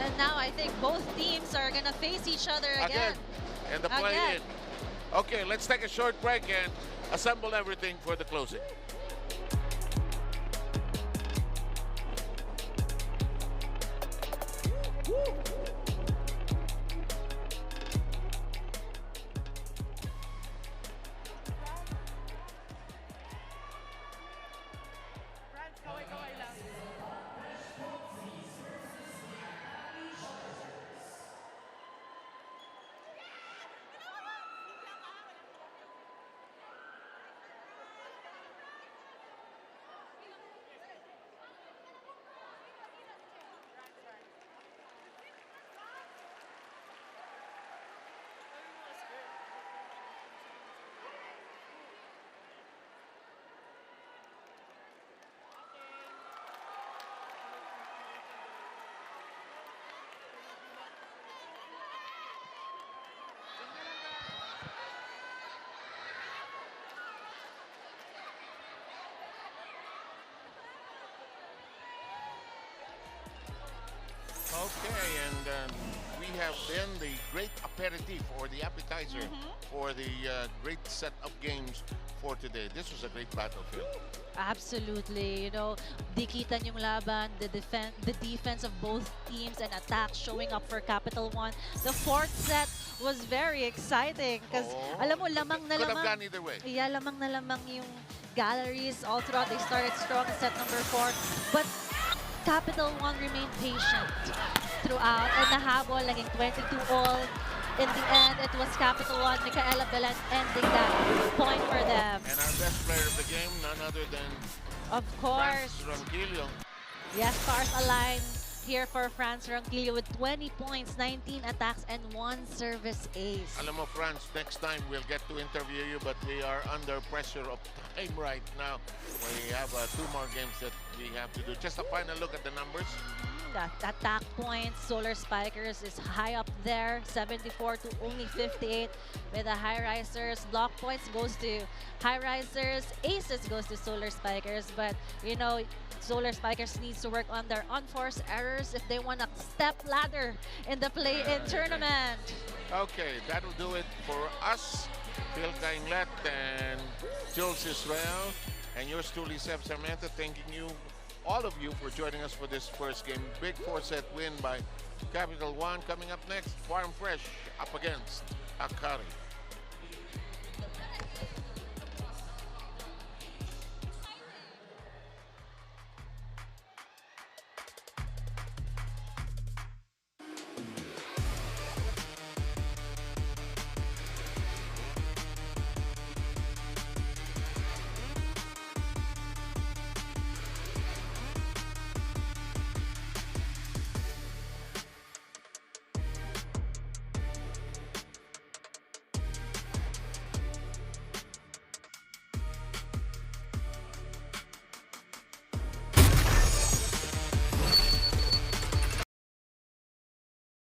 And now I think both teams are gonna face each other again. And the play-in. Okay, let's take a short break and assemble everything for the closing. Okay, and we have then the great aperitif or the appetizer for the great set of games for today. This was a great battlefield. Absolutely, you know, dikitan yung laban, the defense of both teams and attack showing up for Capital One. The fourth set was very exciting because alam mo, lamang na Could have lamang. gone either way. Yeah, lamang na lamang yung Galleries all throughout. They started strong in set number 4, but Capital One remained patient throughout and nahabol, naging 22-all. In the end, it was Capital One, Micaela Belen ending that point for them. And our best player of the game, none other than Of course. Franz Ronquillo. Yes, stars align here for Franz Ronquillo with 20 points, 19 attacks, and 1 service ace. Alam mo, Franz, next time we'll get to interview you, but we are under pressure of time right now. We have 2 more games that we have to do. Just a final look at the numbers. attack points, Solar Spikers is high up there, 74 to only 58 with the High Risers. Block points goes to High Risers, Aces goes to Solar Spikers, but you know, Solar Spikers needs to work on their unforced errors if they want to step ladder in the play-in tournament. Okay, that'll do it for us. Phil Kainglet and Jules Israel, and yours truly, Seb Sarmiento, thanking you, all of you, for joining us for this first game. Big 4-set win by Capital One. Coming up next, Farm Fresh up against Akari.